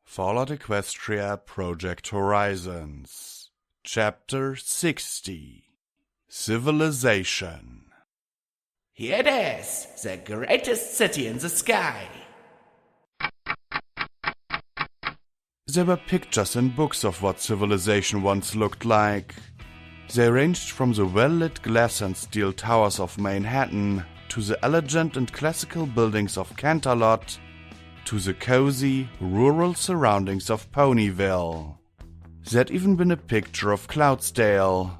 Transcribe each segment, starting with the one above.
Fallout Equestria Project Horizons Chapter 60 Civilization. Here it is, the greatest city in the sky. There were pictures in books of what civilization once looked like. They ranged from the well-lit glass and steel towers of Manhattan to the elegant and classical buildings of Canterlot to the cozy, rural surroundings of Ponyville. There'd even been a picture of Cloudsdale.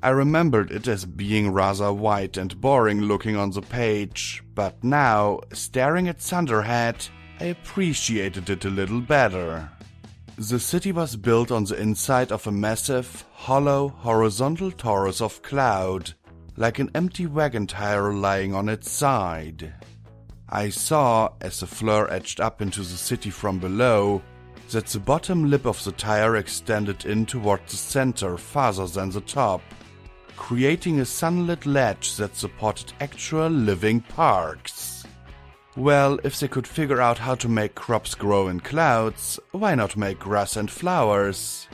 I remembered it as being rather white and boring looking on the page, but now, staring at Thunderhead, I appreciated it a little better. The city was built on the inside of a massive, hollow, horizontal torus of cloud, like an empty wagon tire lying on its side. I saw, as the flare edged up into the city from below, that the bottom lip of the tire extended in toward the center farther than the top, creating a sunlit ledge that supported actual living parks. Well, if they could figure out how to make crops grow in clouds, why not make grass and flowers?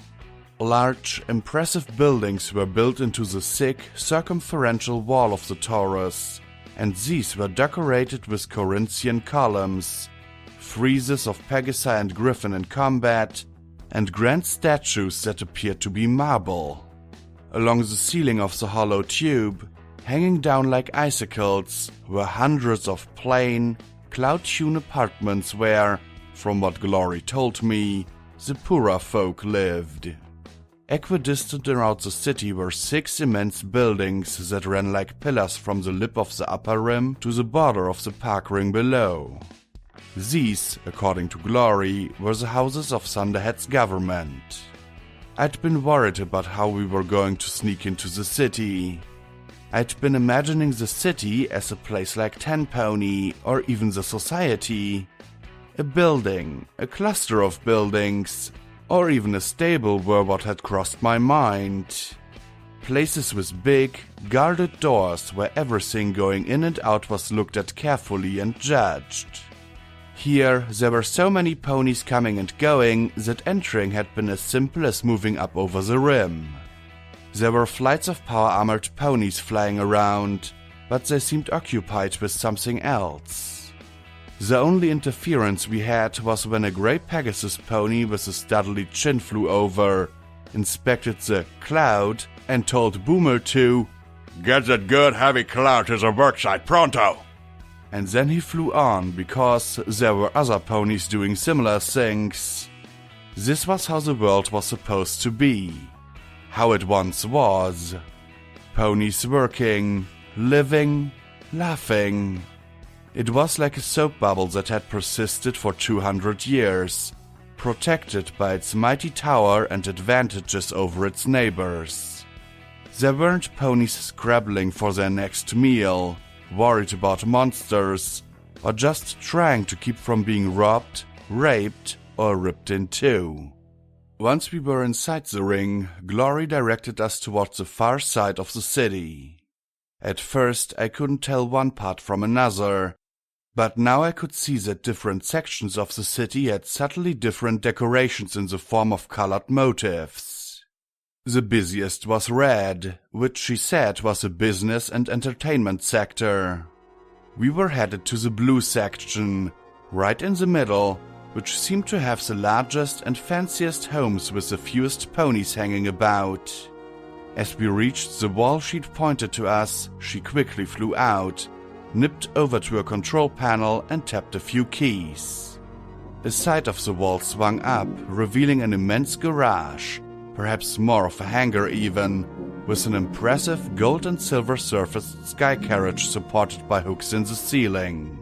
Large, impressive buildings were built into the thick, circumferential wall of the torus, and these were decorated with Corinthian columns, friezes of Pegasi and Griffin in combat, and grand statues that appeared to be marble. Along the ceiling of the hollow tube, hanging down like icicles, were hundreds of plain, cloud-hewn apartments where, from what Glory told me, the poorer folk lived. Equidistant around the city were 6 immense buildings that ran like pillars from the lip of the upper rim to the border of the park ring below. These, according to Glory, were the houses of Thunderhead's government. I'd been worried about how we were going to sneak into the city. I'd been imagining the city as a place like Tenpony or even the Society. A building, a cluster of buildings, or even a stable were what had crossed my mind. Places with big, guarded doors where everything going in and out was looked at carefully and judged. Here, there were so many ponies coming and going that entering had been as simple as moving up over the rim. There were flights of power-armored ponies flying around, but they seemed occupied with something else. The only interference we had was when a grey Pegasus pony with a studly chin flew over, inspected the cloud, and told Boomer to "Get that good heavy cloud to the worksite pronto!" And then he flew on because there were other ponies doing similar things. This was how the world was supposed to be. How it once was. Ponies working, living, laughing. It was like a soap bubble that had persisted for 200 years, protected by its mighty tower and advantages over its neighbors. There weren't ponies scrabbling for their next meal, worried about monsters, or just trying to keep from being robbed, raped, or ripped in two. Once we were inside the ring, Glory directed us towards the far side of the city. At first, I couldn't tell one part from another, but now I could see that different sections of the city had subtly different decorations in the form of colored motifs. The busiest was red, which she said was a business and entertainment sector. We were headed to the blue section, right in the middle, which seemed to have the largest and fanciest homes with the fewest ponies hanging about. As we reached the wall she'd pointed to us, she quickly flew out, nipped over to a control panel and tapped a few keys. A side of the wall swung up, revealing an immense garage, perhaps more of a hangar even, with an impressive gold and silver surfaced sky carriage supported by hooks in the ceiling.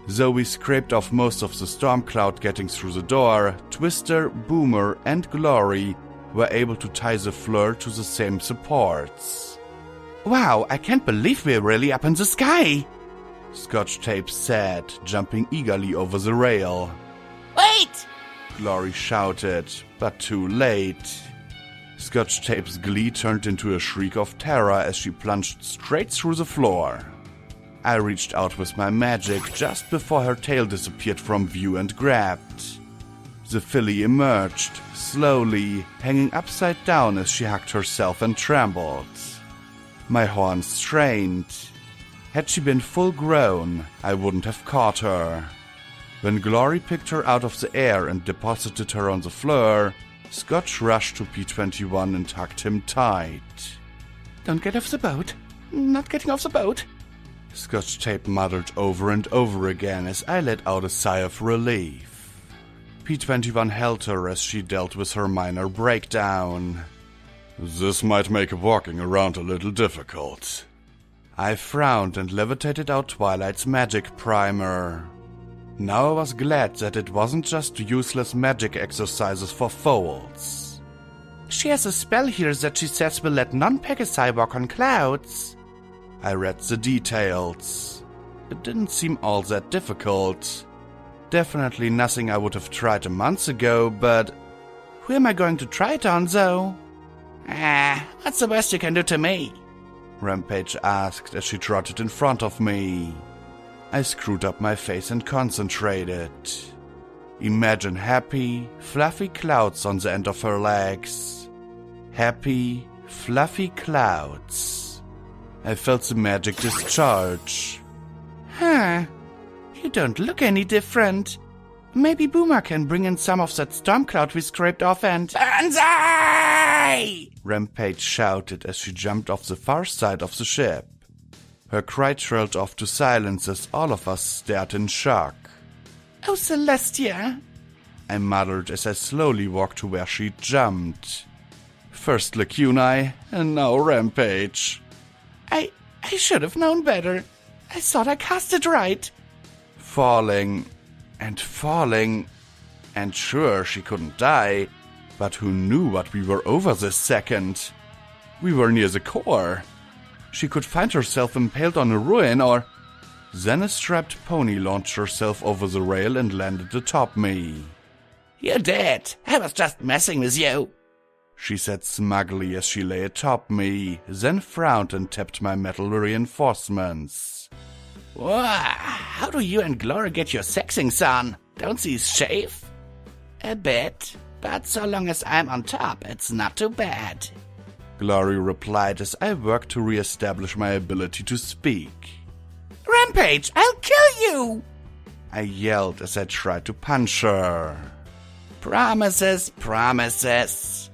Though we scraped off most of the storm cloud getting through the door, Twister, Boomer, and Glory were able to tie the floor to the same supports. Wow, I can't believe we're really up in the sky! Scotch Tape said, jumping eagerly over the rail. Wait! Glory shouted, but too late. Scotch Tape's glee turned into a shriek of terror as she plunged straight through the floor. I reached out with my magic just before her tail disappeared from view and grabbed. The filly emerged, slowly, hanging upside down as she hugged herself and trembled. My horns strained. Had she been full grown, I wouldn't have caught her. When Glory picked her out of the air and deposited her on the floor, Scotch rushed to P21 and hugged him tight. Don't get off the boat. Not getting off the boat. Scotch Tape muttered over and over again as I let out a sigh of relief. P21 held her as she dealt with her minor breakdown. This might make walking around a little difficult. I frowned and levitated out Twilight's magic primer. Now I was glad that it wasn't just useless magic exercises for foals. She has a spell here that she says will let non-Pegasi walk on clouds. I read the details. It didn't seem all that difficult. Definitely nothing I would have tried a month ago, but who am I going to try it on, though? What's the worst you can do to me? Rampage asked as she trotted in front of me. I screwed up my face and concentrated. Imagine happy, fluffy clouds on the end of her legs. Happy, fluffy clouds. I felt the magic discharge. You don't look any different. Maybe Boomer can bring in some of that storm cloud we scraped off and— Banzai! Rampage shouted as she jumped off the far side of the ship. Her cry trailed off to silence as all of us stared in shock. Oh, Celestia! I muttered as I slowly walked to where she jumped. First Lacunae, and now Rampage. I should have known better. I thought I cast it right. Falling, and sure, she couldn't die, but who knew what we were over this second? We were near the core. She could find herself impaled on a ruin, or— Then a strapped pony launched herself over the rail and landed atop me. You're dead. I was just messing with you, she said smugly as she lay atop me, then frowned and tapped my metal reinforcements. Wow, how do you and Glory get your sexings on? Don't these shave? A bit, but so long as I'm on top, it's not too bad. Glory replied as I worked to re-establish my ability to speak. Rampage, I'll kill you! I yelled as I tried to punch her. Promises, promises,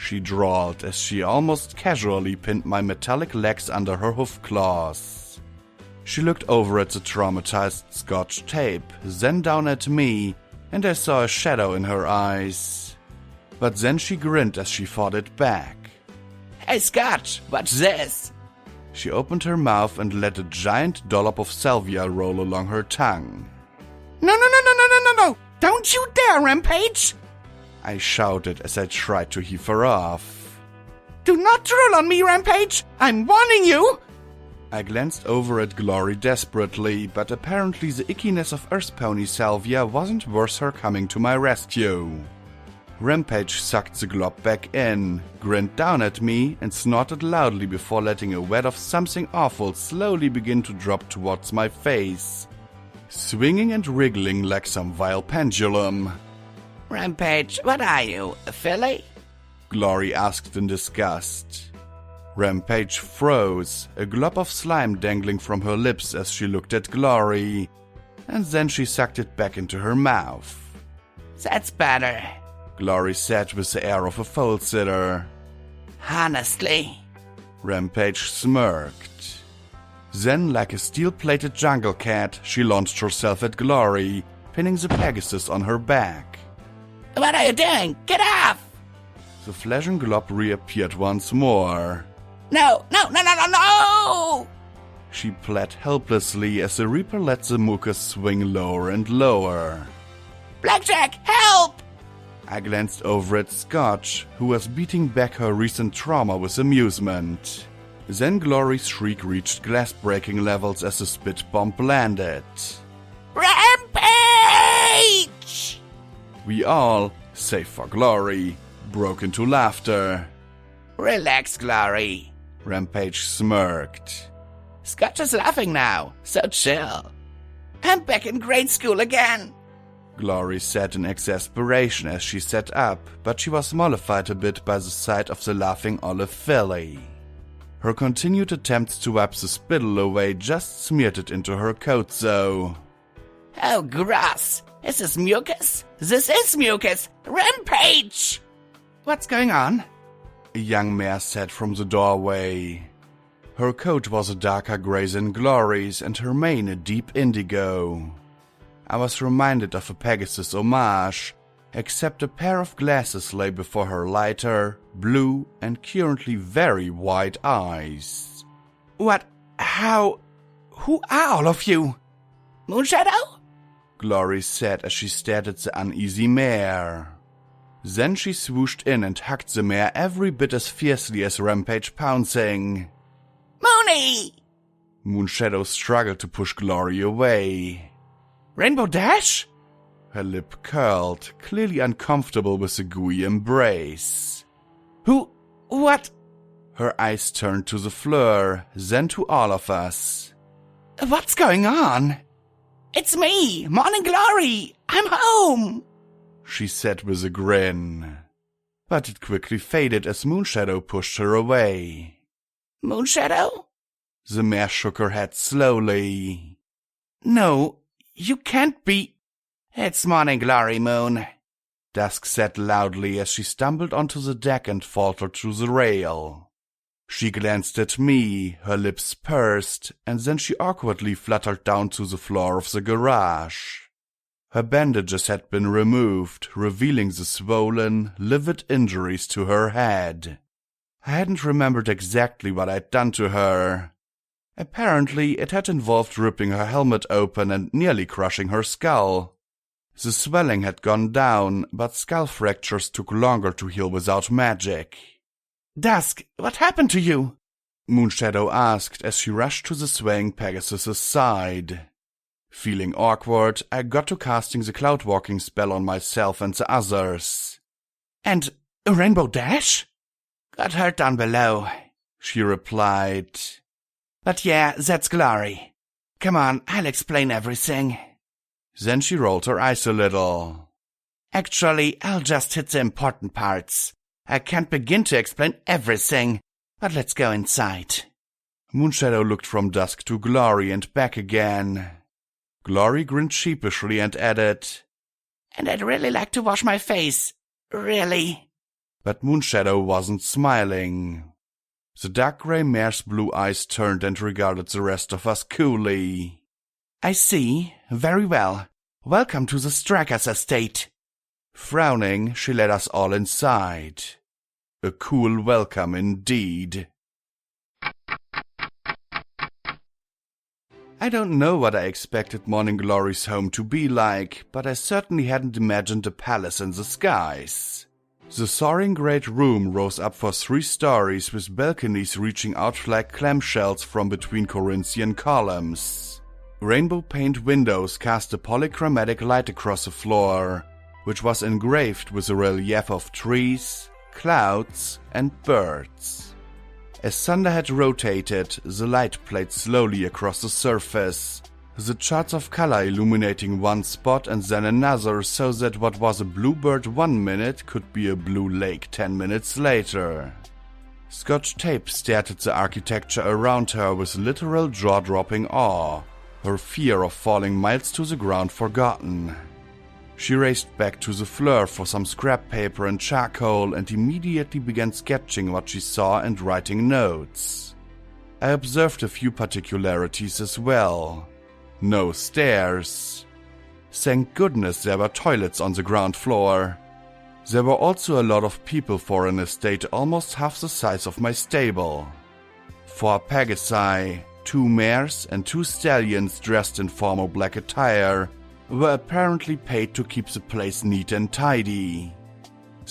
she drawled as she almost casually pinned my metallic legs under her hoof claws. She looked over at the traumatized Scotch Tape, then down at me, and I saw a shadow in her eyes. But then she grinned as she fought it back. Hey Scotch, watch this! She opened her mouth and let a giant dollop of salvia roll along her tongue. No! Don't you dare, Rampage! I shouted as I tried to heave her off. Do not drool on me, Rampage! I'm warning you! I glanced over at Glory desperately, but apparently the ickiness of Earth Pony salvia wasn't worth her coming to my rescue. Rampage sucked the glob back in, grinned down at me, and snorted loudly before letting a wad of something awful slowly begin to drop towards my face, swinging and wriggling like some vile pendulum. Rampage, what are you, a filly? Glory asked in disgust. Rampage froze, a glob of slime dangling from her lips as she looked at Glory, and then she sucked it back into her mouth. That's better, Glory said with the air of a foal sitter. Honestly, Rampage smirked. Then, like a steel-plated jungle cat, she launched herself at Glory, pinning the Pegasus on her back. What are you doing? Get off! The flashing glob reappeared once more. No! She pled helplessly as the Reaper let the mucus swing lower and lower. Blackjack, help! I glanced over at Scotch, who was beating back her recent trauma with amusement. Then Glory's shriek reached glass-breaking levels as the spit bomb landed. Rampage! We all, save for Glory, broke into laughter. Relax, Glory, Rampage smirked. Scotch is laughing now, so chill. I'm back in grade school again. Glory said in exasperation as she sat up, but she was mollified a bit by the sight of the laughing olive filly. Her continued attempts to wipe the spittle away just smeared it into her coat, though. Oh, gross! Is this mucus? This is mucus! Rampage! What's going on? A young mare said from the doorway. Her coat was a darker grey than Glory's and her mane a deep indigo. I was reminded of a Pegasus homage, except a pair of glasses lay before her lighter, blue, and currently very wide eyes. What? How? Who are all of you? Moonshadow? Glory said as she stared at the uneasy mare. Then she swooshed in and hugged the mare every bit as fiercely as Rampage pouncing. Moony! Moonshadow struggled to push Glory away. Rainbow Dash? Her lip curled, clearly uncomfortable with the gooey embrace. Who? What? Her eyes turned to the Fleur, then to all of us. What's going on? It's me, Morning Glory! I'm home! She said with a grin. But it quickly faded as Moonshadow pushed her away. Moonshadow? The mare shook her head slowly. No, you can't be. It's Morning Glory, Moon. Dusk said loudly as she stumbled onto the deck and faltered through the rail. She glanced at me, her lips pursed, and then she awkwardly fluttered down to the floor of the garage. Her bandages had been removed, revealing the swollen, livid injuries to her head. I hadn't remembered exactly what I'd done to her. Apparently, it had involved ripping her helmet open and nearly crushing her skull. The swelling had gone down, but skull fractures took longer to heal without magic. Dusk, what happened to you? Moonshadow asked as she rushed to the swaying Pegasus's side. Feeling awkward, I got to casting the cloud-walking spell on myself and the others. And a Rainbow Dash? Got hurt down below, she replied. But yeah, that's Glory. Come on, I'll explain everything. Then she rolled her eyes a little. Actually, I'll just hit the important parts. I can't begin to explain everything, but let's go inside. Moonshadow looked from Dusk to Glory and back again. Glory grinned sheepishly and added, And I'd really like to wash my face. Really. But Moonshadow wasn't smiling. The dark grey mare's blue eyes turned and regarded the rest of us coolly. I see. Very well. Welcome to the Strikers estate. Frowning, she led us all inside. A cool welcome indeed. I don't know what I expected Morning Glory's home to be like, but I certainly hadn't imagined a palace in the skies. The soaring great room rose up for 3 stories with balconies reaching out like clamshells from between Corinthian columns. Rainbow paint windows cast a polychromatic light across the floor, which was engraved with a relief of trees, clouds, and birds. As thunder had rotated, the light played slowly across the surface, the charts of color illuminating one spot and then another so that what was a bluebird 1 minute could be a blue lake 10 minutes later. Scotch Tape stared at the architecture around her with literal jaw-dropping awe, her fear of falling miles to the ground forgotten. She raced back to the Fleur for some scrap paper and charcoal and immediately began sketching what she saw and writing notes. I observed a few particularities as well. No stairs. Thank goodness there were toilets on the ground floor. There were also a lot of people for an estate almost half the size of my stable. 4 Pegasi, 2 mares and 2 stallions dressed in formal black attire were apparently paid to keep the place neat and tidy.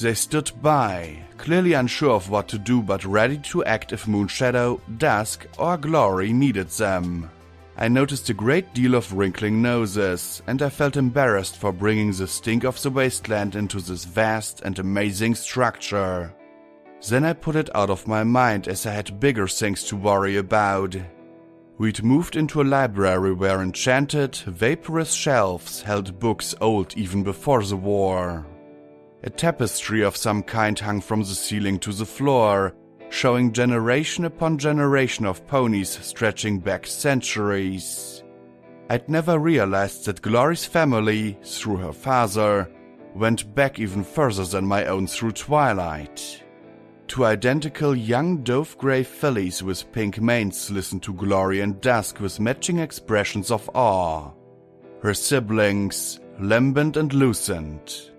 They stood by, clearly unsure of what to do but ready to act if Moonshadow, Dusk, or Glory needed them. I noticed a great deal of wrinkling noses, and I felt embarrassed for bringing the stink of the wasteland into this vast and amazing structure. Then I put it out of my mind as I had bigger things to worry about. We'd moved into a library where enchanted, vaporous shelves held books old even before the war. A tapestry of some kind hung from the ceiling to the floor, showing generation upon generation of ponies stretching back centuries. I'd never realized that Glory's family, through her father, went back even further than my own through Twilight. Two identical young dove-gray fillies with pink manes listened to Glory and Dusk with matching expressions of awe. Her siblings, Lambent and Lucent.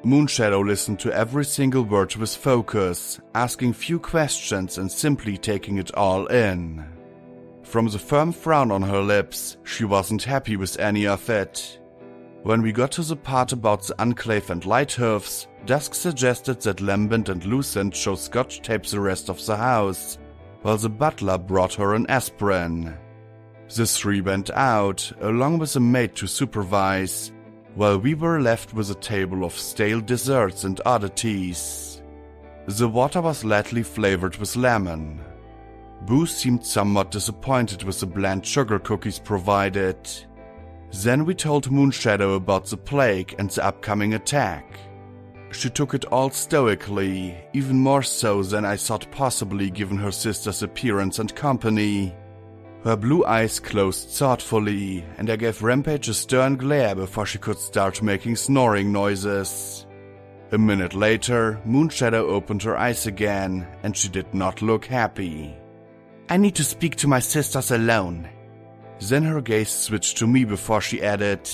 Moonshadow listened to every single word with focus, asking few questions and simply taking it all in. From the firm frown on her lips, she wasn't happy with any of it. When we got to the part about the enclave and Lighthooves, Dusk suggested that Lambent and Lucent show scotch tape the rest of the house, while the butler brought her an aspirin. The three went out, along with a maid to supervise, while we were left with a table of stale desserts and oddities. The water was lightly flavored with lemon. Boo seemed somewhat disappointed with the bland sugar cookies provided. Then we told Moonshadow about the plague and the upcoming attack. She took it all stoically, even more so than I thought possibly given her sister's appearance and company. Her blue eyes closed thoughtfully, and I gave Rampage a stern glare before she could start making snoring noises. A minute later, Moonshadow opened her eyes again, and she did not look happy. I need to speak to my sisters alone. Then her gaze switched to me before she added,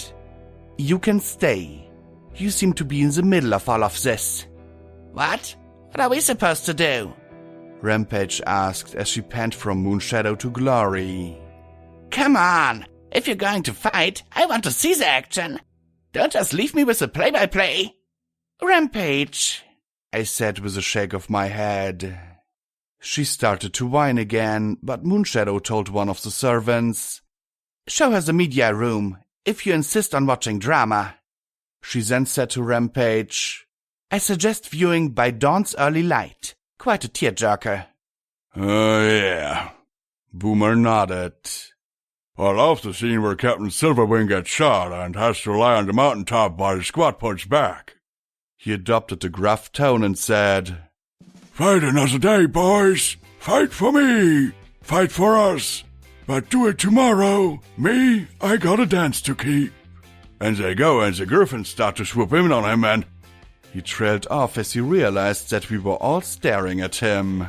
You can stay. You seem to be in the middle of all of this. What? What are we supposed to do? Rampage asked as she panned from Moonshadow to Glory. Come on! If you're going to fight, I want to see the action. Don't just leave me with the play-by-play. Rampage, I said with a shake of my head. She started to whine again, but Moonshadow told one of the servants, Show her the media room, if you insist on watching drama. She then said to Rampage, I suggest viewing By Dawn's Early Light. Quite a tearjerker. Oh, yeah. Boomer nodded. I love the scene where Captain Silverwing gets shot and has to lie on the mountaintop while his squad punts back. He adopted a gruff tone and said, Fight another day, boys. Fight for me. Fight for us. But do it tomorrow. Me, I got a dance to keep. And they go and the griffins start to swoop in on him and... He trailed off as he realized that we were all staring at him.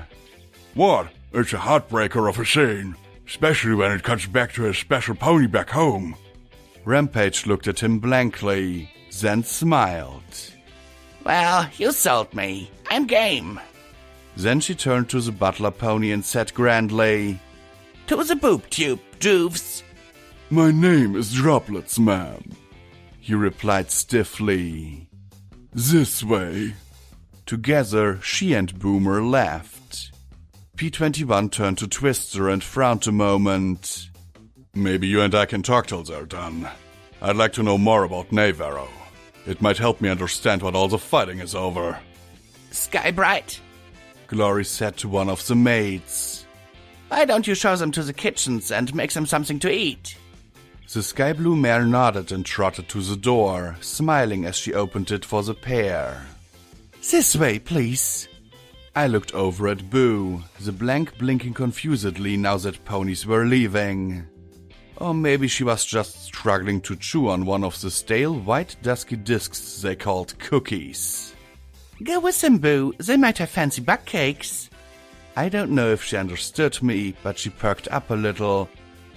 What? It's a heartbreaker of a scene. Especially when it cuts back to his special pony back home. Rampage looked at him blankly, then smiled. Well, you sold me. I'm game. Then she turned to the butler pony and said grandly, To the boob tube, Juves. My name is Droplets, ma'am. He replied stiffly. This way. Together, she and Boomer left. P-21 turned to Twister and frowned a moment. Maybe you and I can talk till they're done. I'd like to know more about Navarro. It might help me understand what all the fighting is over. Skybright, Glory said to one of the maids. Why don't you show them to the kitchens and make them something to eat? The sky blue mare nodded and trotted to the door, smiling as she opened it for the pair. This way, please. I looked over at Boo, the blank blinking confusedly now that ponies were leaving. Or maybe she was just struggling to chew on one of the stale white dusky discs they called cookies. Go with them, Boo. They might have fancy buck cakes. I don't know if she understood me, but she perked up a little,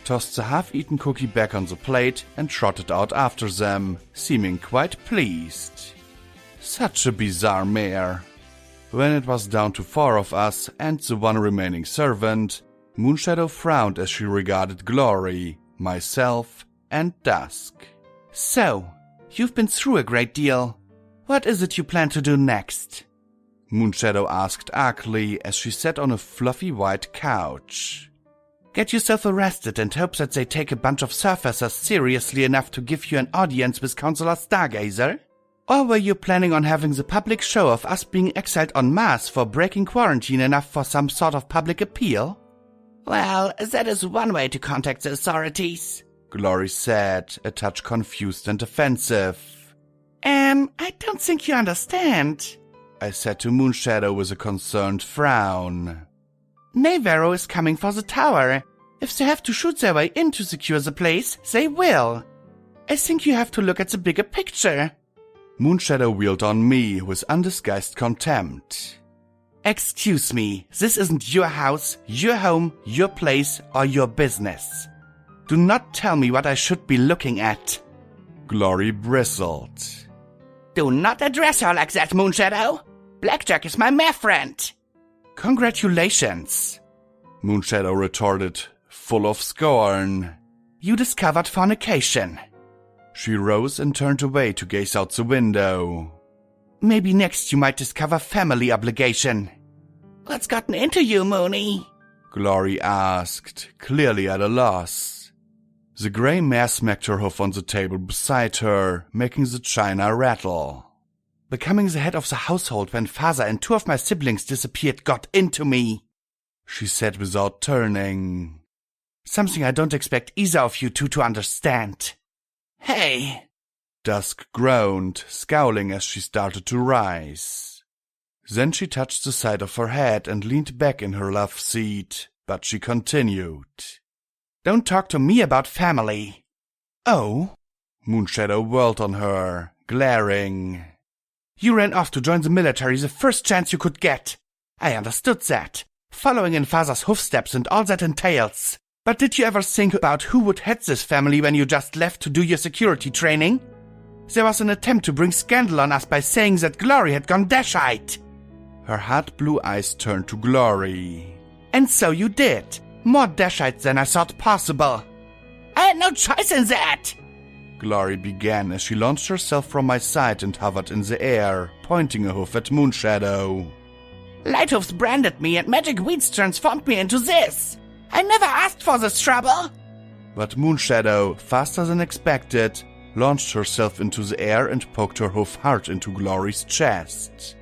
tossed the half-eaten cookie back on the plate and trotted out after them, seeming quite pleased. Such a bizarre mare. When it was down to 4 of us and the one remaining servant, Moonshadow frowned as she regarded Glory, myself, and Dusk. So, you've been through a great deal. What is it you plan to do next? Moonshadow asked archly as she sat on a fluffy white couch. Get yourself arrested and hope that they take a bunch of surfacers seriously enough to give you an audience with Consular Stargazer? Or were you planning on having the public show of us being exiled en masse for breaking quarantine enough for some sort of public appeal? Well, that is one way to contact the authorities, Glory said, a touch confused and offensive. I don't think you understand, I said to Moonshadow with a concerned frown. Navarro is coming for the tower. If they have to shoot their way in to secure the place, they will. I think you have to look at the bigger picture. Moonshadow wheeled on me with undisguised contempt. Excuse me, this isn't your house, your home, your place, or your business. Do not tell me what I should be looking at. Glory bristled. Do not address her like that, Moonshadow. Blackjack is my mare friend. Congratulations, Moonshadow retorted, full of scorn. You discovered fornication. She rose and turned away to gaze out the window. Maybe next you might discover family obligation. What's gotten into you, Moony? Glory asked, clearly at a loss. The grey mare smacked her hoof on the table beside her, making the china rattle. Becoming the head of the household when father and 2 of my siblings disappeared got into me, she said without turning. Something I don't expect either of you two to understand. Hey! Dusk groaned, scowling as she started to rise. Then she touched the side of her head and leaned back in her love seat, but she continued. Don't talk to me about family. Oh? Moonshadow whirled on her, glaring. You ran off to join the military the first chance you could get. I understood that. Following in father's hoofsteps and all that entails. But did you ever think about who would head this family when you just left to do your security training? There was an attempt to bring scandal on us by saying that Glory had gone Dashite. Her hard blue eyes turned to Glory. And so you did. More Dashite than I thought possible. I had no choice in that. Glory began as she launched herself from my side and hovered in the air, pointing a hoof at Moonshadow. Lighthoofs branded me and magic weeds transformed me into this. I never asked for this trouble. But Moonshadow, faster than expected, launched herself into the air and poked her hoof hard into Glory's chest.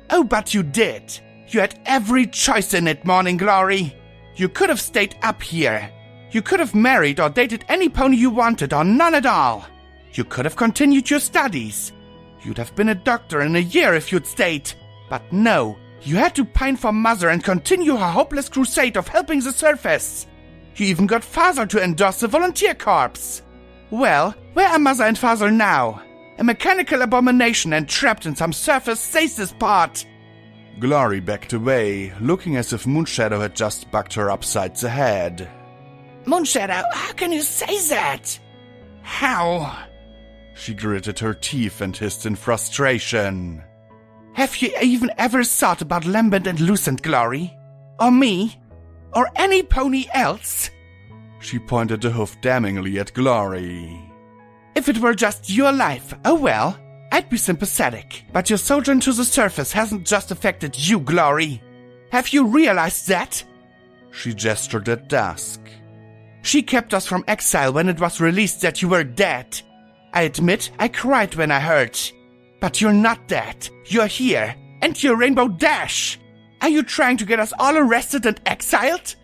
Oh, but you did. You had every choice in it, Morning Glory. You could have stayed up here. You could have married or dated any pony you wanted or none at all. You could have continued your studies. You'd have been a doctor in a year if you'd stayed. But no, you had to pine for Mother and continue her hopeless crusade of helping the surface. You even got Father to endorse the volunteer corps. Well, where are Mother and Father now? A mechanical abomination and trapped in some surface stasis pod. Glory backed away, looking as if Moonshadow had just bucked her upside the head. Moonshadow, how can you say that? How? She gritted her teeth and hissed in frustration. Have you even ever thought about Lambent and Lucent, Glory? Or me? Or any pony else? She pointed a hoof damningly at Glory. If it were just your life, oh well, I'd be sympathetic. But your sojourn to the surface hasn't just affected you, Glory. Have you realized that? She gestured at Dusk. She kept us from exile when it was released that you were dead. I admit I cried when I heard. But you're not dead. You're here. And you're Rainbow Dash. Are you trying to get us all arrested and exiled?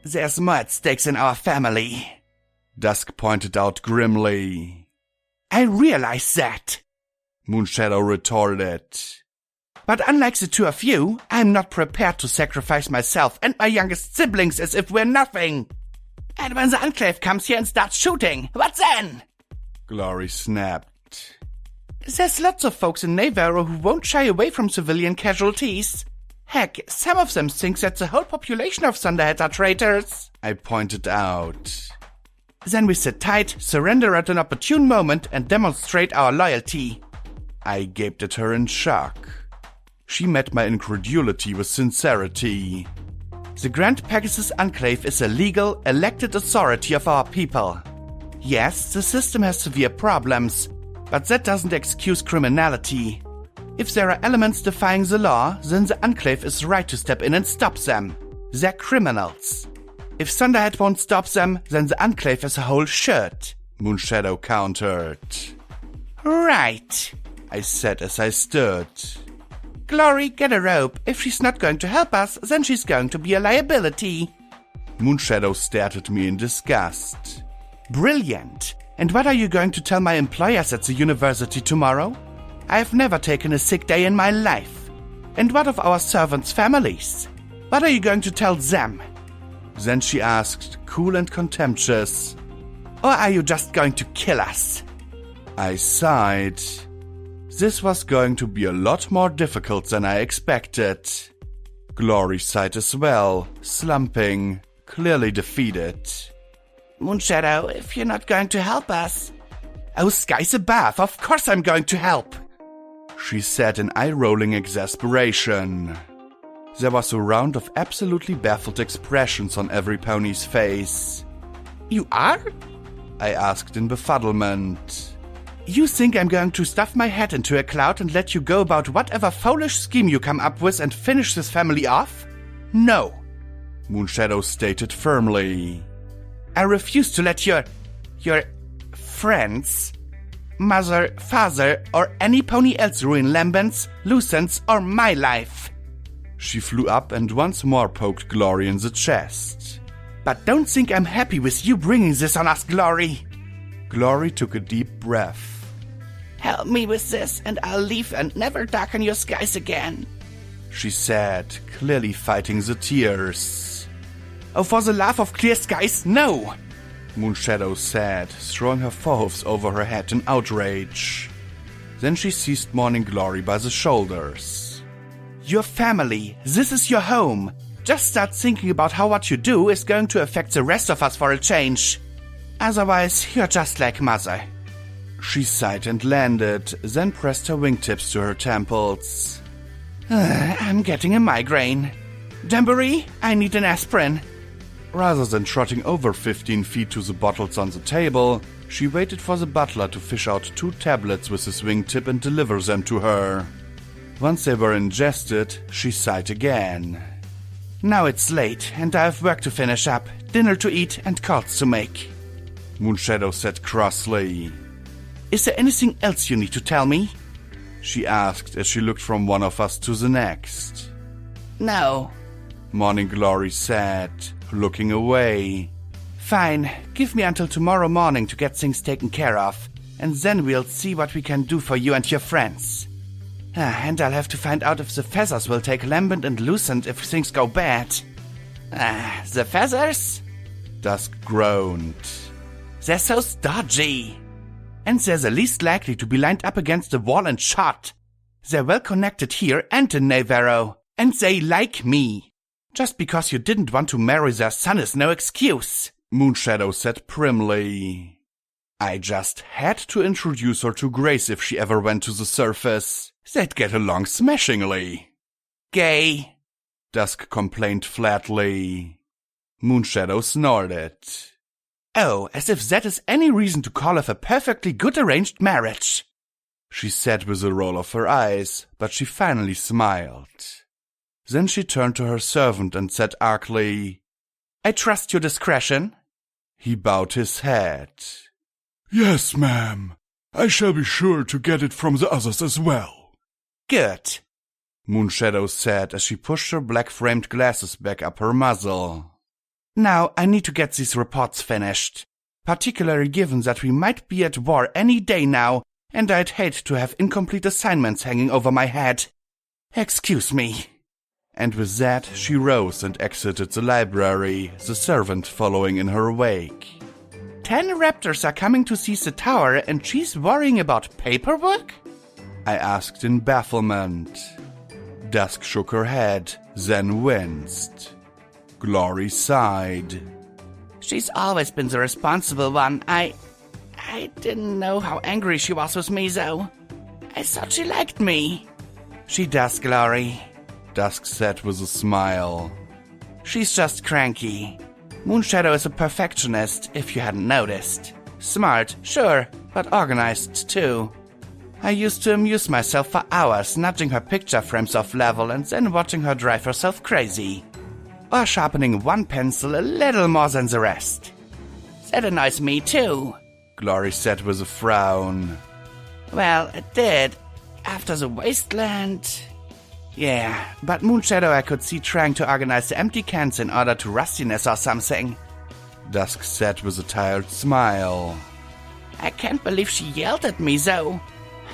There's more at stake in our family. Dusk pointed out grimly. I realize that. Moonshadow retorted. But unlike the 2 of you, I'm not prepared to sacrifice myself and my youngest siblings as if we're nothing. And when the Enclave comes here and starts shooting, what then? Glory snapped. There's lots of folks in Navarro who won't shy away from civilian casualties. Heck, some of them think that the whole population of Thunderheads are traitors. I pointed out. Then we sit tight, surrender at an opportune moment, and demonstrate our loyalty. I gaped at her in shock. She met my incredulity with sincerity. The Grand Pegasus Enclave is a legal, elected authority of our people. Yes, the system has severe problems, but that doesn't excuse criminality. If there are elements defying the law, then the Enclave is right to step in and stop them. They're criminals. If Thunderhead won't stop them, then the Enclave as a whole should, Moonshadow countered. Right, I said as I stood. Glory, get a rope. If she's not going to help us, then she's going to be a liability. Moonshadow stared at me in disgust. Brilliant! And what are you going to tell my employers at the university tomorrow? I have never taken a sick day in my life. And what of our servants' families? What are you going to tell them? Then she asked, cool and contemptuous, Or are you just going to kill us? I sighed. This was going to be a lot more difficult than I expected. Glory sighed as well, slumping, clearly defeated. Moonshadow, if you're not going to help us... Oh, skies above, of course I'm going to help! She said in eye-rolling exasperation. There was a round of absolutely baffled expressions on every pony's face. You are? I asked in befuddlement. You think I'm going to stuff my head into a cloud and let you go about whatever foolish scheme you come up with and finish this family off? No. Moonshadow stated firmly. I refuse to let your friends, mother, father, or any pony else ruin Lambent's, Lucent's, or my life. She flew up and once more poked Glory in the chest. But don't think I'm happy with you bringing this on us, Glory. Glory took a deep breath. Help me with this and I'll leave and never darken your skies again, she said, clearly fighting the tears. Oh, for the love of clear skies, no! Moonshadow said, throwing her forehoofs over her head in outrage. Then she seized Morning Glory by the shoulders. Your family, this is your home. Just start thinking about how what you do is going to affect the rest of us for a change. Otherwise, you're just like Mother. She sighed and landed, then pressed her wingtips to her temples. I'm getting a migraine. Jamboree, I need an aspirin. Rather than trotting over 15 feet to the bottles on the table, she waited for the butler to fish out 2 tablets with his wingtip and deliver them to her. Once they were ingested, she sighed again. Now it's late, and I have work to finish up, dinner to eat, and calls to make. Moonshadow said crossly. Is there anything else you need to tell me? She asked as she looked from one of us to the next. No. Morning Glory said, looking away. Fine, give me until tomorrow morning to get things taken care of, and then we'll see what we can do for you and your friends. And I'll have to find out if the feathers will take Lambent and Lucent if things go bad. The feathers? Dusk groaned. They're so stodgy. And they're the least likely to be lined up against the wall and shot. They're well connected here and in Navarro, and they like me. Just because you didn't want to marry their son is no excuse, Moonshadow said primly. I just had to introduce her to Grace if she ever went to the surface. They'd get along smashingly. Gay, Dusk complained flatly. Moonshadow snorted. Oh, as if that is any reason to call off a perfectly good arranged marriage, she said with a roll of her eyes, but she finally smiled. Then she turned to her servant and said archly, I trust your discretion. He bowed his head. Yes, ma'am. I shall be sure to get it from the others as well. Good, Moonshadow said as she pushed her black-framed glasses back up her muzzle. Now I need to get these reports finished, particularly given that we might be at war any day now, and I'd hate to have incomplete assignments hanging over my head. Excuse me. And with that, she rose and exited the library, the servant following in her wake. 10 raptors are coming to seize the tower, and she's worrying about paperwork? I asked in bafflement. Dusk shook her head, then winced. Glory sighed. She's always been the responsible one. I didn't know how angry she was with me, though. I thought she liked me. She does, Glory, Dusk said with a smile. She's just cranky. Moonshadow is a perfectionist, if you hadn't noticed. Smart, sure, but organized, too. I used to amuse myself for hours nudging her picture frames off level and then watching her drive herself crazy. Or sharpening one pencil a little more than the rest. That annoys me, too, Glory said with a frown. Well, it did. After the wasteland... Yeah, but Moonshadow I could see trying to organize the empty cans in order to rustiness or something. Dusk said with a tired smile. I can't believe she yelled at me, though.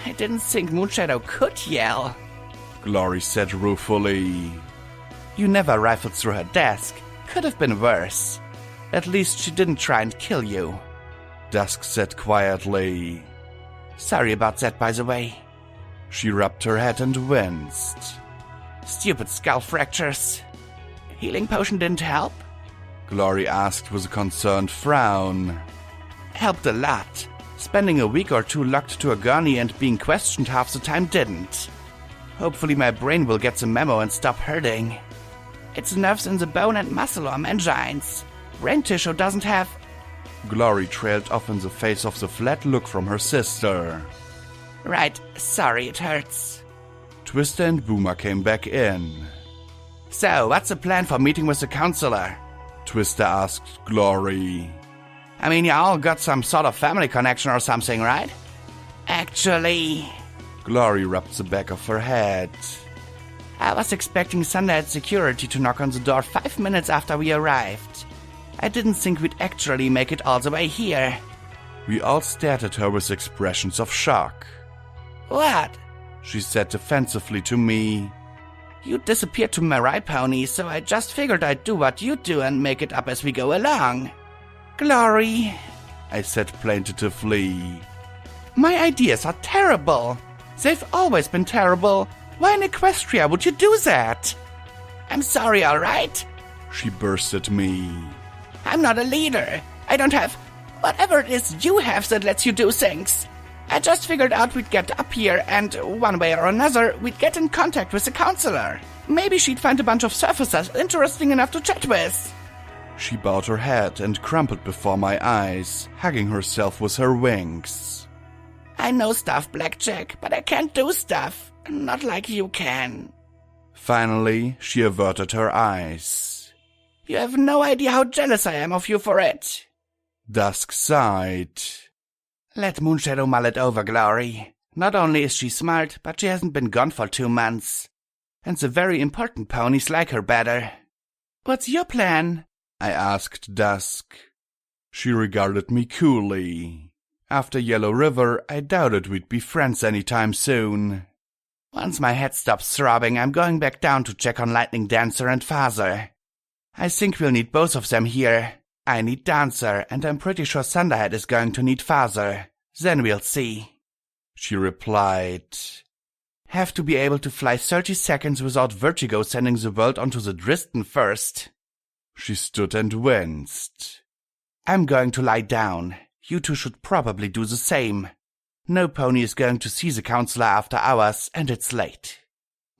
I didn't think Moonshadow could yell. Glory said ruefully. You never rifled through her desk. Could have been worse. At least she didn't try and kill you. Dusk said quietly. Sorry about that, by the way. She rubbed her head and winced. Stupid skull fractures. Healing potion didn't help? Glory asked with a concerned frown. Helped a lot. Spending a week or two locked to a gurney and being questioned half the time didn't. Hopefully my brain will get the memo and stop hurting. It's nerves in the bone and muscle or meningitis. Brain tissue doesn't have... Glory trailed off in the face of the flat look from her sister. Right, sorry it hurts. Twister and Boomer came back in. So, what's the plan for meeting with the counselor? Twister asked Glory. I mean, you all got some sort of family connection or something, right? Actually... Glory rubbed the back of her head. I was expecting Sunlight Security to knock on the door 5 minutes after we arrived. I didn't think we'd actually make it all the way here. We all stared at her with expressions of shock. What? She said defensively to me. You disappeared to my ride pony, so I just figured I'd do what you do and make it up as we go along. Glory, I said plaintively. My ideas are terrible. They've always been terrible. Why in Equestria would you do that? I'm sorry, alright? She burst at me. I'm not a leader. I don't have whatever it is you have that lets you do things. I just figured out we'd get up here and, one way or another, we'd get in contact with the counselor. Maybe she'd find a bunch of surfacers interesting enough to chat with. She bowed her head and crumpled before my eyes, hugging herself with her wings. I know stuff, Blackjack, but I can't do stuff. Not like you can. Finally, she averted her eyes. You have no idea how jealous I am of you for it. Dusk sighed. Let Moonshadow mull it over, Glory. Not only is she smart, but she hasn't been gone for 2 months. And the very important ponies like her better. What's your plan? I asked Dusk. She regarded me coolly. After Yellow River, I doubted we'd be friends anytime soon. Once my head stops throbbing, I'm going back down to check on Lightning Dancer and Father. I think we'll need both of them here. I need Dancer, and I'm pretty sure Thunderhead is going to need Father. Then we'll see. She replied. Have to be able to fly 30 seconds without vertigo sending the world onto the Driston first. She stood and winced. I'm going to lie down. You two should probably do the same. No pony is going to see the counselor after hours, and it's late.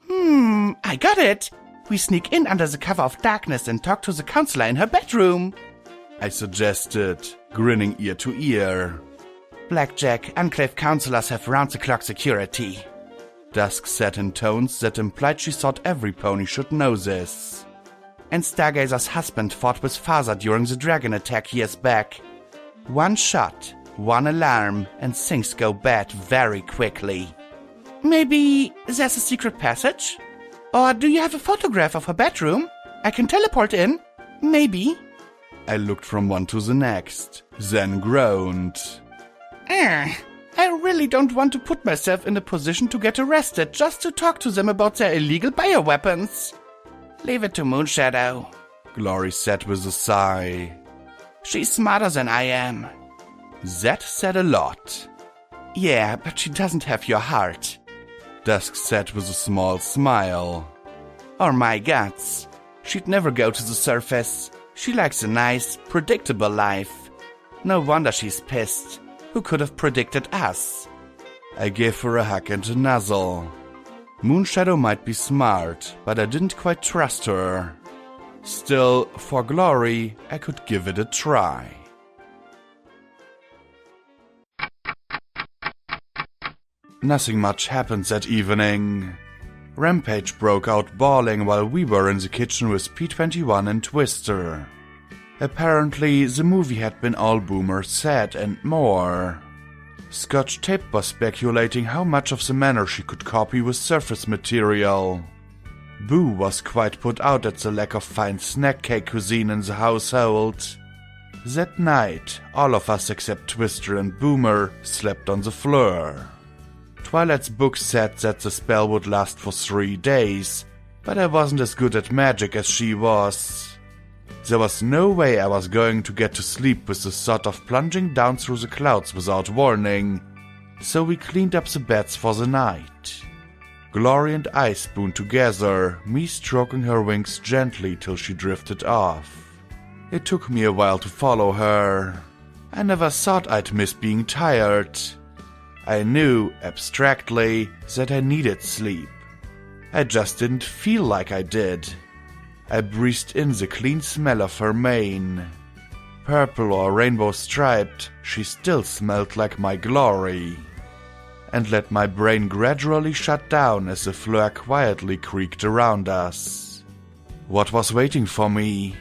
I got it! We sneak in under the cover of darkness and talk to the counselor in her bedroom. I suggested, grinning ear to ear. Blackjack, Enclave counselors have round-the-clock security. Dusk said in tones that implied she thought every pony should know this. And Stargazer's husband fought with Father during the dragon attack years back. 1 shot, 1 alarm, and things go bad very quickly. Maybe there's a secret passage? Or do you have a photograph of her bedroom? I can teleport in. Maybe. I looked from one to the next, then groaned. I really don't want to put myself in a position to get arrested just to talk to them about their illegal bioweapons. Leave it to Moonshadow, Glory said with a sigh. She's smarter than I am. That said a lot. Yeah, but she doesn't have your heart, Dusk said with a small smile. Or my guts. She'd never go to the surface. She likes a nice, predictable life. No wonder she's pissed. Who could have predicted us? I gave her a hug and a nuzzle. Moonshadow might be smart, but I didn't quite trust her. Still, for Glory, I could give it a try. Nothing much happened that evening. Rampage broke out bawling while we were in the kitchen with P21 and Twister. Apparently, the movie had been all Boomer said and more. Scotch Tape was speculating how much of the manor she could copy with surface material. Boo was quite put out at the lack of fine snack cake cuisine in the household. That night, all of us except Twister and Boomer slept on the floor. Twilight's book said that the spell would last for 3 days, but I wasn't as good at magic as she was. There was no way I was going to get to sleep with the thought of plunging down through the clouds without warning, so we cleaned up the beds for the night. Glory and I spooned together, me stroking her wings gently till she drifted off. It took me a while to follow her. I never thought I'd miss being tired. I knew, abstractly, that I needed sleep. I just didn't feel like I did. I breathed in the clean smell of her mane. Purple or rainbow striped, she still smelled like my Glory. And let my brain gradually shut down as the floor quietly creaked around us. What was waiting for me?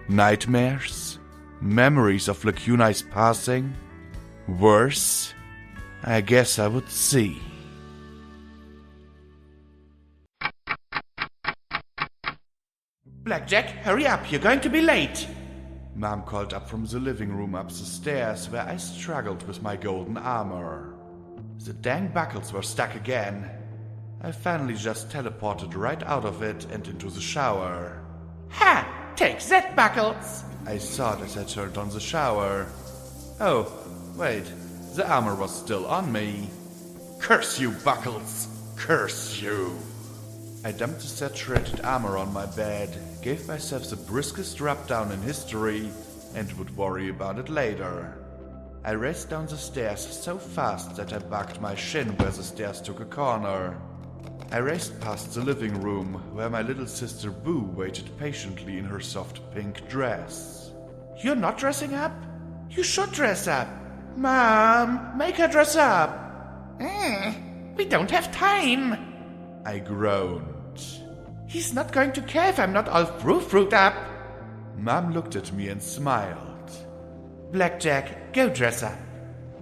Nightmares? Memories of Lacuni's passing? Worse? I guess I would see. Blackjack, hurry up, you're going to be late. Mom called up from the living room up the stairs where I struggled with my golden armor. The dang buckles were stuck again. I finally just teleported right out of it and into the shower. Ha! Take that, Buckles! I thought as I turned on the shower. Oh, wait, the armor was still on me. Curse you, Buckles! Curse you! I dumped the saturated armor on my bed, gave myself the briskest rub down in history, and would worry about it later. I raced down the stairs so fast that I bucked my shin where the stairs took a corner. I raced past the living room, where my little sister Boo waited patiently in her soft pink dress. You're not dressing up? You should dress up. Mom, make her dress up. We don't have time. I groaned. He's not going to care if I'm not all frou-frued up. Mom looked at me and smiled. Blackjack, go dress up.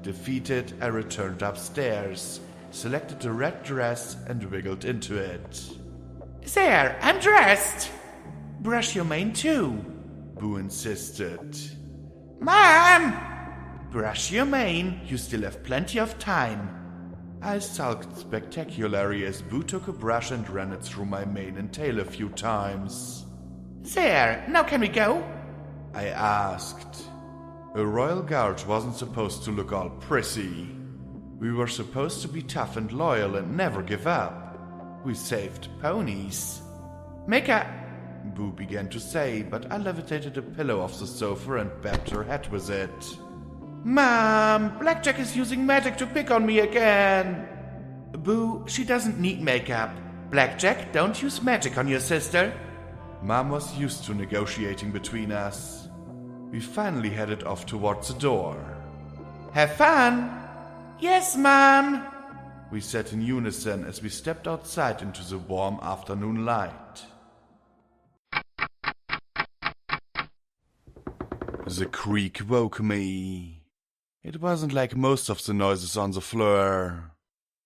Defeated, I returned upstairs, selected a red dress and wiggled into it. There, I'm dressed. Brush your mane too. Boo insisted. Mom! Brush your mane, you still have plenty of time. I sulked spectacularly as Boo took a brush and ran it through my mane and tail a few times. There, now can we go? I asked. A royal guard wasn't supposed to look all prissy. We were supposed to be tough and loyal and never give up. We saved ponies. Make a... Boo began to say, but I levitated a pillow off the sofa and bapped her head with it. Mom, Blackjack is using magic to pick on me again. Boo, she doesn't need makeup. Blackjack, don't use magic on your sister. Mom was used to negotiating between us. We finally headed off towards the door. Have fun. Yes, Mom. We said in unison as we stepped outside into the warm afternoon light. The creak woke me. It wasn't like most of the noises on the floor.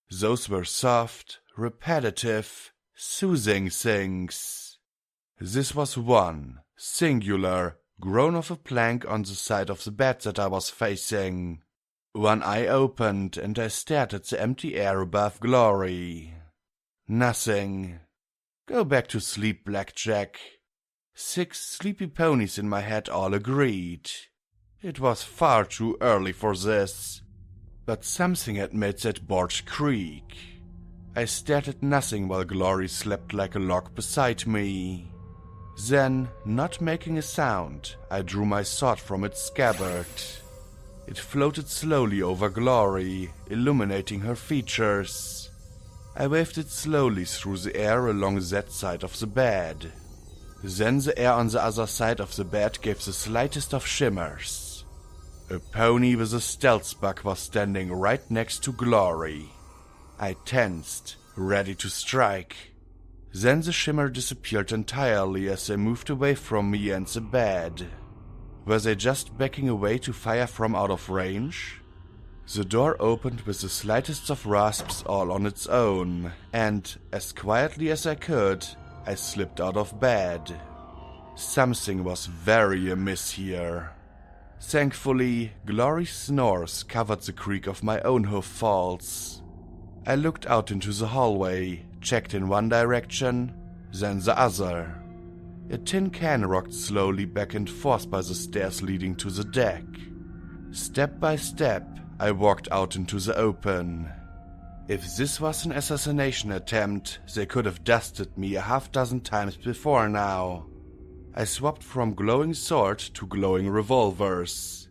Those were soft, repetitive, soothing things. This was one, singular, groan of a plank on the side of the bed that I was facing. One eye opened and I stared at the empty air above Glory. Nothing. Go back to sleep, Blackjack. 6 sleepy ponies in my head all agreed. It was far too early for this. But something had made that board creak. I stared at nothing while Glory slept like a log beside me. Then, not making a sound, I drew my sword from its scabbard. It floated slowly over Glory, illuminating her features. I waved it slowly through the air along that side of the bed. Then the air on the other side of the bed gave the slightest of shimmers. A pony with a stealth bug was standing right next to Glory. I tensed, ready to strike. Then the shimmer disappeared entirely as they moved away from me and the bed. Were they just backing away to fire from out of range? The door opened with the slightest of rasps all on its own, and, as quietly as I could, I slipped out of bed. Something was very amiss here. Thankfully, Glory's snores covered the creak of my own hoof falls. I looked out into the hallway, checked in one direction, then the other. A tin can rocked slowly back and forth by the stairs leading to the deck. Step by step, I walked out into the open. If this was an assassination attempt, they could have dusted me a half-dozen times before now. I swapped from glowing sword to glowing revolvers.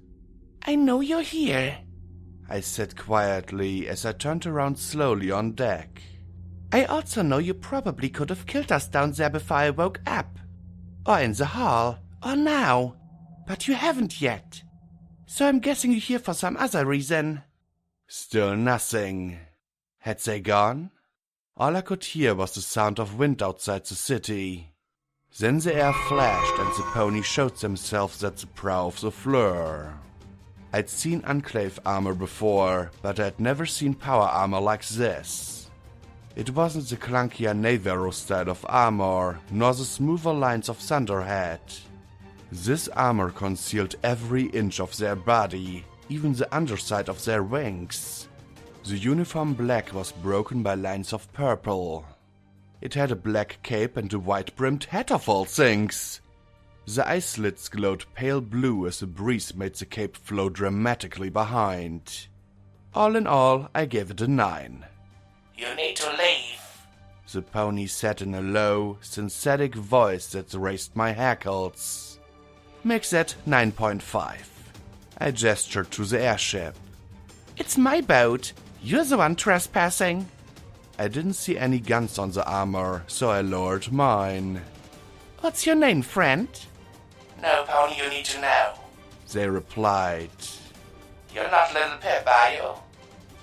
I know you're here, I said quietly as I turned around slowly on deck. I also know you probably could have killed us down there before I woke up. Or in the hall, or now. But you haven't yet. So I'm guessing you're here for some other reason. Still nothing. Had they gone? All I could hear was the sound of wind outside the city. Then the air flashed and the pony showed themselves at the prow of the Fleur. I'd seen Enclave armor before, but I'd never seen power armor like this. It wasn't the clunkier Navarro style of armor, nor the smoother lines of Thunderhead. This armor concealed every inch of their body, even the underside of their wings. The uniform black was broken by lines of purple. It had a black cape and a white-brimmed hat of all things. The eye slits glowed pale blue as the breeze made the cape flow dramatically behind. All in all, I gave it a 9. You need to leave, the pony said in a low, synthetic voice that raised my hackles. Makes that 9.5. I gestured to the airship. It's my boat. You're the one trespassing. I didn't see any guns on the armor, so I lowered mine. What's your name, friend? No, Pony, you need to know, they replied. You're not Little Pip, are you?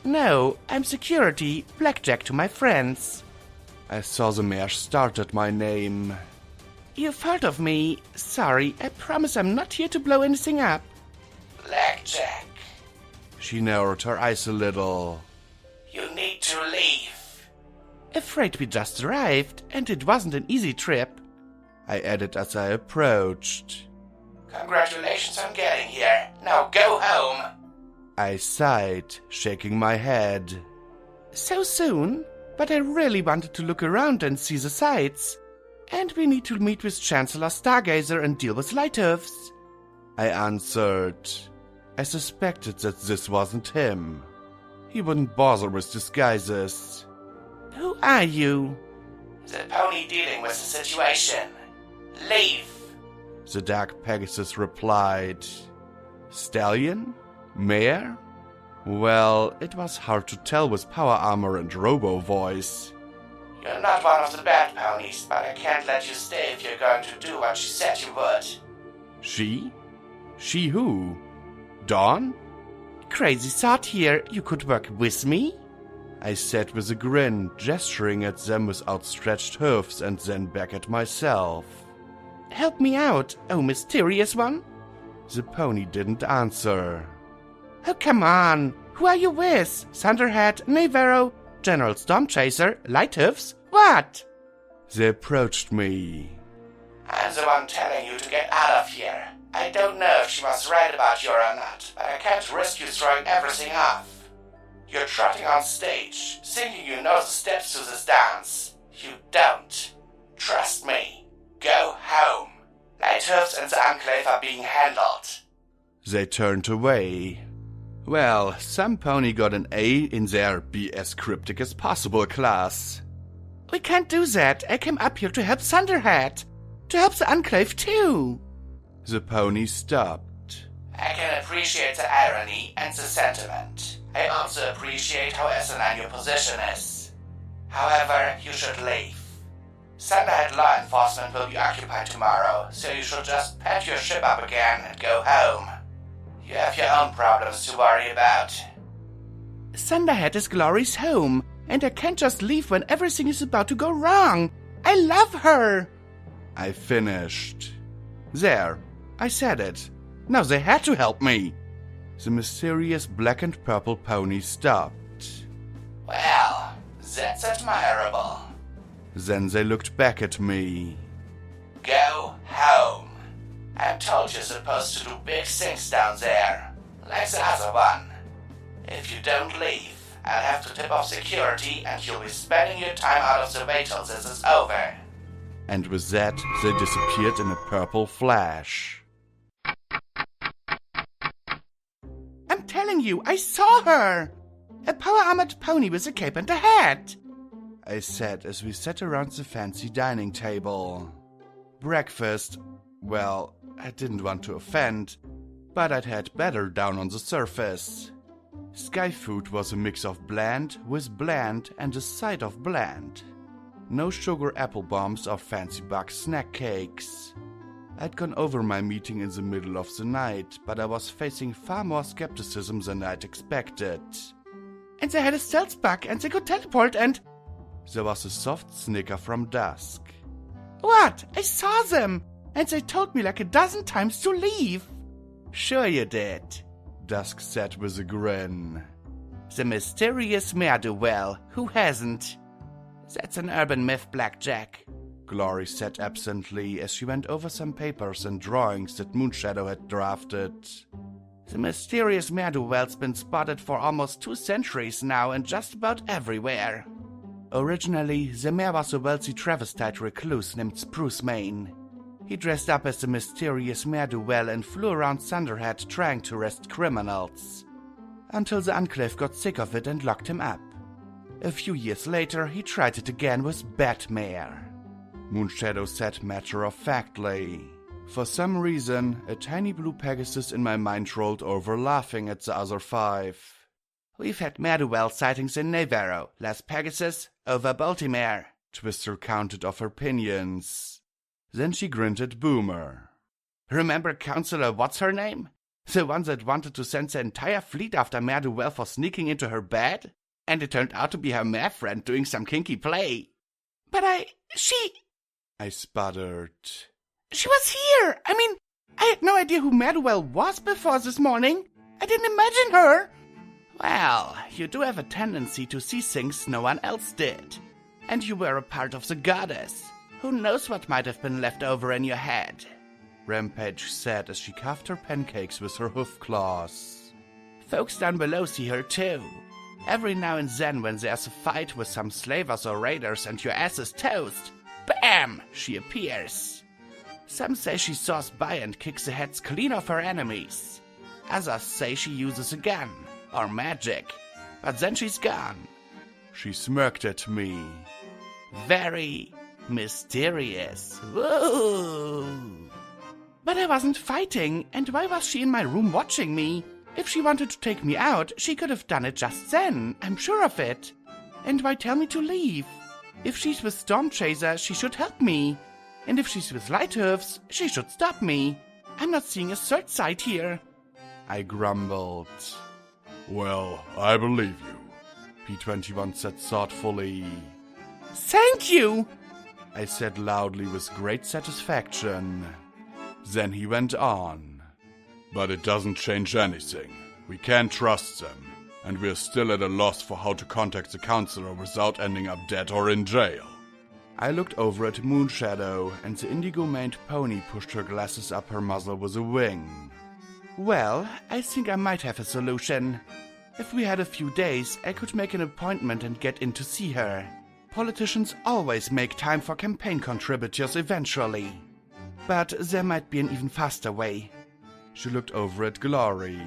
No, I'm security, Blackjack to my friends. I saw the mare start at my name. You've heard of me. Sorry, I promise I'm not here to blow anything up. Blackjack. She narrowed her eyes a little. You need to leave. Afraid we just arrived, and it wasn't an easy trip, I added as I approached. Congratulations on getting here. Now go home. I sighed, shaking my head. So soon? But I really wanted to look around and see the sights. And we need to meet with Chancellor Stargazer and deal with Lighthooves, I answered. I suspected that this wasn't him. He wouldn't bother with disguises. Who are you? The pony dealing with the situation. Leave, the Dark Pegasus replied. Stallion? Mare? Well, it was hard to tell with power armor and robo voice. You're not one of the bad ponies, but I can't let you stay if you're going to do what she said you would. She? She who? Dawn? Crazy thought here, you could work with me? I said with a grin, gesturing at them with outstretched hoofs and then back at myself. Help me out, oh mysterious one. The pony didn't answer. Oh, come on. Who are you with? Thunderhead, Navarro, General Stormchaser, Lighthooves? What? They approached me. I'm the one telling you to get out of here. I don't know if she was right about you or not, but I can't risk you throwing everything off. You're trotting on stage, thinking you know the steps to this dance. You don't. Trust me. Go home. Lighthooves and the Enclave are being handled. They turned away. Well, some pony got an A in their be as cryptic as possible class. We can't do that. I came up here to help Thunderhead. To help the Enclave too. The pony stopped. I can appreciate the irony and the sentiment. I also appreciate how asinine your position is. However, you should leave. Thunderhead law enforcement will be occupied tomorrow, so you should just pack your ship up again and go home. You have your own problems to worry about. Thunderhead is Glory's home, and I can't just leave when everything is about to go wrong. I love her. I finished. There, I said it. Now they had to help me. The mysterious black and purple pony stopped. Well, that's admirable. Then they looked back at me. Go home. I'm told you're supposed to do big things down there, like the other one. If you don't leave, I'll have to tip off security and you'll be spending your time out of the way till this is over. And with that, they disappeared in a purple flash. I'm telling you, I saw her! A power-armored pony with a cape and a hat! I said as we sat around the fancy dining table. Breakfast, well, I didn't want to offend, but I'd had better down on the surface. Sky food was a mix of bland with bland and a side of bland. No sugar apple bombs or fancy box snack cakes. I'd gone over my meeting in the middle of the night, but I was facing far more skepticism than I'd expected. And they had a stealth bug and they could teleport and... There was a soft snicker from Dusk. What? I saw them! And they told me like a dozen times to leave! Sure you did, Dusk said with a grin. The mysterious Mare-de-Well, who hasn't? That's an urban myth, Blackjack, Glory said absently as she went over some papers and drawings that Moonshadow had drafted. The mysterious Mare-de-Well's been spotted for almost 2 centuries now and just about everywhere. Originally, the mayor was a wealthy travestite recluse named Spruce Mane. He dressed up as the mysterious Mare-de-Well and flew around Thunderhead trying to arrest criminals. Until the Enclave got sick of it and locked him up. A few years later, he tried it again with Batmare. Moonshadow said matter-of-factly. For some reason, a tiny blue Pegasus in my mind rolled over laughing at the other 5. We've had Mare-de-Well sightings in Navarro, Las Pegasus, over Baltimore. Twister counted off her pinions. Then she grinned at Boomer. Remember Counselor What's-Her-Name? The one that wanted to send the entire fleet after Mare-de-Well for sneaking into her bed? And it turned out to be her mare friend doing some kinky play. But I sputtered. She was here! I mean, I had no idea who Mare-de-Well was before this morning. I didn't imagine her. Well, you do have a tendency to see things no one else did. And you were a part of the goddess. Who knows what might have been left over in your head? Rampage said as she cuffed her pancakes with her hoof claws. Folks down below see her too. Every now and then when there's a fight with some slavers or raiders and your ass is toast, bam! She appears. Some say she soars by and kicks the heads clean off her enemies. Others say she uses a gun, or magic, but then she's gone. She smirked at me. Very mysterious. Woo! But I wasn't fighting, and why was she in my room watching me? If she wanted to take me out, she could have done it just then, I'm sure of it. And why tell me to leave? If she's with Stormchaser, she should help me. And if she's with Lighthooves, she should stop me. I'm not seeing a third side here. I grumbled. Well, I believe you, P21 said thoughtfully. Thank you, I said loudly with great satisfaction. Then he went on. But it doesn't change anything. We can't trust them, and we're still at a loss for how to contact the counselor without ending up dead or in jail. I looked over at Moonshadow, and the indigo-maned pony pushed her glasses up her muzzle with a wing. Well, I think I might have a solution. If we had a few days, I could make an appointment and get in to see her. Politicians always make time for campaign contributors eventually. But there might be an even faster way. She looked over at Glory.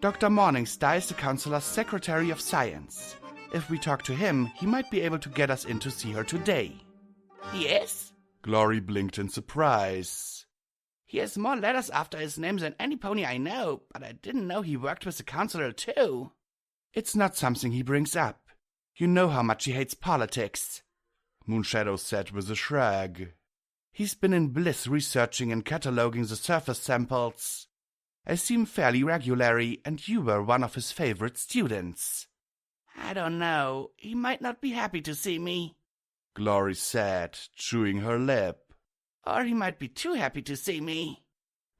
Dr. Morningstar is the Counselor's Secretary of Science. If we talk to him, he might be able to get us in to see her today. Yes? Glory blinked in surprise. He has more letters after his name than any pony I know, but I didn't know he worked with the Counselor too. It's not something he brings up. You know how much he hates politics, Moonshadow said with a shrug. He's been in bliss researching and cataloging the surface samples. I seem fairly regularly, and you were one of his favorite students. I don't know. He might not be happy to see me, Glory said, chewing her lip. Or he might be too happy to see me.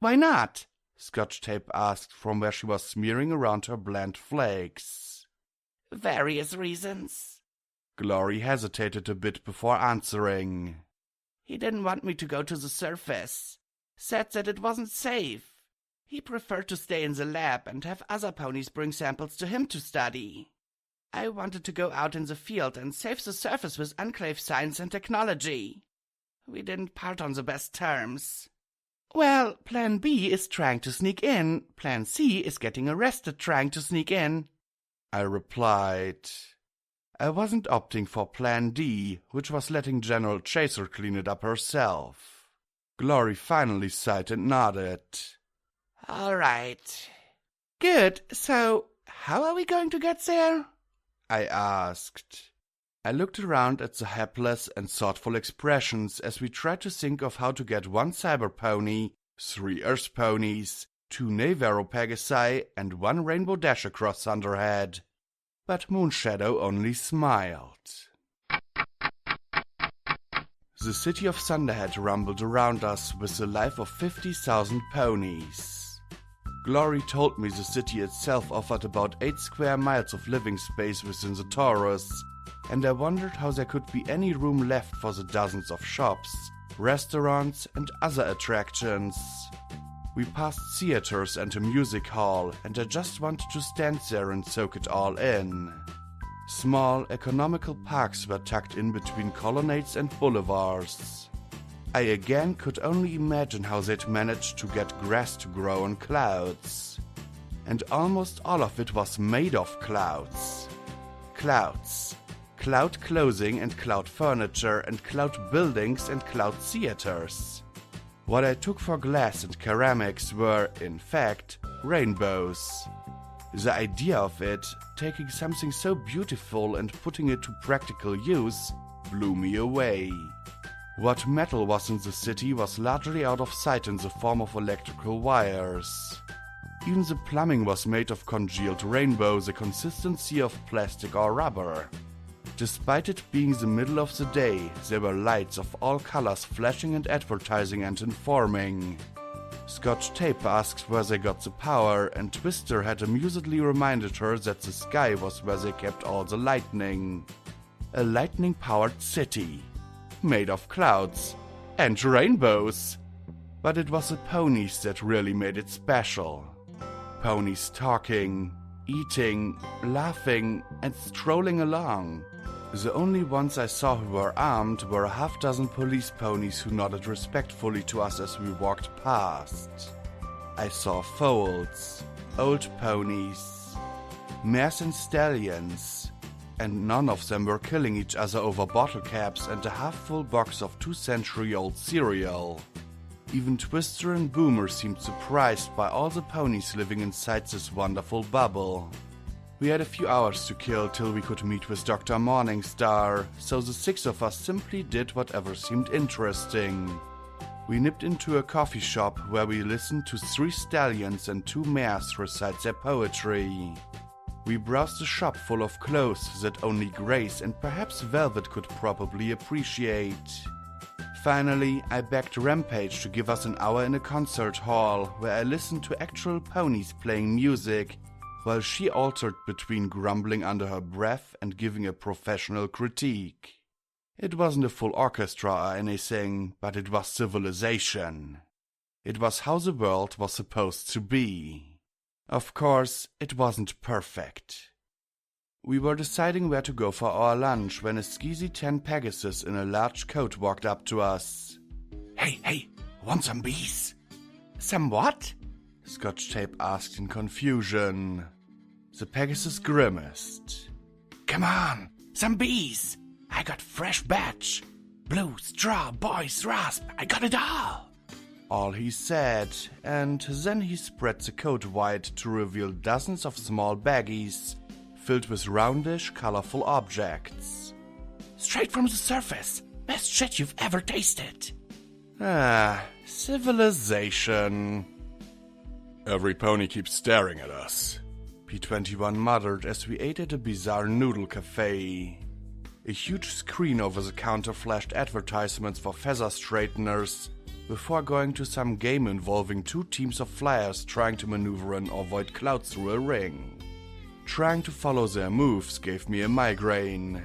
Why not? Scotch Tape asked from where she was smearing around her bland flakes. Various reasons. Glory hesitated a bit before answering. He didn't want me to go to the surface. Said that it wasn't safe. He preferred to stay in the lab and have other ponies bring samples to him to study. I wanted to go out in the field and save the surface with Enclave science and technology. We didn't part on the best terms. Well, Plan B is trying to sneak in. Plan C is getting arrested trying to sneak in, I replied. I wasn't opting for Plan D, which was letting General Chaser clean it up herself. Glory finally sighed and nodded. All right. Good, so how are we going to get there? I asked. I looked around at the hapless and thoughtful expressions as we tried to think of how to get 1 cyber pony, 3 earth ponies, 2 Navarro Pegasi, and 1 Rainbow Dash across Thunderhead. But Moonshadow only smiled. The city of Thunderhead rumbled around us with the life of 50,000 ponies. Glory told me the city itself offered about 8 square miles of living space within the torus, and I wondered how there could be any room left for the dozens of shops, restaurants, and other attractions. We passed theaters and a music hall, and I just wanted to stand there and soak it all in. Small, economical parks were tucked in between colonnades and boulevards. I again could only imagine how they'd managed to get grass to grow on clouds. And almost all of it was made of clouds. Clouds. Cloud clothing and cloud furniture and cloud buildings and cloud theaters. What I took for glass and ceramics were, in fact, rainbows. The idea of it, taking something so beautiful and putting it to practical use, blew me away. What metal was in the city was largely out of sight in the form of electrical wires. Even the plumbing was made of congealed rainbow, the consistency of plastic or rubber. Despite it being the middle of the day, there were lights of all colors flashing and advertising and informing. Scotch Tape asked where they got the power, and Twister had amusedly reminded her that the sky was where they kept all the lightning. A lightning-powered city. Made of clouds and rainbows. But it was the ponies that really made it special. Ponies talking, eating, laughing, and strolling along. The only ones I saw who were armed were a half-dozen police ponies who nodded respectfully to us as we walked past. I saw foals, old ponies, mares and stallions, and none of them were killing each other over bottle caps and a half-full box of 2-century-old cereal. Even Twister and Boomer seemed surprised by all the ponies living inside this wonderful bubble. We had a few hours to kill till we could meet with Dr. Morningstar, so the 6 of us simply did whatever seemed interesting. We nipped into a coffee shop where we listened to 3 stallions and 2 mares recite their poetry. We browsed a shop full of clothes that only Grace and perhaps Velvet could probably appreciate. Finally, I begged Rampage to give us an hour in a concert hall where I listened to actual ponies playing music, while she altered between grumbling under her breath and giving a professional critique. It wasn't a full orchestra or anything, but it was civilization. It was how the world was supposed to be. Of course, it wasn't perfect. We were deciding where to go for our lunch when a skeezy tan Pegasus in a large coat walked up to us. Hey, want some bees? Some what? Scotch Tape asked in confusion. The Pegasus grimaced. Come on, some bees. I got fresh batch. Blue, straw, boys, rasp, I got it all. All he said, and then he spread the coat wide to reveal dozens of small baggies filled with roundish, colorful objects. Straight from the surface. Best shit you've ever tasted. Civilization. Every pony keeps staring at us, P21 muttered as we ate at a bizarre noodle cafe. A huge screen over the counter flashed advertisements for feather straighteners before going to some game involving 2 teams of flyers trying to maneuver and avoid clouds through a ring. Trying to follow their moves gave me a migraine.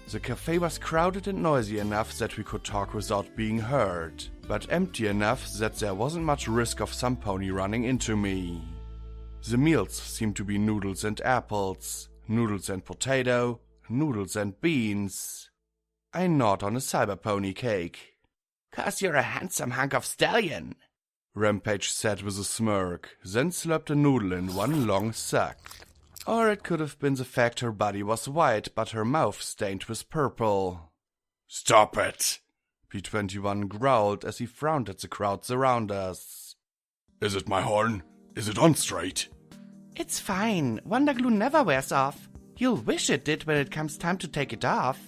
The cafe was crowded and noisy enough that we could talk without being heard, but empty enough that there wasn't much risk of some pony running into me. The meals seemed to be noodles and apples, noodles and potato, noodles and beans. I gnawed on a cyber pony cake. "'Cause you're a handsome hunk of stallion," Rampage said with a smirk, then slurped a noodle in one long suck. Or it could have been the fact her body was white, but her mouth stained with purple. Stop it! P21 growled as he frowned at the crowds around us. Is it my horn? Is it on straight? "It's fine. Wonder glue never wears off. You'll wish it did when it comes time to take it off,"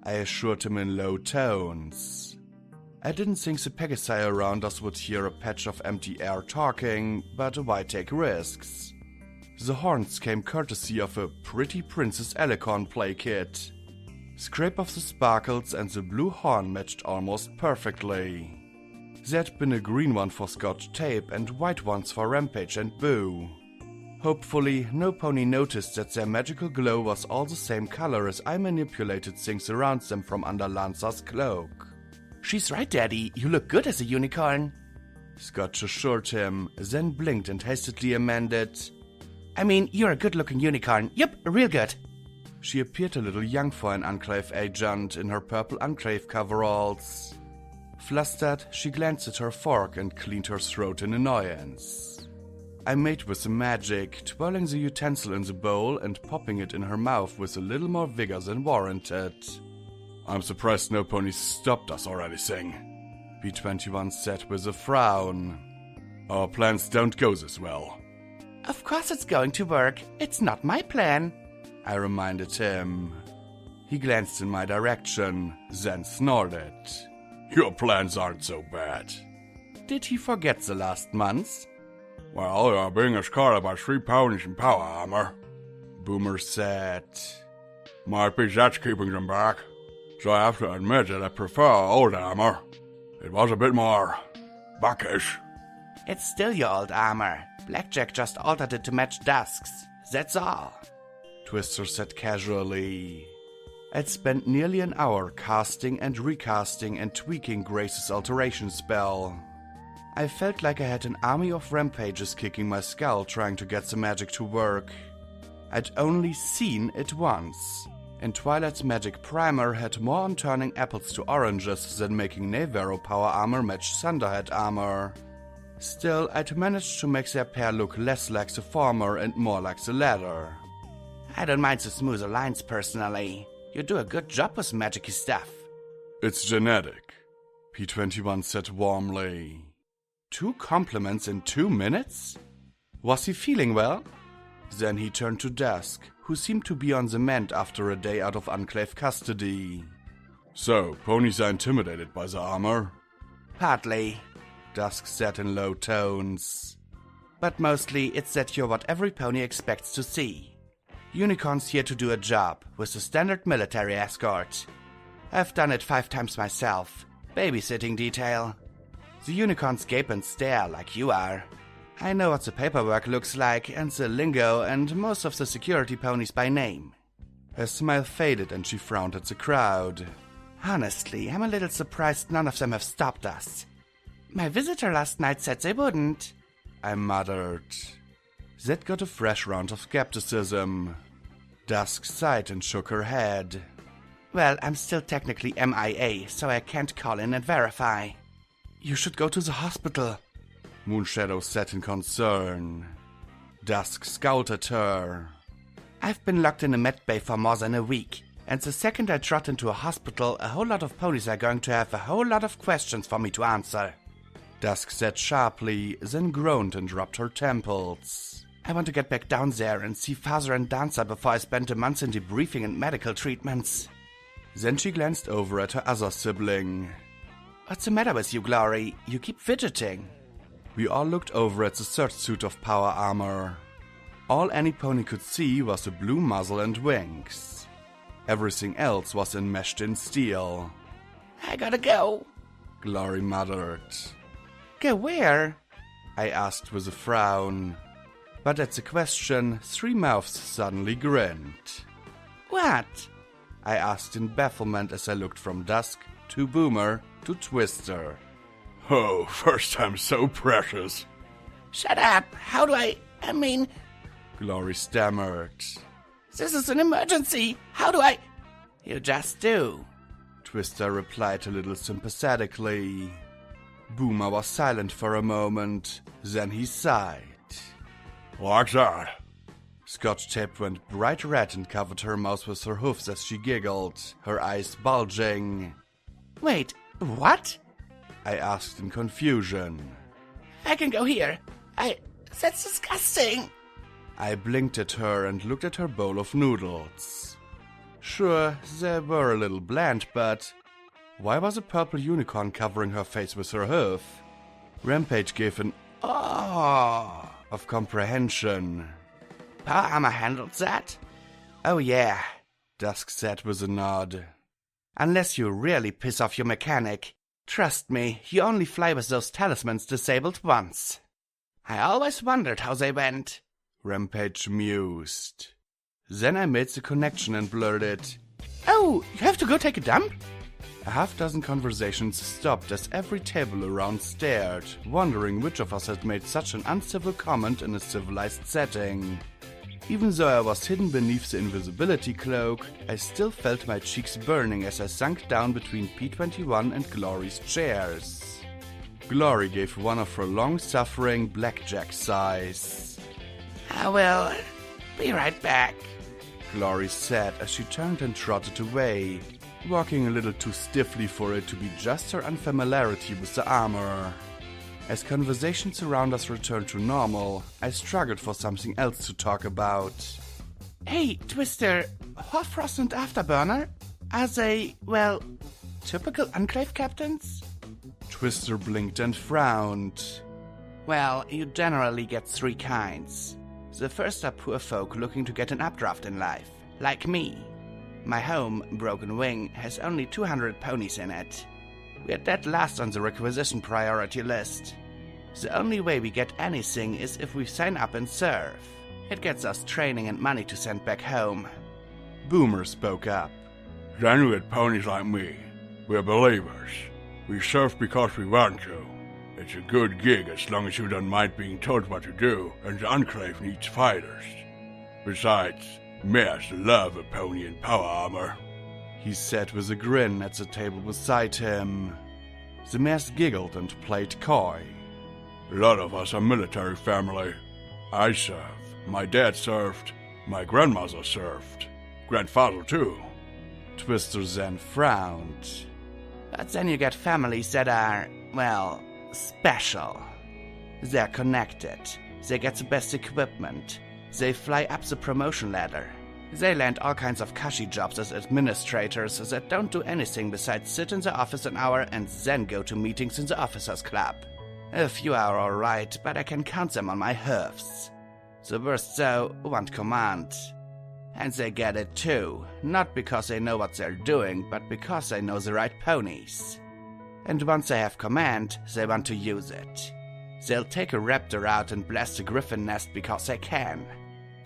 I assured him in low tones. I didn't think the Pegasi around us would hear a patch of empty air talking, but why take risks? The horns came courtesy of a Pretty Princess Alicorn play kit. Scrape of the sparkles and the blue horn matched almost perfectly. There had been a green one for Scotch tape and white ones for Rampage and Boo. Hopefully, no pony noticed that their magical glow was all the same color as I manipulated things around them from under Lanza's cloak. "She's right, Daddy. You look good as a unicorn," Scotch assured him, then blinked and hastily amended, "I mean, you're a good-looking unicorn. Yep, real good." She appeared a little young for an Enclave agent in her purple Enclave coveralls. Flustered, she glanced at her fork and cleaned her throat in annoyance. I made with the magic, twirling the utensil in the bowl and popping it in her mouth with a little more vigor than warranted. I'm surprised no ponies stopped us or anything, P21 said with a frown. Our plans don't go this well. "Of course it's going to work. It's not my plan," I reminded him. He glanced in my direction, then snorted. Your plans aren't so bad. Did he forget the last months? Well, you're being escorted by 3 ponies in power armor, Boomer said. Might be that's keeping them back, so I have to admit that I prefer old armor. It was a bit more buckish. "It's still your old armor. Blackjack just altered it to match Dusk's. That's all," Twister said casually. I'd spent nearly an hour casting and recasting and tweaking Grace's alteration spell. I felt like I had an army of rampages kicking my skull trying to get the magic to work. I'd only seen it once, and Twilight's magic primer had more on turning apples to oranges than making Navarro power armor match Thunderhead armor. Still, I'd managed to make their pair look less like the former and more like the latter. "I don't mind the smoother lines personally. You do a good job with magic-y stuff." It's genetic, P21 said warmly. 2 compliments in 2 minutes? Was he feeling well? Then he turned to Dusk, who seemed to be on the mend after a day out of Enclave custody. So, ponies are intimidated by the armor? "Partly," Dusk said in low tones. "But mostly it's that you're what every pony expects to see. Unicorn's here to do a job, with a standard military escort. I've done it 5 times myself. Babysitting detail. The unicorns gape and stare like you are. I know what the paperwork looks like, and the lingo, and most of the security ponies by name." Her smile faded and she frowned at the crowd. "Honestly, I'm a little surprised none of them have stopped us. My visitor last night said they wouldn't," I muttered. That got a fresh round of skepticism. Dusk sighed and shook her head. "Well, I'm still technically MIA, so I can't call in and verify." "You should go to the hospital," Moonshadow said in concern. Dusk scowled at her. "I've been locked in a med bay for more than a week, and the second I trot into a hospital, a whole lot of ponies are going to have a whole lot of questions for me to answer." Dusk said sharply, then groaned and rubbed her temples. "I want to get back down there and see Father and Dancer before I spend a month in debriefing and medical treatments." Then she glanced over at her other sibling. "What's the matter with you, Glory? You keep fidgeting." We all looked over at the third suit of power armor. All any pony could see was a blue muzzle and wings. Everything else was enmeshed in steel. "I gotta go," Glory muttered. "Go where?" I asked with a frown. But at the question, 3 mouths suddenly grinned. "What?" I asked in bafflement as I looked from Dusk to Boomer to Twister. Oh, first time so precious. Shut up! How do I mean, Glory stammered. this is an emergency! How do I... You just do, Twister replied a little sympathetically. Boomer was silent for a moment, then he sighed. Like that. Scotch tape went bright red and covered her mouth with her hoofs as she giggled, her eyes bulging. Wait, what? I asked in confusion. I can go here. That's disgusting! I blinked at her and looked at her bowl of noodles. Sure, they were a little bland, but why was a purple unicorn covering her face with her hoof? Rampage gave an "ah" of comprehension. Power Armor handled that? Oh yeah, Dusk said with a nod. Unless you really piss off your mechanic. Trust me, you only fly with those talismans disabled once. I always wondered how they went. Rampage mused. Then I made the connection and blurted, Oh, you have to go take a dump? A half-dozen conversations stopped as every table around stared, wondering which of us had made such an uncivil comment in a civilized setting. Even though I was hidden beneath the invisibility cloak, I still felt my cheeks burning as I sank down between P21 and Glory's chairs. Glory gave one of her long-suffering blackjack sighs. I will be right back, Glory said as she turned and trotted away, walking a little too stiffly for it to be just her unfamiliarity with the armor. As conversations around us returned to normal, I struggled for something else to talk about. Hey, Twister, Hoarfrost and Afterburner? Are they, well, typical Enclave captains? Twister blinked and frowned. Well, you generally get three kinds. The first are poor folk looking to get an updraft in life, like me. My home, Broken Wing, has only 200 ponies in it. We're dead last on the requisition priority list. The only way we get anything is if we sign up and serve. It gets us training and money to send back home. Boomer spoke up. Then you get ponies like me. We're believers. We serve because we want to. It's a good gig as long as you don't mind being told what to do, and the Enclave needs fighters. Besides, mares love a pony in power armor, he said with a grin at the table beside him. The mares giggled and played coy. A lot of us are military family. I serve. My dad served. My grandmother served. Grandfather too. Twister then frowned. But then you get families that are, well, special. They're connected. They get the best equipment. They fly up the promotion ladder. They land all kinds of cushy jobs as administrators that don't do anything besides sit in the office an hour and then go to meetings in the officers' club. A few are alright, but I can count them on my hoofs. The worst, though, want command. And they get it too, not because they know what they're doing, but because they know the right ponies. And once they have command, they want to use it. They'll take a raptor out and blast a griffin nest because they can.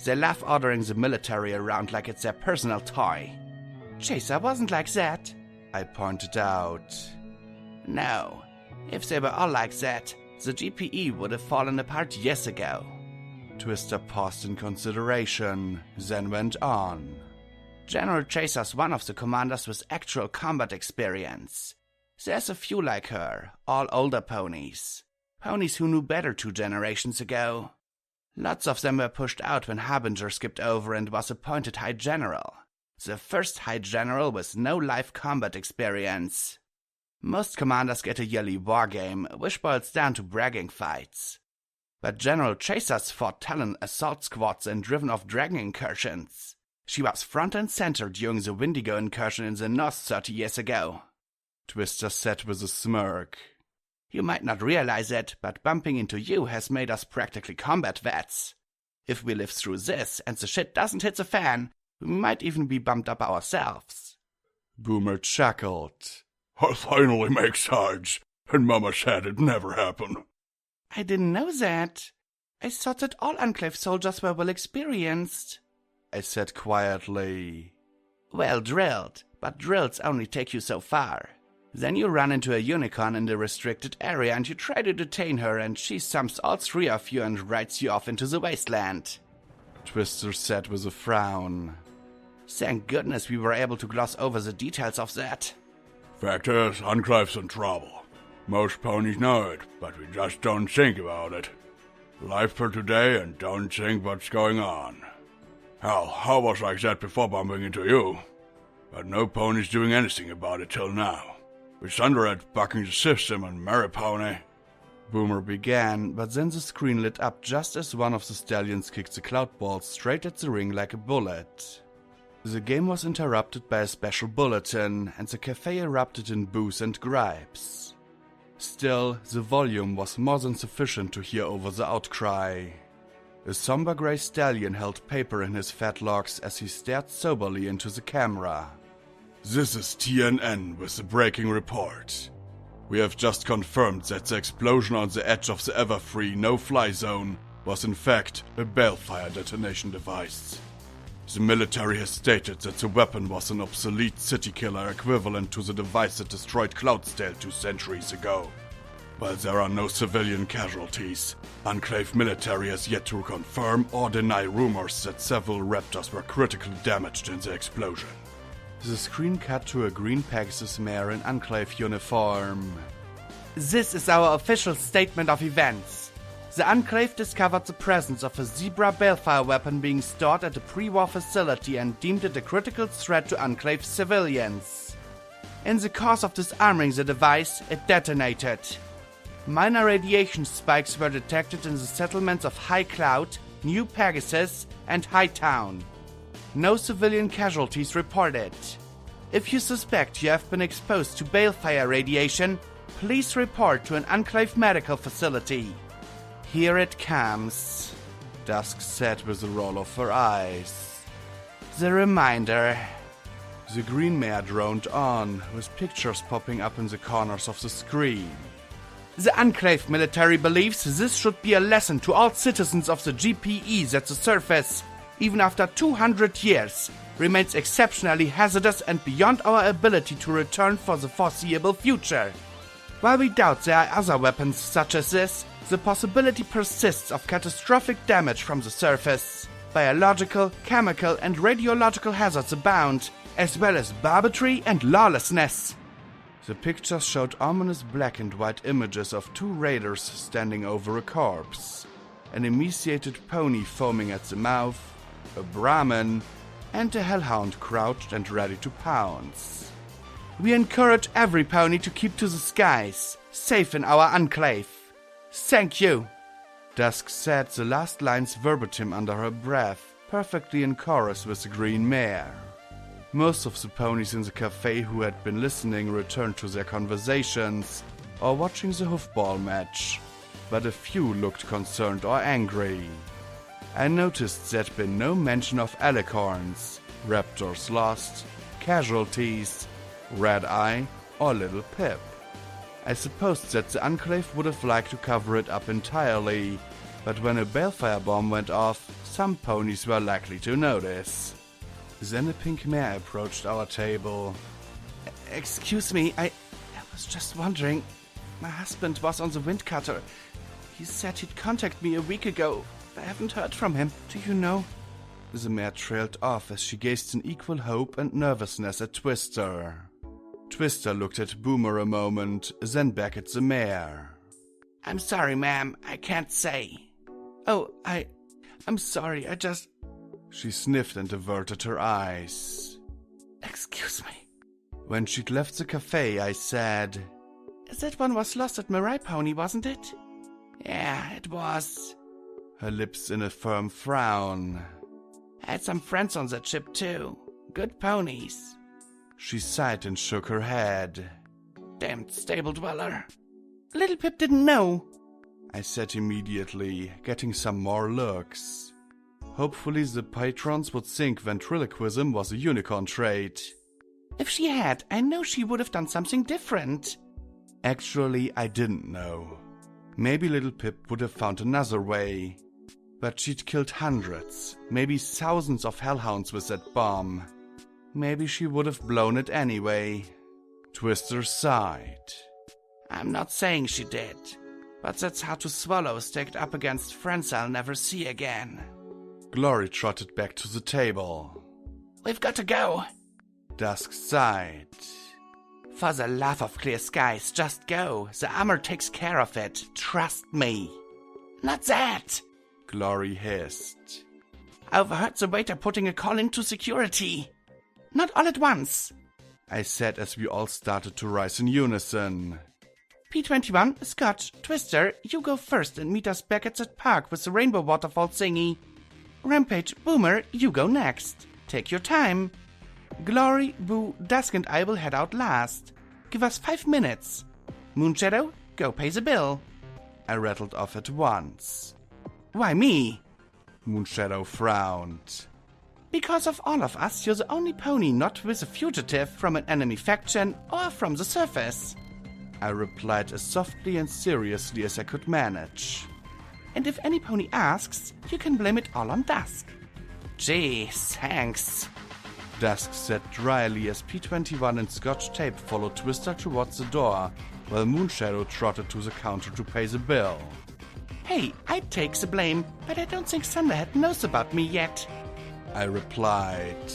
They love ordering the military around like it's their personal toy. Chaser wasn't like that, I pointed out. No, if they were all like that, the GPE would have fallen apart years ago. Twister paused in consideration, then went on. General Chaser's one of the commanders with actual combat experience. There's a few like her, all older ponies. Ponies who knew better 2 generations ago. Lots of them were pushed out when Harbinger skipped over and was appointed High General. The first High General with no live combat experience. Most commanders get a yearly wargame, which boils down to bragging fights. But General Chaser's fought Talon assault squads and driven off dragon incursions. She was front and center during the Wendigo incursion in the north 30 years ago. Twister said with a smirk. You might not realize it, but bumping into you has made us practically combat vets. If we live through this and the shit doesn't hit the fan, we might even be bumped up ourselves. Boomer chuckled. I finally make sides, and Mama said it'd never happen. I didn't know that. I thought that all Enclave soldiers were well experienced, I said quietly. Well drilled, but drills only take you so far. Then you run into a unicorn in the restricted area and you try to detain her and she sumps all three of you and rides you off into the wasteland. Twister said with a frown. Thank goodness we were able to gloss over the details of that. Fact is, Enclave's in trouble. Most ponies know it, but we just don't think about it. Live for today and don't think what's going on. Hell, I was like that before bumping into you. But no pony's doing anything about it till now. With Thunderhead bucking the system and Mary Pony. Boomer began, but then the screen lit up just as one of the stallions kicked the cloud ball straight at the ring like a bullet. The game was interrupted by a special bulletin, and the cafe erupted in boos and gripes. Still, the volume was more than sufficient to hear over the outcry. A somber grey stallion held paper in his fetlocks as he stared soberly into the camera. This is TNN with the breaking report. We have just confirmed that the explosion on the edge of the ever-free no-fly zone was in fact a balefire detonation device. The military has stated that the weapon was an obsolete city killer equivalent to the device that destroyed Cloudsdale 2 centuries ago. While there are no civilian casualties, Enclave military has yet to confirm or deny rumors that several raptors were critically damaged in the explosion. The screen cut to a green Pegasus mare in Enclave uniform. This is our official statement of events. The Enclave discovered the presence of a Zebra balefire weapon being stored at a pre-war facility and deemed it a critical threat to Enclave civilians. In the course of disarming the device, it detonated. Minor radiation spikes were detected in the settlements of High Cloud, New Pegasus, and Hightown. No civilian casualties reported. If you suspect you have been exposed to balefire radiation, please report to an Enclave medical facility. Here it comes, Dusk said with a roll of her eyes. The reminder. The green mare droned on, with pictures popping up in the corners of the screen. The Enclave military believes this should be a lesson to all citizens of the GPE that the surface, even after 200 years, remains exceptionally hazardous and beyond our ability to return for the foreseeable future. While we doubt there are other weapons such as this, the possibility persists of catastrophic damage from the surface. Biological, chemical, and radiological hazards abound, as well as barbarity and lawlessness. The pictures showed ominous black and white images of two raiders standing over a corpse, an emaciated pony foaming at the mouth, a Brahmin, and a hellhound crouched and ready to pounce. We encourage every pony to keep to the skies, safe in our Enclave. Thank you, Dusk said the last lines verbatim under her breath, perfectly in chorus with the green mare. Most of the ponies in the cafe who had been listening returned to their conversations or watching the hoofball match, but a few looked concerned or angry. I noticed there'd been no mention of alicorns, raptors lost, casualties, Red Eye, or Little Pip. I supposed that the Enclave would have liked to cover it up entirely, but when a balefire bomb went off, some ponies were likely to notice. Then a pink mare approached our table. Excuse me, I was just wondering. My husband was on the windcutter. He said he'd contact me a week ago. I haven't heard from him. Do you know? The mare trailed off as she gazed in equal hope and nervousness at Twister. Twister looked at Boomer a moment, then back at the mare. I'm sorry, ma'am. I can't say. Oh, I'm sorry. She sniffed and averted her eyes. Excuse me. When she'd left the cafe, I said, That one was lost at Mirai Pony, wasn't it? Yeah, it was. Her lips in a firm frown. I had some friends on that ship, too. Good ponies. She sighed and shook her head. Damned stable dweller. Little Pip didn't know, I said immediately, getting some more looks. Hopefully the patrons would think ventriloquism was a unicorn trait. If she had, I know she would have done something different. Actually, I didn't know. Maybe Little Pip would have found another way. But she'd killed hundreds, maybe thousands of hellhounds with that bomb. Maybe she would have blown it anyway. Twister sighed. I'm not saying she did, but that's hard to swallow stacked up against friends I'll never see again. Glory trotted back to the table. We've got to go. Dusk sighed. For the love of clear skies, just go. The armor takes care of it. Trust me. Not that! Glory hissed. I overheard the waiter putting a call into security. Not all at once. I said as we all started to rise in unison. P21, Scott, Twister, you go first and meet us back at that park with the rainbow waterfall thingy. Rampage, Boomer, you go next. Take your time. Glory, Boo, Dusk and I will head out last. Give us 5 minutes. Moonshadow, go pay the bill. I rattled off at once. Why me? Moonshadow frowned. Because of all of us, you're the only pony not with a fugitive from an enemy faction or from the surface. I replied as softly and seriously as I could manage. And if any pony asks, you can blame it all on Dusk. Gee, thanks. Dusk said dryly as P21 and Scotch Tape followed Twister towards the door, while Moonshadow trotted to the counter to pay the bill. Hey, I'd take the blame, but I don't think Thunderhead knows about me yet. I replied.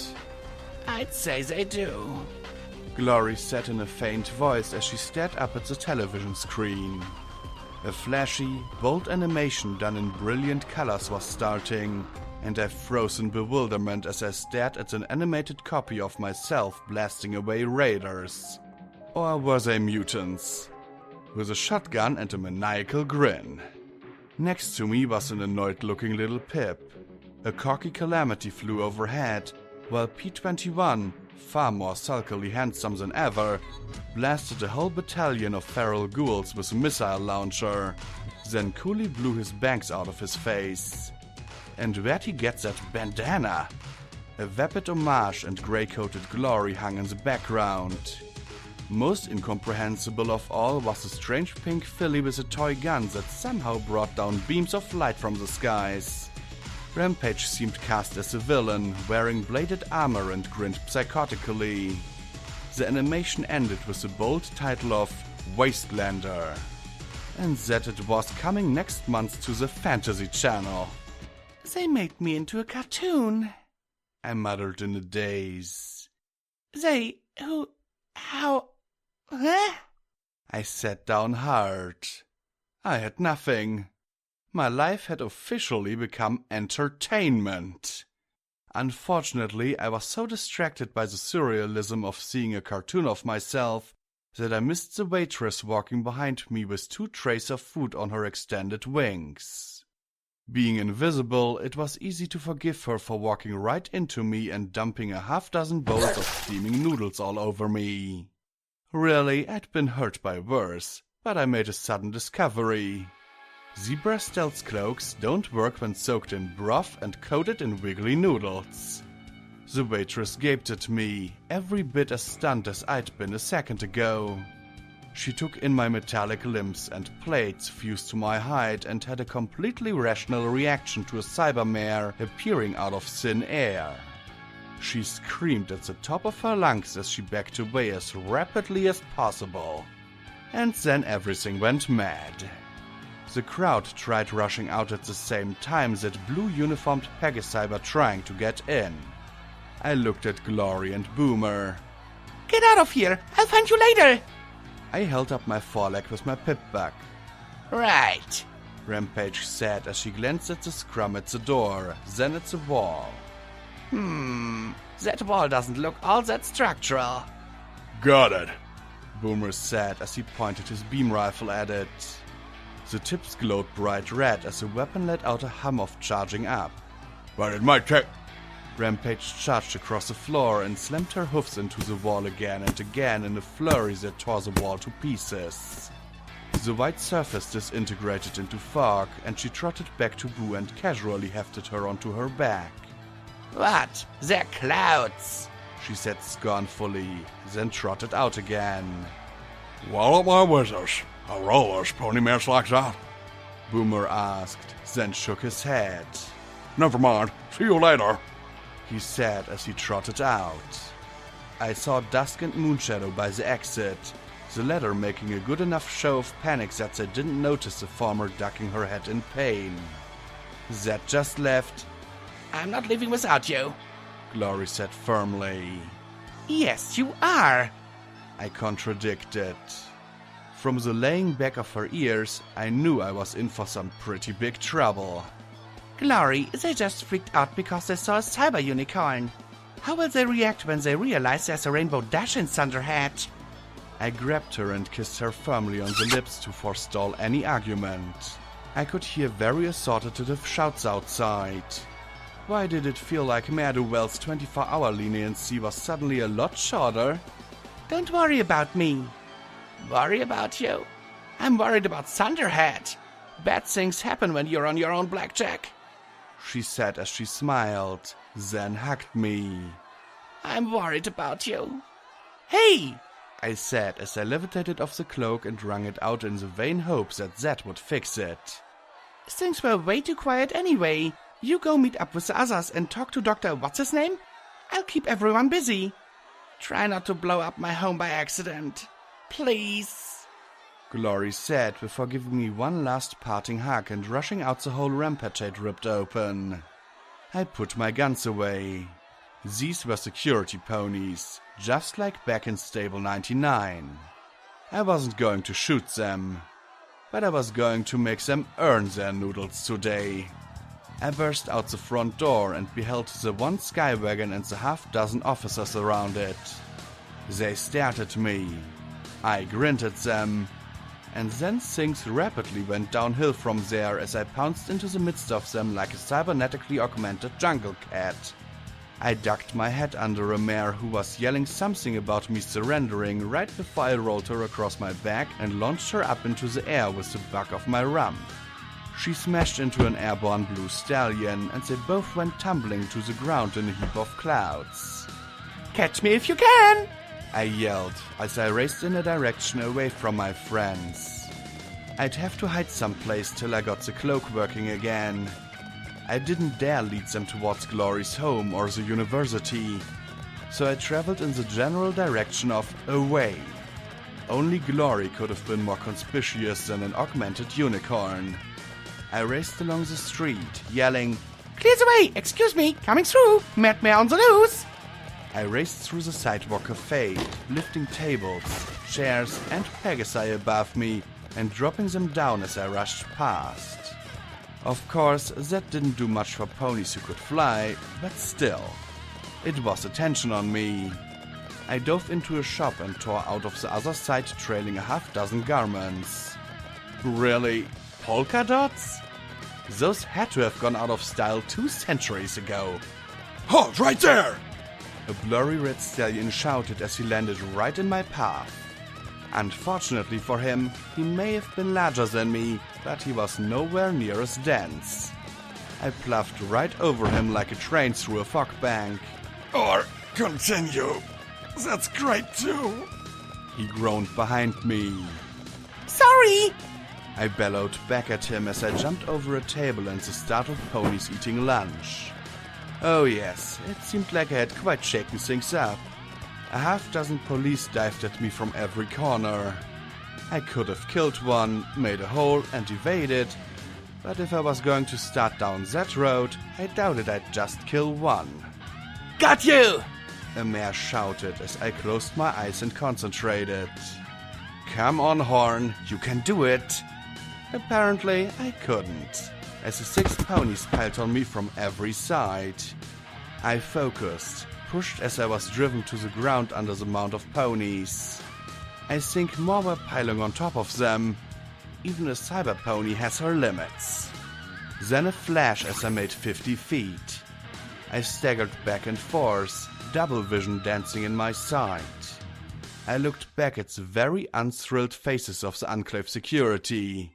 I'd say they do. Glory said in a faint voice as she stared up at the television screen. A flashy, bold animation done in brilliant colors was starting, and I froze in bewilderment as I stared at an animated copy of myself blasting away raiders. Or were they mutants? With a shotgun and a maniacal grin. Next to me was an annoyed-looking little Pip. A cocky Calamity flew overhead, while P21, far more sulkily handsome than ever, blasted a whole battalion of feral ghouls with a missile launcher, then coolly blew his bangs out of his face. And where'd he get that bandana? A vapid homage and grey-coated Glory hung in the background. Most incomprehensible of all was a strange pink filly with a toy gun that somehow brought down beams of light from the skies. Rampage seemed cast as a villain, wearing bladed armor and grinned psychotically. The animation ended with the bold title of Wastelander, and that it was coming next month to the Fantasy Channel. They made me into a cartoon, I muttered in a daze. They, who, how, huh? I sat down hard. I had nothing. My life had officially become entertainment. Unfortunately, I was so distracted by the surrealism of seeing a cartoon of myself that I missed the waitress walking behind me with 2 trays of food on her extended wings. Being invisible, it was easy to forgive her for walking right into me and dumping a half-dozen bowls of steaming noodles all over me. Really, I'd been hurt by worse, but I made a sudden discovery. Zebra stealth cloaks don't work when soaked in broth and coated in wiggly noodles. The waitress gaped at me, every bit as stunned as I'd been a second ago. She took in my metallic limbs and plates fused to my hide and had a completely rational reaction to a cybermare appearing out of thin air. She screamed at the top of her lungs as she backed away as rapidly as possible. And then everything went mad. The crowd tried rushing out at the same time, that blue-uniformed Pegacyber trying to get in. I looked at Glory and Boomer. Get out of here! I'll find you later! I held up my foreleg with my pip-buck. Right, Rampage said as she glanced at the scrum at the door, then at the wall. That wall doesn't look all that structural. Got it. Boomer said as he pointed his beam rifle at it. The tips glowed bright red as the weapon let out a hum of charging up. But it might take... Rampage charged across the floor and slammed her hoofs into the wall again and again in a flurry that tore the wall to pieces. The white surface disintegrated into fog, and she trotted back to Boo and casually hefted her onto her back. What? They're clouds, she said scornfully, then trotted out again. Wallop my wizards. I'll roll those pony mares like that. Boomer asked, then shook his head. Never mind. See you later. He said as he trotted out. I saw Dusk and Moonshadow by the exit, the latter making a good enough show of panic that they didn't notice the former ducking her head in pain. Zed just left. I'm not leaving without you. Glory said firmly. Yes, you are. I contradicted. From the laying back of her ears, I knew I was in for some pretty big trouble. Glory, they just freaked out because they saw a cyber unicorn. How will they react when they realize there's a rainbow dash in Thunderhead? I grabbed her and kissed her firmly on the lips to forestall any argument. I could hear very authoritative shouts outside. Why did it feel like Madewell's 24-hour leniency was suddenly a lot shorter? Don't worry about me. Worry about you? I'm worried about Thunderhead. Bad things happen when you're on your own, Blackjack. She said as she smiled, then hugged me. I'm worried about you. Hey! I said as I levitated off the cloak and wrung it out in the vain hope that Zed would fix it. Things were way too quiet anyway. You go meet up with the others and talk to Dr. What's-His-Name? I'll keep everyone busy. Try not to blow up my home by accident. Please. Glory said before giving me one last parting hug and rushing out the whole rampage had ripped open. I put my guns away. These were security ponies, just like back in Stable 99. I wasn't going to shoot them, but I was going to make them earn their noodles today. I burst out the front door and beheld the one Skywagon and the half-dozen officers around it. They stared at me. I grinned at them. And then things rapidly went downhill from there as I pounced into the midst of them like a cybernetically augmented jungle cat. I ducked my head under a mare who was yelling something about me surrendering right before I rolled her across my back and launched her up into the air with the buck of my rump. She smashed into an airborne blue stallion and they both went tumbling to the ground in a heap of clouds. Catch me if you can! I yelled as I raced in a direction away from my friends. I'd have to hide someplace till I got the cloak working again. I didn't dare lead them towards Glory's home or the university, so I traveled in the general direction of away. Only Glory could have been more conspicuous than an augmented unicorn. I raced along the street, yelling, "Clear the way! Excuse me! Coming through! Madmare on the loose!" I raced through the sidewalk cafe, lifting tables, chairs, and Pegasi above me and dropping them down as I rushed past. Of course, that didn't do much for ponies who could fly, but still. It was attention on me. I dove into a shop and tore out of the other side trailing a half-dozen garments. Really? Polka dots? Those had to have gone out of style 2 centuries ago. Halt right there! A blurry red stallion shouted as he landed right in my path. Unfortunately for him, he may have been larger than me, but he was nowhere near as dense. I pluffed right over him like a train through a fog bank. Or continue. That's great too. He groaned behind me. Sorry! I bellowed back at him as I jumped over a table and the startled ponies eating lunch. Oh yes, it seemed like I had quite shaken things up. A half-dozen police dived at me from every corner. I could have killed one, made a hole and evaded, but if I was going to start down that road, I doubted I'd just kill one. Got you! A mare shouted as I closed my eyes and concentrated. Come on, Horn, you can do it! Apparently, I couldn't, as the 6 ponies piled on me from every side. I focused, pushed as I was driven to the ground under the mound of ponies. I think more were piling on top of them. Even a cyber pony has her limits. Then a flash as I made 50 feet. I staggered back and forth, double vision dancing in my sight. I looked back at the very unthrilled faces of the Enclave security.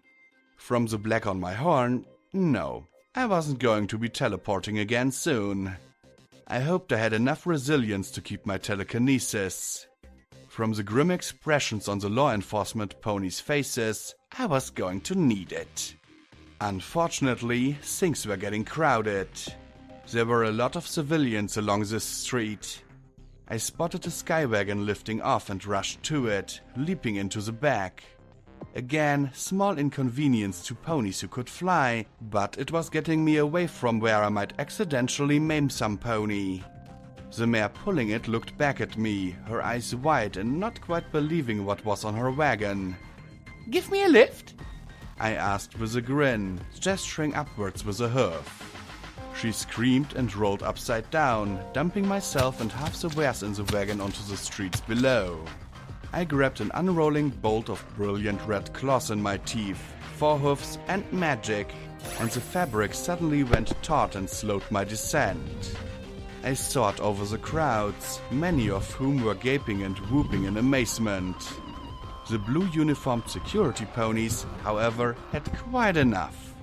From the black on my horn, no, I wasn't going to be teleporting again soon. I hoped I had enough resilience to keep my telekinesis. From the grim expressions on the law enforcement ponies' faces, I was going to need it. Unfortunately, things were getting crowded. There were a lot of civilians along this street. I spotted a skywagon lifting off and rushed to it, leaping into the back. Again, small inconvenience to ponies who could fly, but it was getting me away from where I might accidentally maim some pony. The mare pulling it looked back at me, her eyes wide and not quite believing what was on her wagon. Give me a lift? I asked with a grin, gesturing upwards with a hoof. She screamed and rolled upside down, dumping myself and half the wares in the wagon onto the streets below. I grabbed an unrolling bolt of brilliant red claws in my teeth, forehoofs and magic, and the fabric suddenly went taut and slowed my descent. I soared over the crowds, many of whom were gaping and whooping in amazement. The blue uniformed security ponies, however, had quite enough.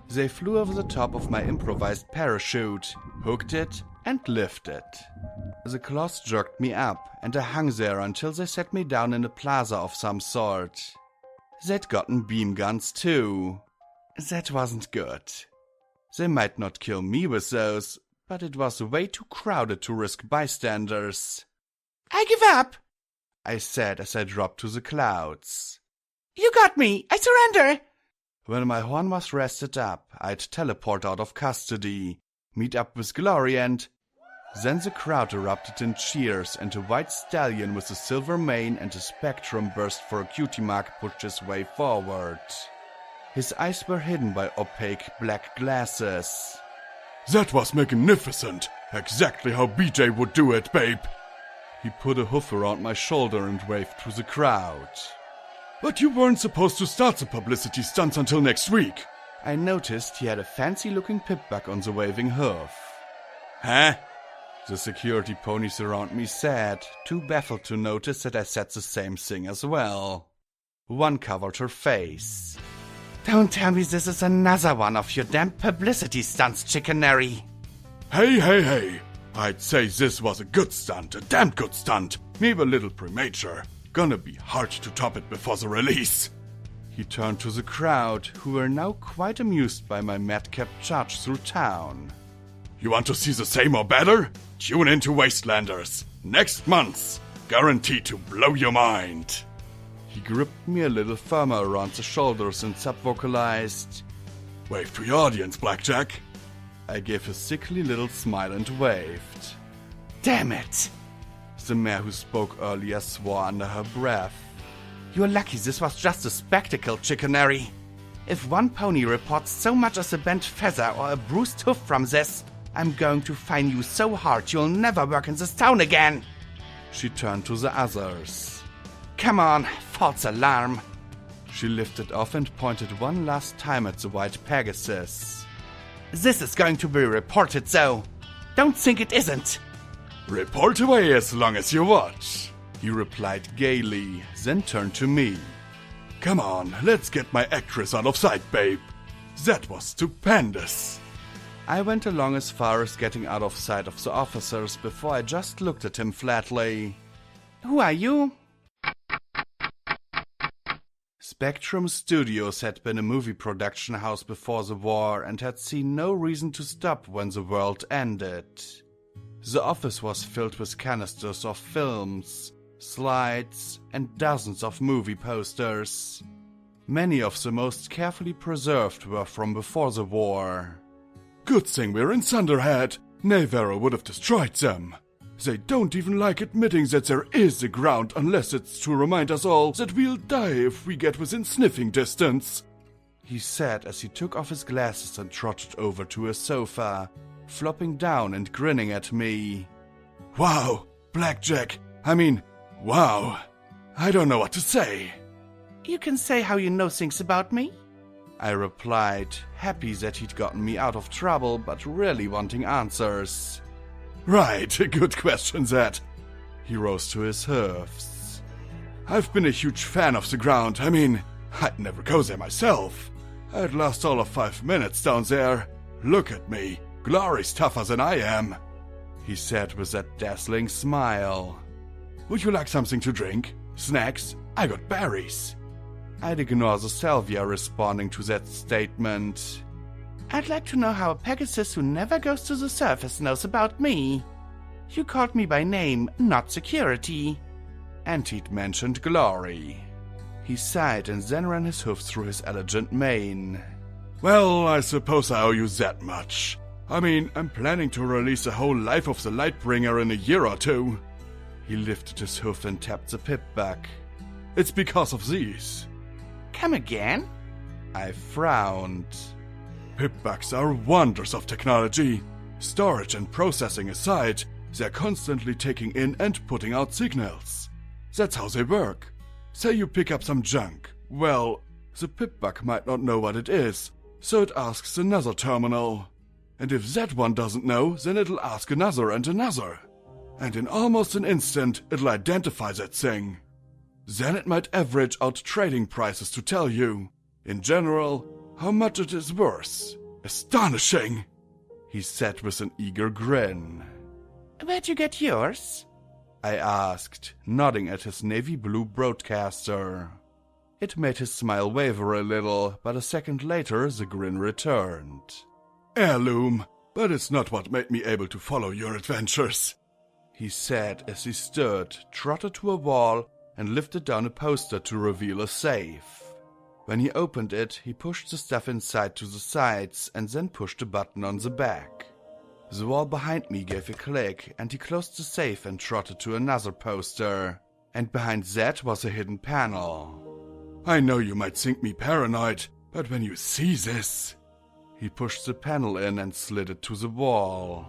They flew over the top of my improvised parachute, hooked it, and lifted. The claws jerked me up, and I hung there until they set me down in a plaza of some sort. They'd gotten beam guns too. That wasn't good. They might not kill me with those, but it was way too crowded to risk bystanders. I give up, I said as I dropped to the clouds. You got me, I surrender. When my horn was rested up, I'd teleport out of custody, meet up with Glory and... Then the crowd erupted in cheers, and a white stallion with a silver mane and a spectrum burst for a cutie mark pushed his way forward. His eyes were hidden by opaque black glasses. That was magnificent! Exactly how BJ would do it, babe! He put a hoof around my shoulder and waved to the crowd. But you weren't supposed to start the publicity stunts until next week. I noticed he had a fancy-looking pipbug on the waving hoof. Huh? The security ponies around me said, too baffled to notice that I said the same thing as well. One covered her face. Don't tell me this is another one of your damn publicity stunts, chickenary. Hey. I'd say this was a good stunt, a damn good stunt. Maybe a little premature. Gonna be hard to top it before the release. He turned to the crowd, who were now quite amused by my madcap charge through town. You want to see the same or better? Tune into Wastelanders. Next month. Guaranteed to blow your mind. He gripped me a little firmer around the shoulders and sub-vocalized, Wave to your audience, Blackjack. I gave a sickly little smile and waved. Damn it! The mare who spoke earlier swore under her breath. You're lucky this was just a spectacle, chickenary. If one pony reports so much as a bent feather or a bruised hoof from this, I'm going to fine you so hard you'll never work in this town again. She turned to the others. Come on, false alarm. She lifted off and pointed one last time at the white Pegasus. This is going to be reported, though. Don't think it isn't. Report away as long as you watch, he replied gaily, then turned to me. Come on, let's get my actress out of sight, babe. That was stupendous. I went along as far as getting out of sight of the officers before I just looked at him flatly. Who are you? Spectrum Studios had been a movie production house before the war and had seen no reason to stop when the world ended. The office was filled with canisters of films, slides, and dozens of movie posters. Many of the most carefully preserved were from before the war. Good thing we're in Thunderhead. Navarro would have destroyed them. They don't even like admitting that there is a ground unless it's to remind us all that we'll die if we get within sniffing distance, he said as he took off his glasses and trotted over to a sofa, flopping down and grinning at me. Wow, Blackjack. Wow. I don't know what to say. You can say how you know things about me, I replied, happy that he'd gotten me out of trouble, but really wanting answers. Right, good question, that. He rose to his hoofs. I've been a huge fan of the ground. I'd never go there myself. I'd last all of 5 minutes down there. Look at me. Glory's tougher than I am, he said with that dazzling smile. Would you like something to drink? Snacks? I got berries. I'd ignore the salvia responding to that statement. I'd like to know how a Pegasus who never goes to the surface knows about me. You called me by name, not security. And he'd mentioned Glory. He sighed and then ran his hoof through his elegant mane. Well, I suppose I owe you that much. I mean, I'm planning to release the whole life of the Lightbringer in a year or two. He lifted his hoof and tapped the pip back. It's because of these. Come again? I frowned. Pipbacks are wonders of technology. Storage and processing aside, they're constantly taking in and putting out signals. That's how they work. Say you pick up some junk. Well, the pipback might not know what it is, so it asks another terminal. And if that one doesn't know, then it'll ask another and another. And in almost an instant, it'll identify that thing. Then it might average out trading prices to tell you, in general, how much it is worth. Astonishing! He said with an eager grin. Where'd you get yours? I asked, nodding at his navy blue broadcaster. It made his smile waver a little, but a second later the grin returned. Heirloom, but it's not what made me able to follow your adventures, he said as he stood, trotted to a wall, and lifted down a poster to reveal a safe. When he opened it, he pushed the stuff inside to the sides and then pushed a button on the back. The wall behind me gave a click, and he closed the safe and trotted to another poster. And behind that was a hidden panel. I know you might think me paranoid, but when you see this... He pushed the panel in and slid it to the wall.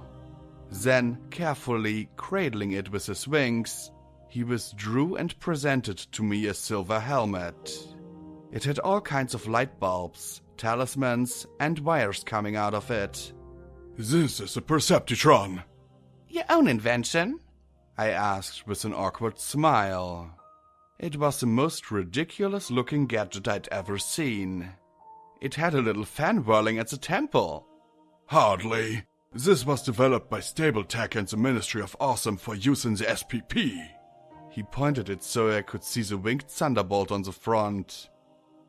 Then, carefully cradling it with his wings, he withdrew and presented to me a silver helmet. It had all kinds of light bulbs, talismans, and wires coming out of it. This is a Perceptitron. Your own invention? I asked with an awkward smile. It was the most ridiculous-looking gadget I'd ever seen. It had a little fan whirling at the temple. Hardly. This was developed by Stable-Tech and the Ministry of Awesome for use in the SPP. He pointed it so I could see the winged thunderbolt on the front.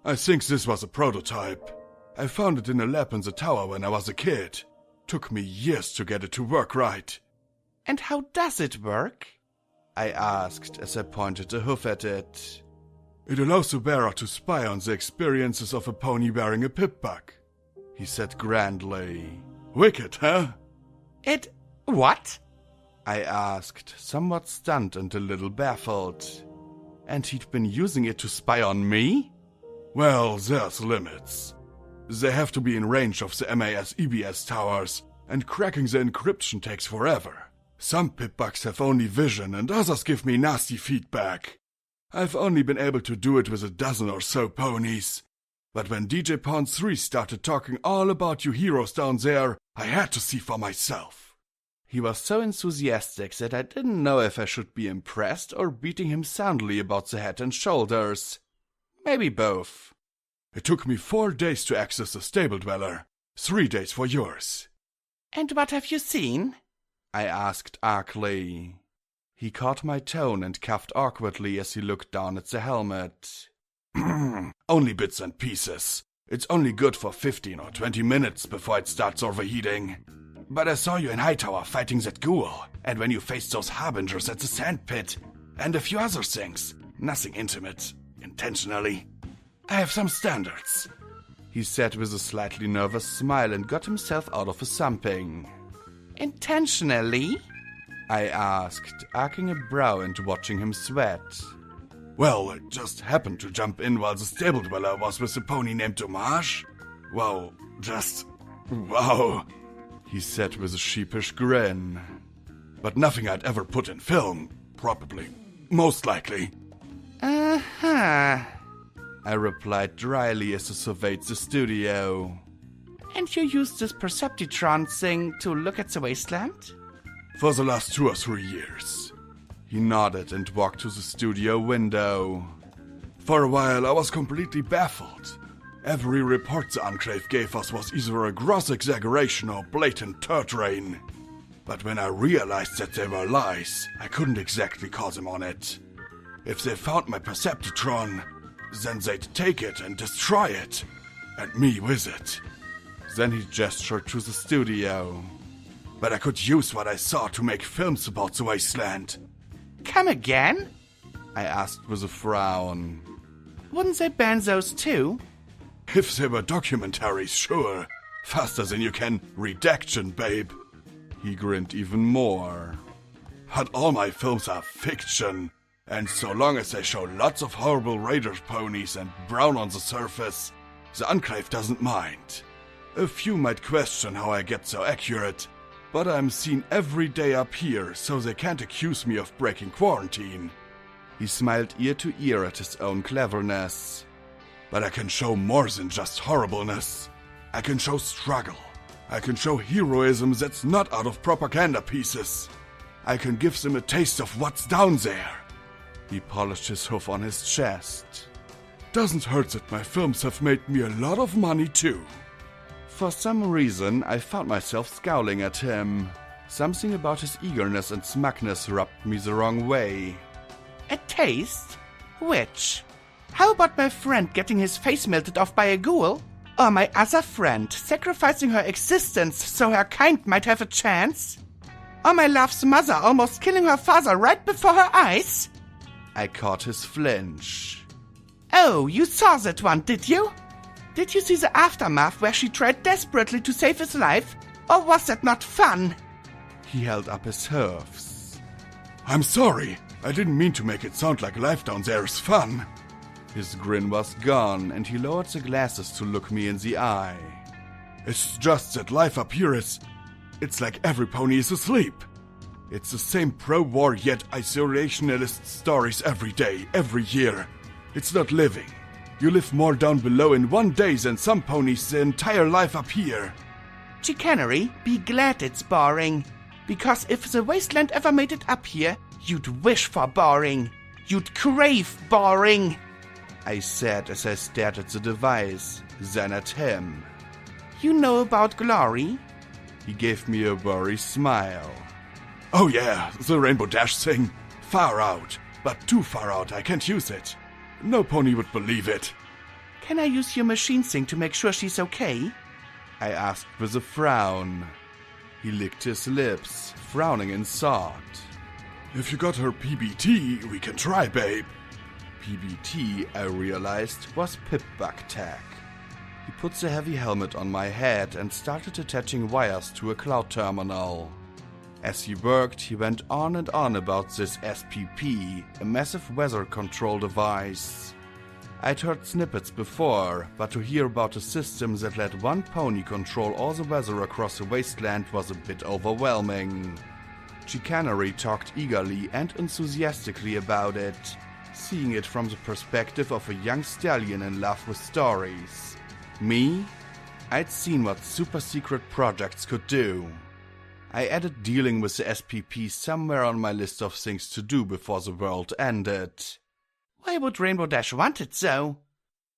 I think this was a prototype. I found it in a lab in the tower when I was a kid. Took me years to get it to work right. And how does it work? I asked as I pointed a hoof at it. It allows the wearer to spy on the experiences of a pony wearing a pipback, he said grandly. Wicked, huh? It... what? I asked, somewhat stunned and a little baffled. And he'd been using it to spy on me? Well, there's limits. They have to be in range of the MAS-EBS towers, and cracking the encryption takes forever. Some pipbacks have only vision, and others give me nasty feedback. I've only been able to do it with a dozen or so ponies. But when DJ Pawn 3 started talking all about you heroes down there, I had to see for myself. He was so enthusiastic that I didn't know if I should be impressed or beating him soundly about the head and shoulders. Maybe both. It took me 4 days to access the Stable Dweller. 3 days for yours. And what have you seen? I asked archly. He caught my tone and coughed awkwardly as he looked down at the helmet. Only bits and pieces. It's only good for 15 or 20 minutes before it starts overheating. But I saw you in Hightower fighting that ghoul, and when you faced those harbingers at the sandpit, and a few other things. Nothing intimate, intentionally. I have some standards, he said with a slightly nervous smile and got himself out of a thumping. Intentionally? I asked, arcing a brow and watching him sweat. Well, I just happened to jump in while the Stable Dweller was with a pony named Homage. Wow, just... wow, he said with a sheepish grin. But nothing I'd ever put in film, probably. Most likely. Uh-huh, I replied dryly as I surveyed the studio. And you used this Perceptitron thing to look at the wasteland? For the last 2 or 3 years. He nodded and walked to the studio window. For a while I was completely baffled. Every report the Enclave gave us was either a gross exaggeration or blatant turd rain. But when I realized that they were lies, I couldn't exactly call them on it. If they found my Perceptitron, then they'd take it and destroy it. And me with it. Then he gestured to the studio. but I could use what I saw to make films about the wasteland. Come again? I asked with a frown. Wouldn't they ban those too? If they were documentaries, sure. Faster than you can redaction, babe. He grinned even more. But all my films are fiction. And so long as they show lots of horrible raider ponies and brown on the surface, the Enclave doesn't mind. A few might question how I get so accurate, but I'm seen every day up here, so they can't accuse me of breaking quarantine. He smiled ear to ear at his own cleverness. But I can show more than just horribleness. I can show struggle. I can show heroism that's not out of propaganda pieces. I can give them a taste of what's down there. He polished his hoof on his chest. Doesn't hurt that my films have made me a lot of money too. For some reason, I found myself scowling at him. Something about his eagerness and smugness rubbed me the wrong way. A taste? Which? How about my friend getting his face melted off by a ghoul? Or my other friend sacrificing her existence so her kind might have a chance? Or my love's mother almost killing her father right before her eyes? I caught his flinch. Oh, you saw that one, did you? Did you see the aftermath where she tried desperately to save his life? Or was that not fun? He held up his hoofs. I'm sorry. I didn't mean to make it sound like life down there is fun. His grin was gone, and he lowered the glasses to look me in the eye. It's just that life up here it's like every pony is asleep. It's the same pro-war yet isolationist stories every day, every year. It's not living. You live more down below in one day than some ponies the entire life up here. Chicanery, be glad it's boring. Because if the wasteland ever made it up here, you'd wish for boring. You'd crave boring. I said as I stared at the device, then at him. You know about Glory? He gave me a worried smile. Oh yeah, the Rainbow Dash thing. Far out, but too far out I can't use it. No pony would believe it. Can I use your machine thing to make sure she's okay? I asked with a frown. He licked his lips, frowning in thought. If you got her PBT, we can try, babe. PBT, I realized, was pip-bug tech. He put the heavy helmet on my head and started attaching wires to a cloud terminal. As he worked, he went on and on about this SPP, a massive weather control device. I'd heard snippets before, but to hear about a system that let one pony control all the weather across the wasteland was a bit overwhelming. Chicanery talked eagerly and enthusiastically about it, seeing it from the perspective of a young stallion in love with stories. Me? I'd seen what super-secret projects could do. I added dealing with the SPP somewhere on my list of things to do before the world ended. Why would Rainbow Dash want it so?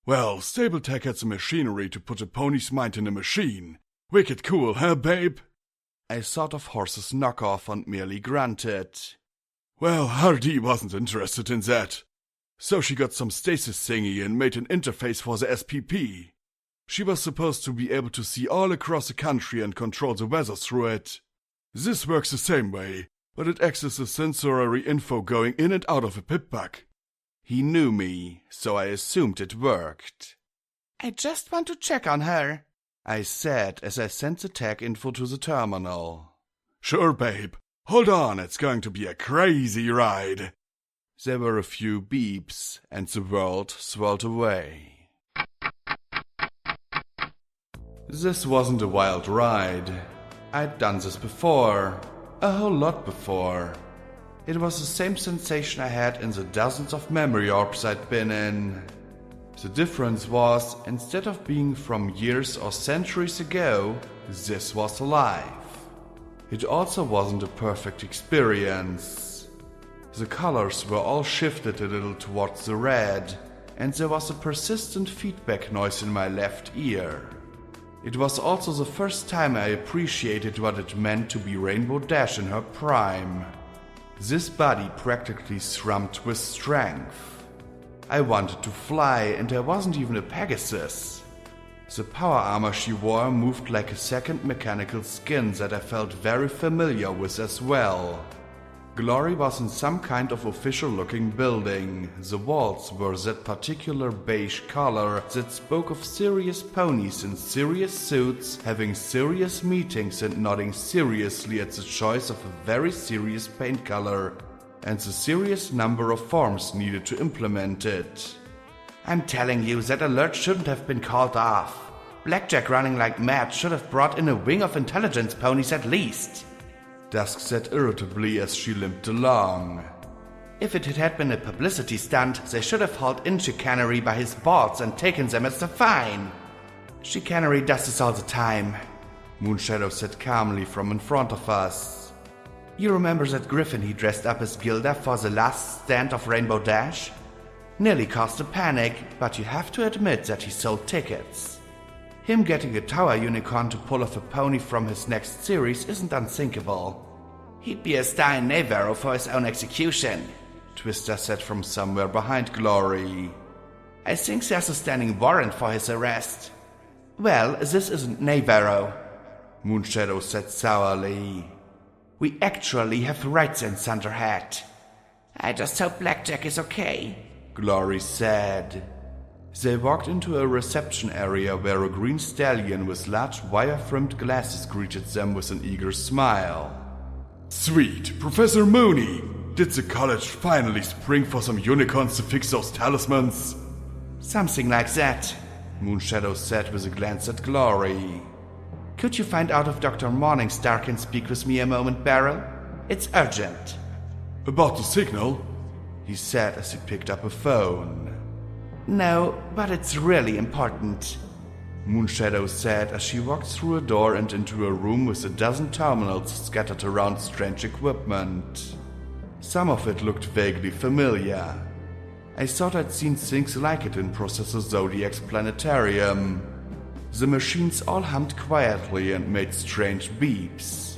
Well, Stabletech had the machinery to put a pony's mind in a machine. Wicked cool, huh, babe? I thought of Horse's knockoff and merely grunted. Well, Hardy wasn't interested in that. So she got some stasis thingy and made an interface for the SPP. She was supposed to be able to see all across the country and control the weather through it. This works the same way, but it accesses sensory info going in and out of a pip-bug. He knew me, so I assumed it worked. I just want to check on her, I said as I sent the tag info to the terminal. Sure, babe. Hold on, it's going to be a crazy ride. There were a few beeps, and the world swirled away. This wasn't a wild ride. I'd done this before, a whole lot before. It was the same sensation I had in the dozens of memory orbs I'd been in. The difference was, instead of being from years or centuries ago, this was life. It also wasn't a perfect experience. The colors were all shifted a little towards the red, and there was a persistent feedback noise in my left ear. It was also the first time I appreciated what it meant to be Rainbow Dash in her prime. This body practically thrummed with strength. I wanted to fly, and I wasn't even a Pegasus. The power armor she wore moved like a second mechanical skin that I felt very familiar with as well. Glory was in some kind of official-looking building. The walls were that particular beige color that spoke of serious ponies in serious suits, having serious meetings and nodding seriously at the choice of a very serious paint color, and the serious number of forms needed to implement it. I'm telling you, that alert shouldn't have been called off. Blackjack running like mad should have brought in a wing of intelligence ponies at least. Dusk said irritably as she limped along. If it had been a publicity stunt, they should have hauled in Chicanery by his balls and taken them as the fine. Chicanery does this all the time, Moonshadow said calmly from in front of us. You remember that griffin he dressed up as Gilda for the last stand of Rainbow Dash? Nearly caused a panic, but you have to admit that he sold tickets. Him getting a tower unicorn to pull off a pony from his next series isn't unthinkable. He'd be a star in Navarro for his own execution, Twister said from somewhere behind Glory. I think there's a standing warrant for his arrest. Well, this isn't Navarro, Moonshadow said sourly. We actually have rights in Thunderhead. I just hope Blackjack is okay, Glory said. They walked into a reception area where a green stallion with large wire-framed glasses greeted them with an eager smile. Sweet, Professor Mooney! Did the college finally spring for some unicorns to fix those talismans? Something like that, Moonshadow said with a glance at Glory. Could you find out if Dr. Morningstar can speak with me a moment, Beryl? It's urgent. About the signal? He said as he picked up a phone. No, but it's really important, Moonshadow said as she walked through a door and into a room with a dozen terminals scattered around strange equipment. Some of it looked vaguely familiar. I thought I'd seen things like it in Professor Zodiac's planetarium. The machines all hummed quietly and made strange beeps.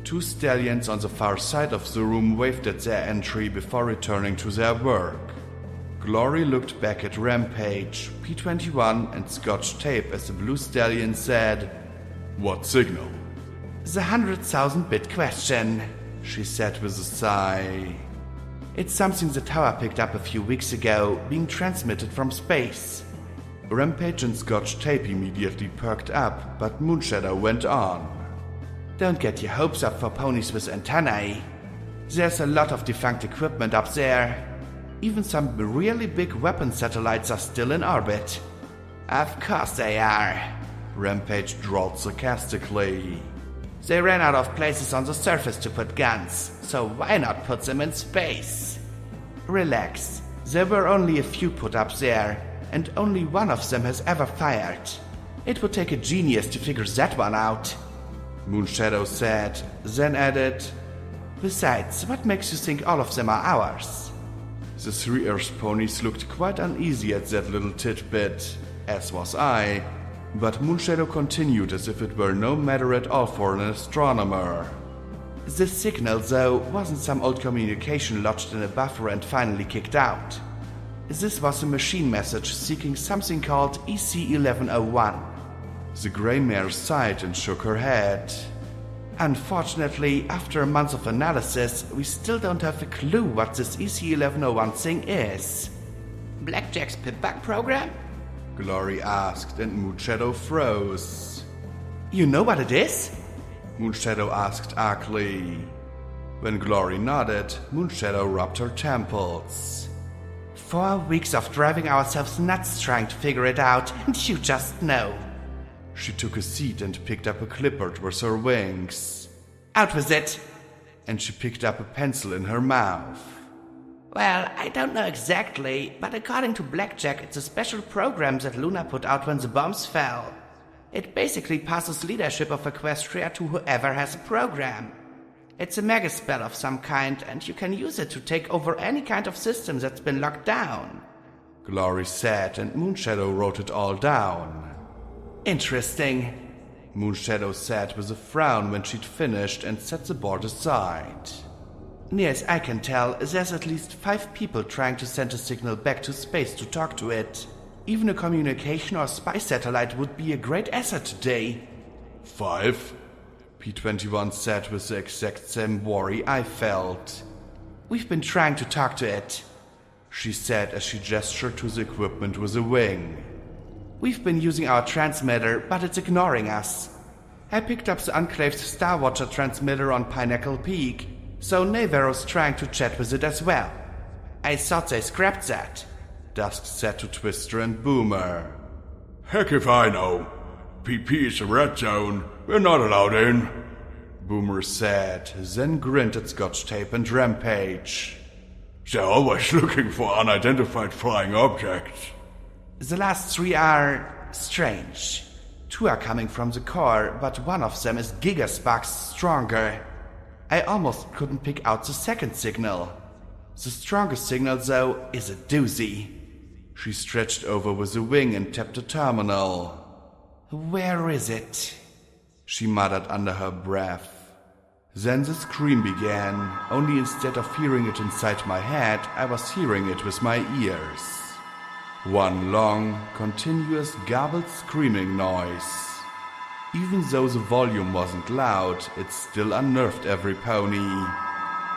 Two stallions on the far side of the room waved at their entry before returning to their work. Glory looked back at Rampage, P21, and Scotch Tape as the blue stallion said, "What signal?" The 100,000-bit question, she said with a sigh. It's something the tower picked up a few weeks ago, being transmitted from space. Rampage and Scotch Tape immediately perked up, but Moonshadow went on. Don't get your hopes up for ponies with antennae. There's a lot of defunct equipment up there. Even some really big weapon satellites are still in orbit. Of course they are, Rampage drawled sarcastically. They ran out of places on the surface to put guns, so why not put them in space? Relax, there were only a few put up there, and only one of them has ever fired. It would take a genius to figure that one out, Moonshadow said, then added, Besides, what makes you think all of them are ours? The three Earth ponies looked quite uneasy at that little tidbit, as was I, but Moonshadow continued as if it were no matter at all for an astronomer. This signal, though, wasn't some old communication lodged in a buffer and finally kicked out. This was a machine message seeking something called EC1101. The grey mare sighed and shook her head. Unfortunately, after a month of analysis, we still don't have a clue what this EC1101 thing is. Blackjack's pip-bug program? Glory asked, and Moonshadow froze. You know what it is? Moonshadow asked archly. When Glory nodded, Moonshadow rubbed her temples. 4 weeks of driving ourselves nuts trying to figure it out, and you just know. She took a seat and picked up a clipboard with her wings. Out with it! And she picked up a pencil in her mouth. Well, I don't know exactly, but according to Blackjack, it's a special program that Luna put out when the bombs fell. It basically passes leadership of Equestria to whoever has a program. It's a mega spell of some kind, and you can use it to take over any kind of system that's been locked down, Glory said, and Moonshadow wrote it all down. Interesting, Moonshadow said with a frown when she'd finished and set the board aside. Near as I can tell, there's at least 5 people trying to send a signal back to space to talk to it. Even a communication or spy satellite would be a great asset today. 5? P-21 said with the exact same worry I felt. We've been trying to talk to it, she said as she gestured to the equipment with a wing. We've been using our transmitter, but it's ignoring us. I picked up the Enclave's Star Watcher transmitter on Pinnacle Peak, so Navarro's trying to chat with it as well. I thought they scrapped that, Dusk said to Twister and Boomer. Heck if I know. PP is a red zone. We're not allowed in, Boomer said, then grinned at Scotch Tape and Rampage. They're always looking for unidentified flying objects. The last 3 are strange. 2 are coming from the core, but one of them is gigasparks stronger. I almost couldn't pick out the second signal. The strongest signal, though, is a doozy. She stretched over with a wing and tapped the terminal. Where is it? She muttered under her breath. Then the scream began, only instead of hearing it inside my head, I was hearing it with my ears. One long, continuous, garbled screaming noise. Even though the volume wasn't loud, it still unnerved every pony.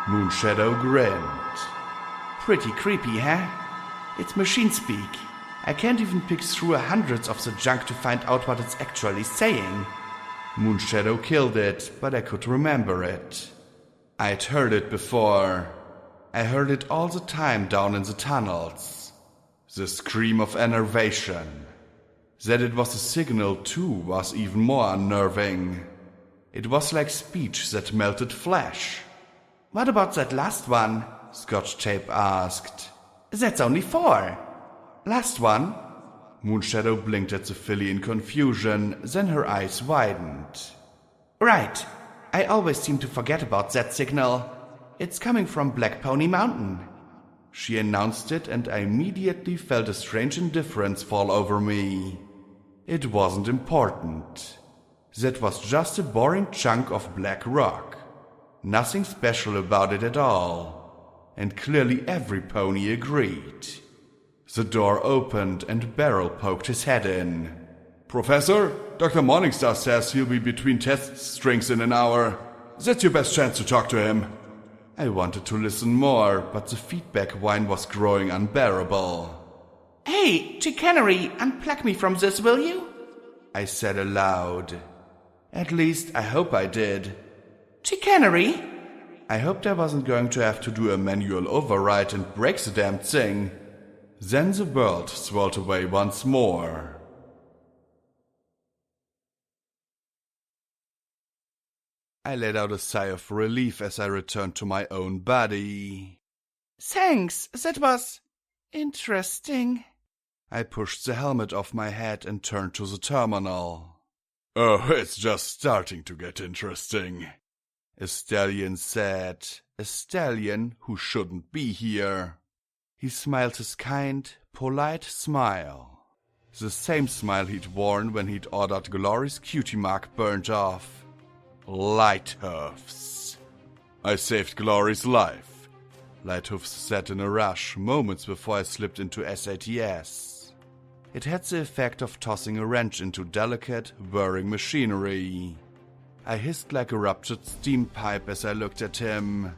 Moonshadow grinned. Pretty creepy, huh? It's machine speak. I can't even pick through hundreds of the junk to find out what it's actually saying. Moonshadow killed it, but I could remember it. I'd heard it before. I heard it all the time down in the tunnels. The scream of enervation. That it was a signal too was even more unnerving. It was like speech that melted flesh. What about that last one? Scotch Tape asked. That's only 4. Last one? Moonshadow blinked at the filly in confusion, then her eyes widened. Right. I always seem to forget about that signal. It's coming from Black Pony Mountain. She announced it, and I immediately felt a strange indifference fall over me. It wasn't important. That was just a boring chunk of black rock. Nothing special about it at all. And clearly every pony agreed. The door opened and Beryl poked his head in. Professor, Dr. Morningstar says he'll be between test strings in an hour. That's your best chance to talk to him. I wanted to listen more, but the feedback whine was growing unbearable. Hey, chicanery, unplug me from this, will you? I said aloud. At least, I hope I did. Chicanery? I hoped I wasn't going to have to do a manual override and break the damn thing. Then the world swirled away once more. I let out a sigh of relief as I returned to my own body. Thanks, that was interesting. I pushed the helmet off my head and turned to the terminal. Oh, it's just starting to get interesting, a stallion said, a stallion who shouldn't be here. He smiled his kind, polite smile. The same smile he'd worn when he'd ordered Glory's cutie mark burned off. Lighthoofs. I saved Glory's life, Lighthoofs said in a rush, moments before I slipped into SATS. It had the effect of tossing a wrench into delicate, whirring machinery. I hissed like a ruptured steam pipe as I looked at him.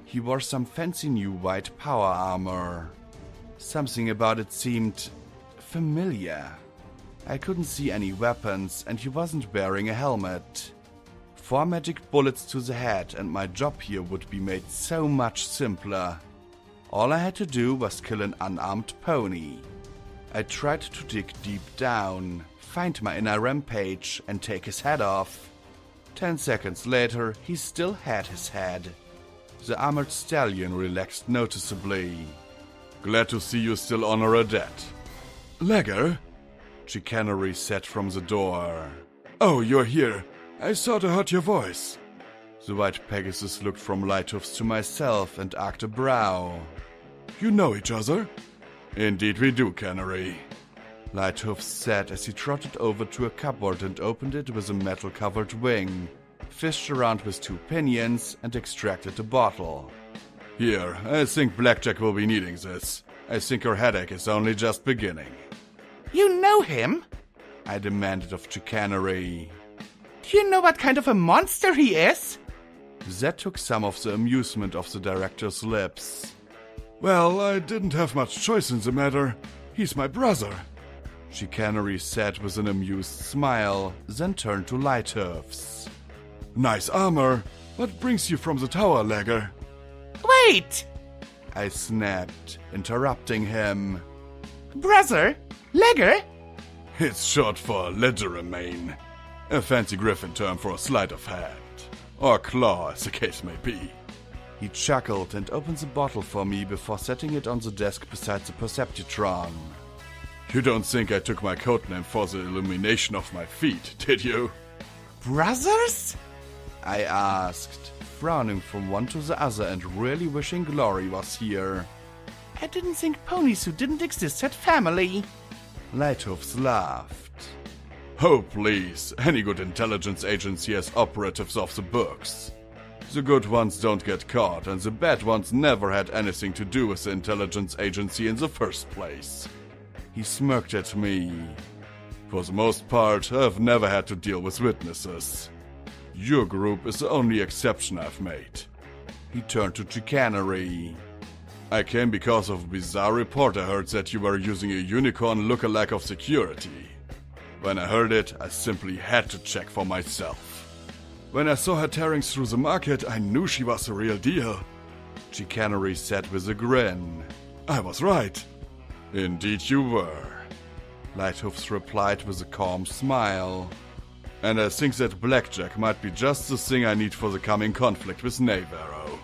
He wore some fancy new white power armor. Something about it seemed familiar. I couldn't see any weapons, and he wasn't wearing a helmet. 4 magic bullets to the head, and my job here would be made so much simpler. All I had to do was kill an unarmed pony. I tried to dig deep down, find my inner Rampage, and take his head off. 10 seconds later, he still had his head. The armored stallion relaxed noticeably. Glad to see you still honor a debt. Legger? Chicanery said from the door. Oh, you're here. I thought I heard your voice. The white Pegasus looked from Lighthoofs to myself and arched a brow. You know each other? Indeed we do, Canary. Lighthoofs said as he trotted over to a cupboard and opened it with a metal-covered wing, fished around with 2 pinions, and extracted a bottle. Here, I think Blackjack will be needing this. I think her headache is only just beginning. You know him? I demanded of chicanery. Do you know what kind of a monster he is? That took some of the amusement off the director's lips. Well, I didn't have much choice in the matter. He's my brother. Chicanery said with an amused smile, then turned to Lighthooves. Nice armor. What brings you from the tower, Legger? Wait! I snapped, interrupting him. Brother? Legger? It's short for Leggeremain. A fancy griffin term for a sleight of hand. Or claw, as the case may be. He chuckled and opened the bottle for me before setting it on the desk beside the Perceptitron. You don't think I took my codename for the illumination of my feet, did you? Brothers? I asked, frowning from one to the other and really wishing Glory was here. I didn't think ponies who didn't exist had family. Lighthooves laughed. Oh, please. Any good intelligence agency has operatives off the books. The good ones don't get caught, and the bad ones never had anything to do with the intelligence agency in the first place. He smirked at me. For the most part, I've never had to deal with witnesses. Your group is the only exception I've made. He turned to chicanery. I came because of a bizarre report I heard that you were using a unicorn look-alike of security. When I heard it, I simply had to check for myself. When I saw her tearing through the market, I knew she was the real deal. Chicanery said with a grin. I was right. Indeed you were. Lighthooves replied with a calm smile. And I think that blackjack might be just the thing I need for the coming conflict with Navarro.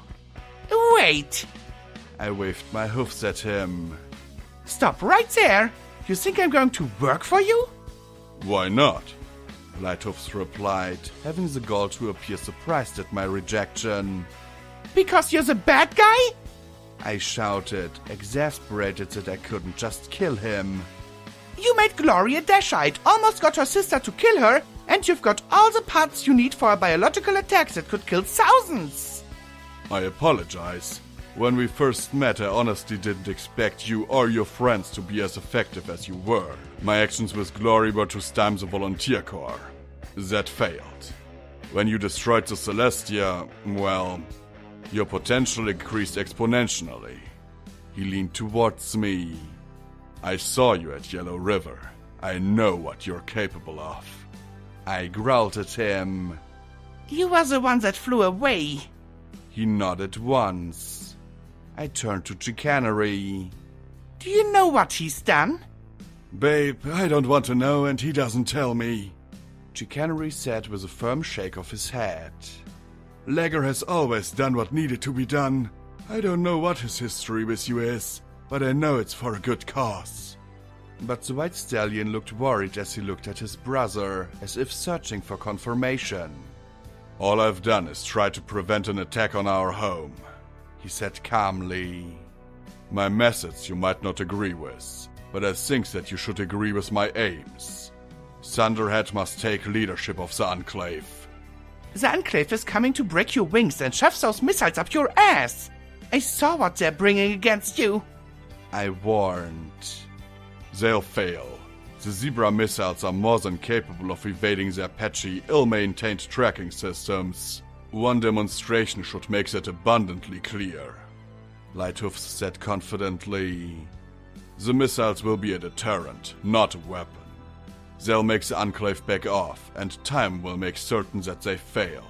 Wait! I waved my hoofs at him. Stop right there! You think I'm going to work for you? Why not? Lighthooves replied, having the gall to appear surprised at my rejection. Because you're the bad guy? I shouted, exasperated that I couldn't just kill him. You made Glory a Dashite, almost got her sister to kill her, and you've got all the parts you need for a biological attack that could kill thousands. I apologize. When we first met, I honestly didn't expect you or your friends to be as effective as you were. My actions with Glory were to stem the Volunteer Corps. That failed. When you destroyed the Celestia, well, your potential increased exponentially. He leaned towards me. I saw you at Yellow River. I know what you're capable of. I growled at him. You were the one that flew away. He nodded once. I turned to chicanery. Do you know what he's done? Babe, I don't want to know, and he doesn't tell me. Chicanery said with a firm shake of his head. Legger has always done what needed to be done. I don't know what his history with you is, but I know it's for a good cause. But the white stallion looked worried as he looked at his brother, as if searching for confirmation. All I've done is try to prevent an attack on our home, he said calmly. My methods you might not agree with, but I think that you should agree with my aims. Thunderhead must take leadership of the Enclave. The Enclave is coming to break your wings and shove those missiles up your ass. I saw what they're bringing against you. I warned. They'll fail. The Zebra missiles are more than capable of evading their patchy, ill-maintained tracking systems. One demonstration should make that abundantly clear. Lighthooves said confidently. The missiles will be a deterrent, not a weapon. They'll make the Enclave back off, and time will make certain that they fail.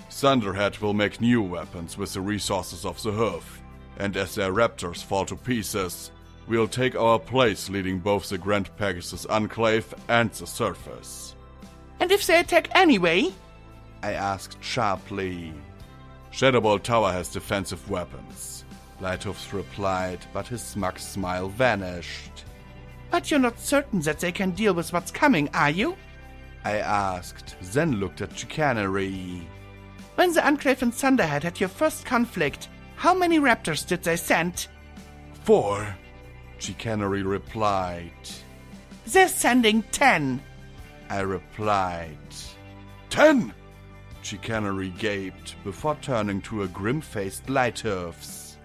Thunderhead will make new weapons with the resources of the Hoof, and as their raptors fall to pieces, we'll take our place leading both the Grand Pegasus Enclave and the surface. And if they attack anyway? I asked sharply. Shadowball Tower has defensive weapons, Lighthooves replied, but his smug smile vanished. But you're not certain that they can deal with what's coming, are you? I asked, then looked at chicanery. When the Enclave and Thunderhead had your first conflict, how many raptors did they send? 4. Chicanery replied. They're sending 10. I replied. 10! Chicanery gaped before turning to a grim-faced Lighthooves.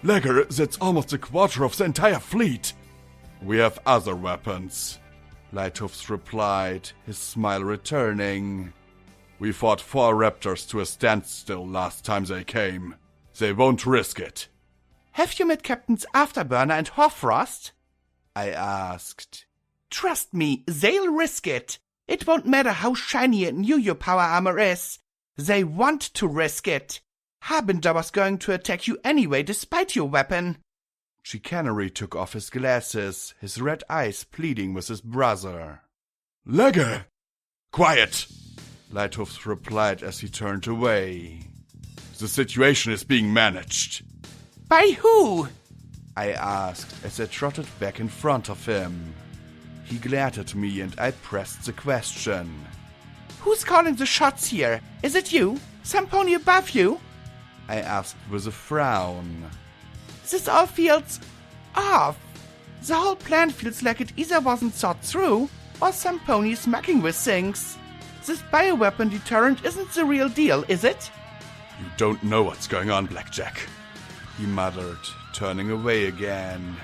Legger, that's almost a quarter of the entire fleet. We have other weapons, Lighthoofs replied, his smile returning. We fought 4 raptors to a standstill last time they came. They won't risk it. Have you met Captains Afterburner and Hoarfrost? I asked. Trust me, they'll risk it. It won't matter how shiny and new your power armor is. They want to risk it. Harbinger was going to attack you anyway, despite your weapon. Chicanery took off his glasses, his red eyes pleading with his brother. Legger! Quiet! Lighthoofs replied as he turned away. The situation is being managed. By who? I asked as I trotted back in front of him. He glared at me and I pressed the question. Who's calling the shots here? Is it you? Some pony above you? I asked with a frown. This all feels off. The whole plan feels like it either wasn't thought through, or some pony is mucking with things. This bioweapon deterrent isn't the real deal, is it? You don't know what's going on, Blackjack, he muttered, turning away again.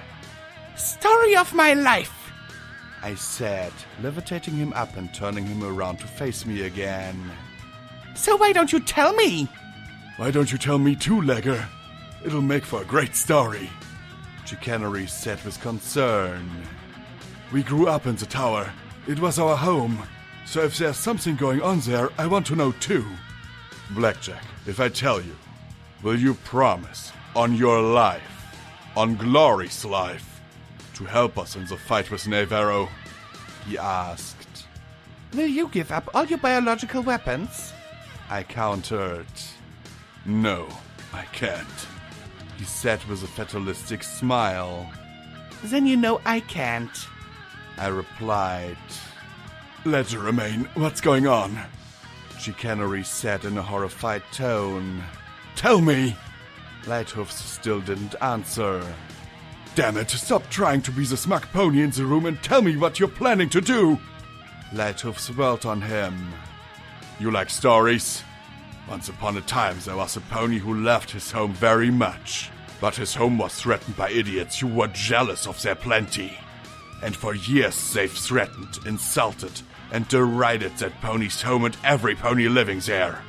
Story of my life, I said, levitating him up and turning him around to face me again. So why don't you tell me? Why don't you tell me too, Legger? It'll make for a great story. Chicanery said with concern. We grew up in the tower. It was our home. So if there's something going on there, I want to know too. Blackjack, if I tell you, will you promise, on your life, on Glory's life, to help us in the fight with Navarro? He asked. Will you give up all your biological weapons? I countered. No, I can't, he said with a fatalistic smile. Then you know I can't, I replied. Let it remain. What's going on? Chicanery said in a horrified tone. Tell me! Lighthoofs still didn't answer. Damn it, stop trying to be the smug pony in the room and tell me what you're planning to do! Lighthoofs whirled on him. You like stories? Once upon a time there was a pony who loved his home very much. But his home was threatened by idiots who were jealous of their plenty. And for years they've threatened, insulted, and derided that pony's home and every pony living there.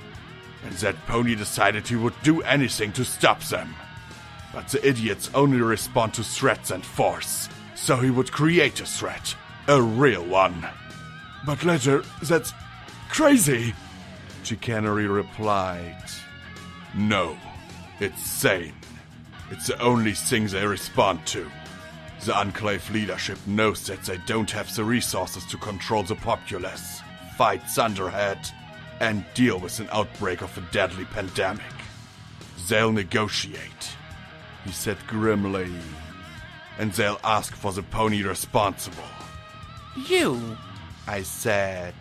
And that pony decided he would do anything to stop them. But the idiots only respond to threats and force, so he would create a threat, a real one. But Ledger, that's crazy! Chicanery replied. No, it's sane. It's the only thing they respond to. The Enclave leadership knows that they don't have the resources to control the populace, fight Thunderhead, and deal with an outbreak of a deadly pandemic. They'll negotiate, he said grimly, and they'll ask for the pony responsible. You, I said.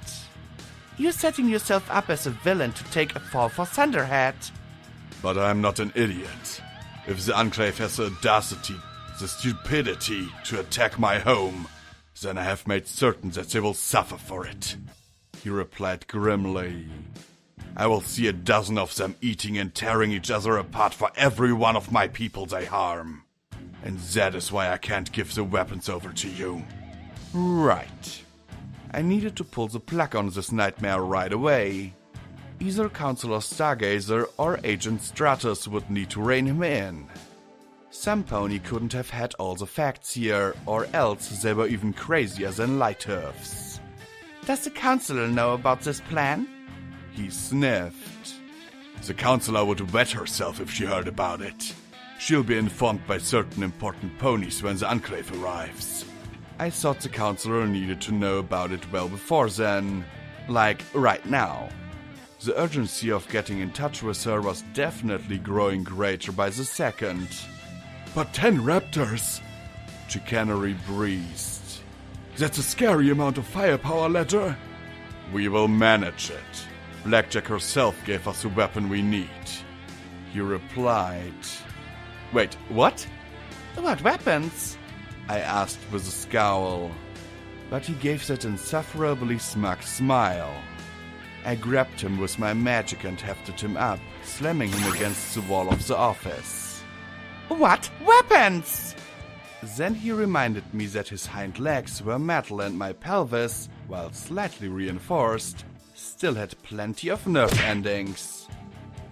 You're setting yourself up as a villain to take a fall for Thunderhead. But I'm not an idiot. If the Enclave has the audacity, the stupidity to attack my home, then I have made certain that they will suffer for it, he replied grimly. I will see a dozen of them eating and tearing each other apart for every one of my people they harm. And that is why I can't give the weapons over to you. Right. I needed to pull the plug on this nightmare right away. Either Counselor Stargazer or Agent Stratus would need to rein him in. Some pony couldn't have had all the facts here, or else they were even crazier than Lighthoofs. Does the Counselor know about this plan? He sniffed. The Counselor would wet herself if she heard about it. She'll be informed by certain important ponies when the Enclave arrives. I thought the Counselor needed to know about it well before then, like right now. The urgency of getting in touch with her was definitely growing greater by the second. But 10 raptors! Chicanery breathed. That's a scary amount of firepower, Ledger. We will manage it. Blackjack herself gave us the weapon we need, he replied. Wait, what? What weapons? I asked with a scowl. But he gave that insufferably smug smile. I grabbed him with my magic and hefted him up, slamming him against the wall of the office. What weapons? Then he reminded me that his hind legs were metal and my pelvis, while slightly reinforced, still had plenty of nerve endings.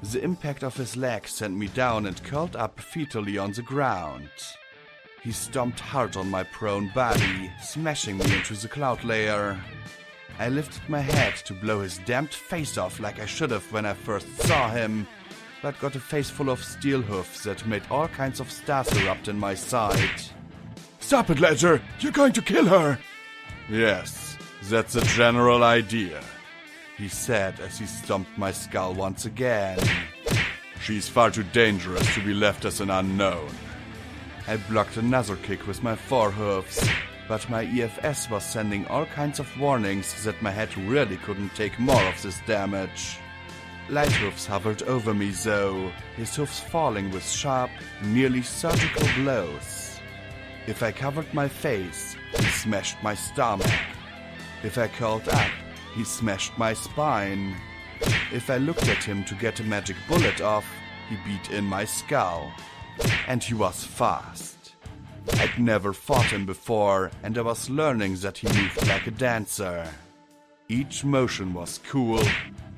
The impact of his legs sent me down and curled up fetally on the ground. He stomped hard on my prone body, smashing me into the cloud layer. I lifted my head to blow his damned face off like I should have when I first saw him, but got a face full of steel hoofs that made all kinds of stars erupt in my side. Stop it, Ledger! You're going to kill her! Yes, that's the general idea, he said as he stomped my skull once again. She's far too dangerous to be left as an unknown. I blocked another kick with my forehoofs, but my EFS was sending all kinds of warnings that my head really couldn't take more of this damage. Lighthoofs hovered over me though, his hoofs falling with sharp, nearly surgical blows. If I covered my face, he smashed my stomach. If I curled up, he smashed my spine. If I looked at him to get a magic bullet off, he beat in my skull. And he was fast. I'd never fought him before, and I was learning that he moved like a dancer. Each motion was cool,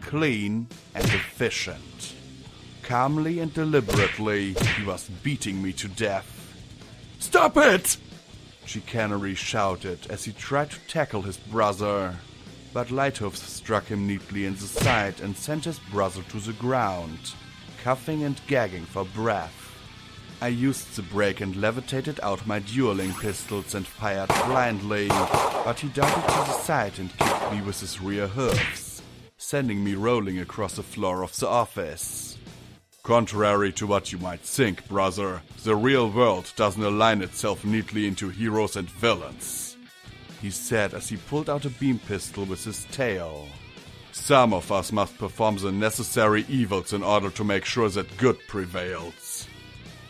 clean, and efficient. Calmly and deliberately, he was beating me to death. Stop it! Chicanery shouted as he tried to tackle his brother. But Lighthoofs struck him neatly in the side and sent his brother to the ground, coughing and gagging for breath. I used the brake and levitated out my dueling pistols and fired blindly, but he darted to the side and kicked me with his rear hoofs, sending me rolling across the floor of the office. Contrary to what you might think, brother, the real world doesn't align itself neatly into heroes and villains, he said as he pulled out a beam pistol with his tail. Some of us must perform the necessary evils in order to make sure that good prevails,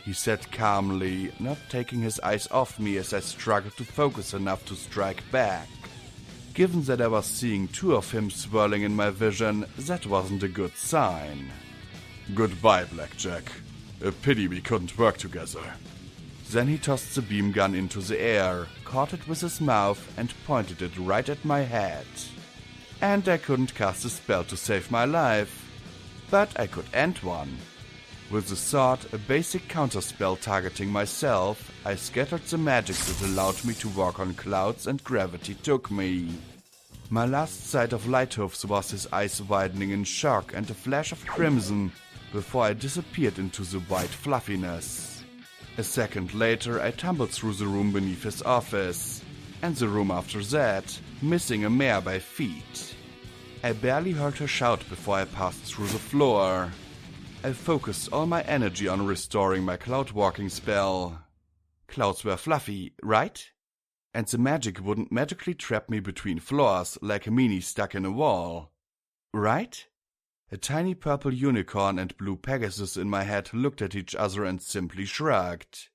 he said calmly, not taking his eyes off me as I struggled to focus enough to strike back. Given that I was seeing two of him swirling in my vision, that wasn't a good sign. Goodbye, Blackjack. A pity we couldn't work together. Then he tossed the beam gun into the air, caught it with his mouth, and pointed it right at my head. And I couldn't cast a spell to save my life, but I could end one. With the sword, a basic counterspell targeting myself, I scattered the magic that allowed me to walk on clouds and gravity took me. My last sight of Lighthoofs was his eyes widening in shock and a flash of crimson before I disappeared into the white fluffiness. A second later, I tumbled through the room beneath his office, and the room after that, missing a mare by feet. I barely heard her shout before I passed through the floor. I focused all my energy on restoring my cloud walking spell. Clouds were fluffy, right? And the magic wouldn't magically trap me between floors like a meanie stuck in a wall. Right? A tiny purple unicorn and blue Pegasus in my head looked at each other and simply shrugged.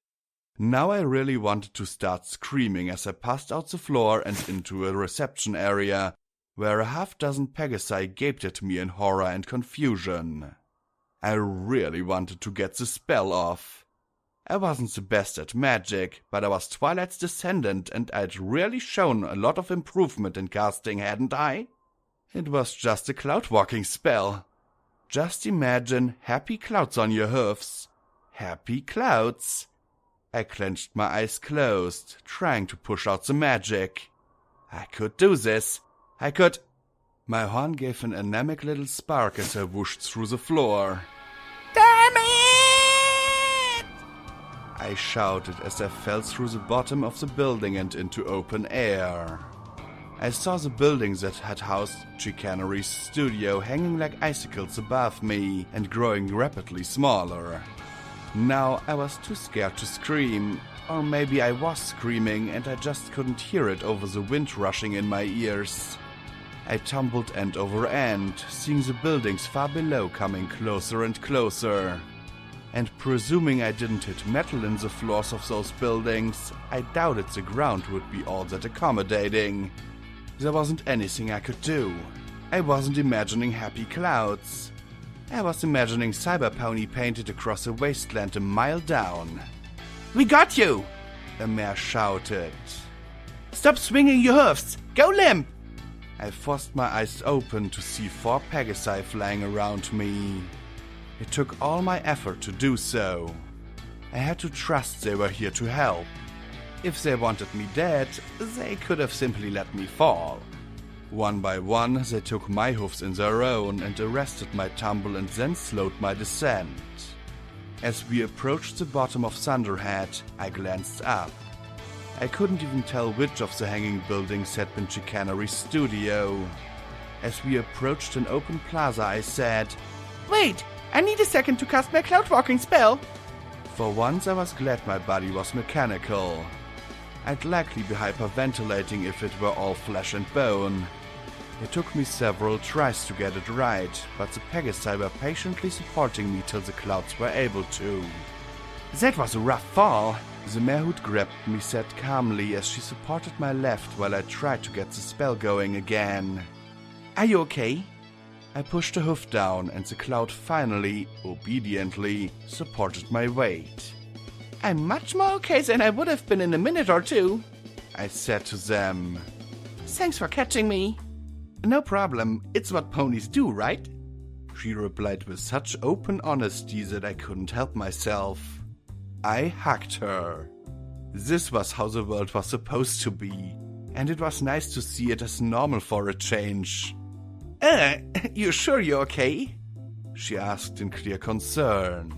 Now I really wanted to start screaming as I passed out the floor and into a reception area, where a half-dozen Pegasi gaped at me in horror and confusion. I really wanted to get the spell off. I wasn't the best at magic, but I was Twilight's descendant and I'd really shown a lot of improvement in casting, hadn't I? It was just a cloud-walking spell. Just imagine happy clouds on your hoofs. Happy clouds. I clenched my eyes closed, trying to push out the magic. I could do this. I could... My horn gave an anemic little spark as I whooshed through the floor. Damn it! I shouted as I fell through the bottom of the building and into open air. I saw the buildings that had housed Chicanery's studio hanging like icicles above me and growing rapidly smaller. Now I was too scared to scream, or maybe I was screaming and I just couldn't hear it over the wind rushing in my ears. I tumbled end over end, seeing the buildings far below coming closer and closer. And presuming I didn't hit metal in the floors of those buildings, I doubted the ground would be all that accommodating. There wasn't anything I could do. I wasn't imagining happy clouds. I was imagining Cyberpony painted across a wasteland a mile down. We got you! a mare shouted. Stop swinging your hoofs! Go limp! I forced my eyes open to see 4 Pegasi flying around me. It took all my effort to do so. I had to trust they were here to help. If they wanted me dead, they could have simply let me fall. One by one, they took my hoofs in their own and arrested my tumble and then slowed my descent. As we approached the bottom of Thunderhead, I glanced up. I couldn't even tell which of the hanging buildings had been Chicanery's studio. As we approached an open plaza, I said, Wait! I need a second to cast my cloud-walking spell! For once I was glad my body was mechanical. I'd likely be hyperventilating if it were all flesh and bone. It took me several tries to get it right, but the Pegasi were patiently supporting me till the clouds were able to. That was a rough fall. The mare who'd grabbed me said calmly as she supported my left while I tried to get the spell going again. Are you okay? I pushed a hoof down and the cloud finally, obediently, supported my weight. I'm much more okay than I would have been in a minute or two, I said to them. Thanks for catching me. No problem, it's what ponies do, right? She replied with such open honesty that I couldn't help myself. I hugged her. This was how the world was supposed to be, and it was nice to see it as normal for a change. You sure you're okay? She asked in clear concern.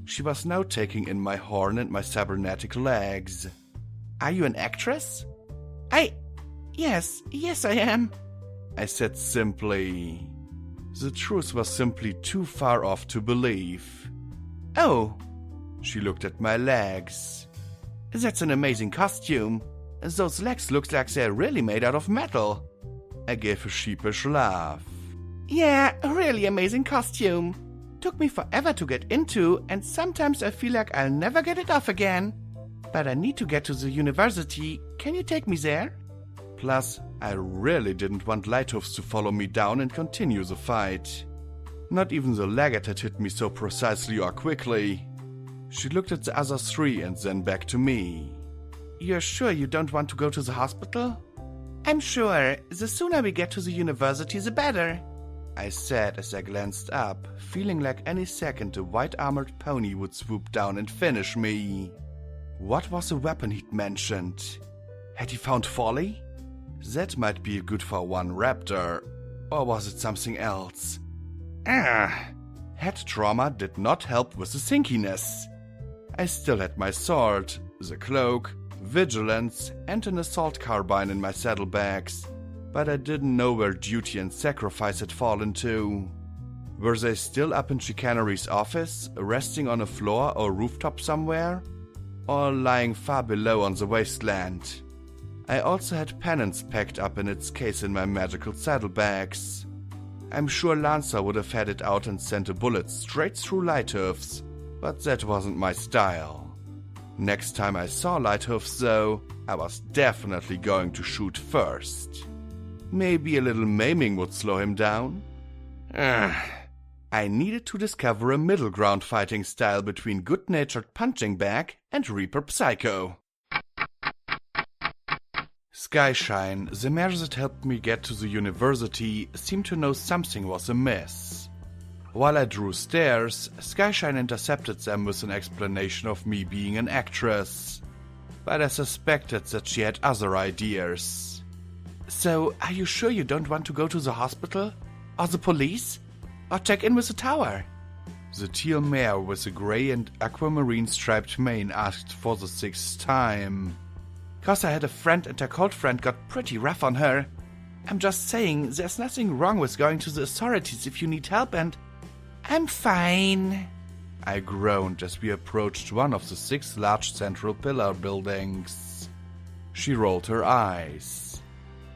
She was now taking in my horn and my cybernetic legs. Are you an actress? Yes, I am, I said simply. The truth was simply too far off to believe. Oh. She looked at my legs. That's an amazing costume. Those legs look like they're really made out of metal. I gave a sheepish laugh. Yeah, a really amazing costume. Took me forever to get into, and sometimes I feel like I'll never get it off again. But I need to get to the university. Can you take me there? Plus, I really didn't want Lighthoofs to follow me down and continue the fight. Not even the legate had hit me so precisely or quickly. She looked at the other 3 and then back to me. You're sure you don't want to go to the hospital? I'm sure. The sooner we get to the university, the better, I said as I glanced up, feeling like any second a white-armored pony would swoop down and finish me. What was the weapon he'd mentioned? Had he found folly? That might be good for one raptor. Or was it something else? Head trauma did not help with the sinkiness. I still had my sword, the cloak, vigilance, and an assault carbine in my saddlebags, but I didn't know where duty and sacrifice had fallen to. Were they still up in Chicanery's office, resting on a floor or rooftop somewhere? Or lying far below on the wasteland? I also had penance packed up in its case in my magical saddlebags. I'm sure Lancer would have had it out and sent a bullet straight through Lighthoofs, but that wasn't my style. Next time I saw Lighthoofs, though, I was definitely going to shoot first. Maybe a little maiming would slow him down? I needed to discover a middle ground fighting style between good-natured punching bag and Reaper Psycho. Skyshine, the mare that helped me get to the university, seemed to know something was amiss. While I drew stairs, Skyshine intercepted them with an explanation of me being an actress. But I suspected that she had other ideas. So, are you sure you don't want to go to the hospital? Or the police? Or check in with the tower? The teal mare with the grey and aquamarine striped mane asked for the 6th time. 'Cause I had a friend and her cold friend got pretty rough on her. I'm just saying, there's nothing wrong with going to the authorities if you need help, and I'm fine, I groaned as we approached one of the 6 large central pillar buildings. She rolled her eyes.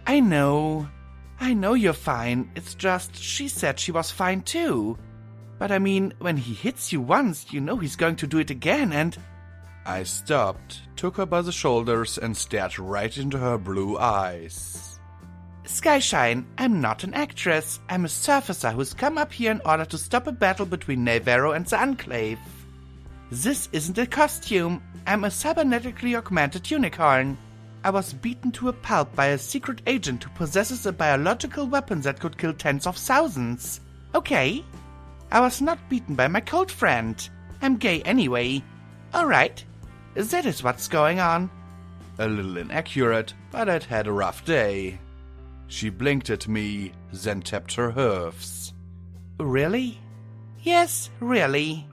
I know you're fine. It's just, she said she was fine too. But I mean, when he hits you once, you know he's going to do it again, and I stopped, took her by the shoulders, and stared right into her blue eyes. Skyshine, I'm not an actress. I'm a surfacer who's come up here in order to stop a battle between Navarro and the Enclave. This isn't a costume. I'm a cybernetically augmented unicorn. I was beaten to a pulp by a secret agent who possesses a biological weapon that could kill tens of thousands. Okay? I was not beaten by my cold friend. I'm gay anyway. Alright. That is what's going on. A little inaccurate, but I'd had a rough day. She blinked at me, then tapped her hoofs. Really? Yes, really.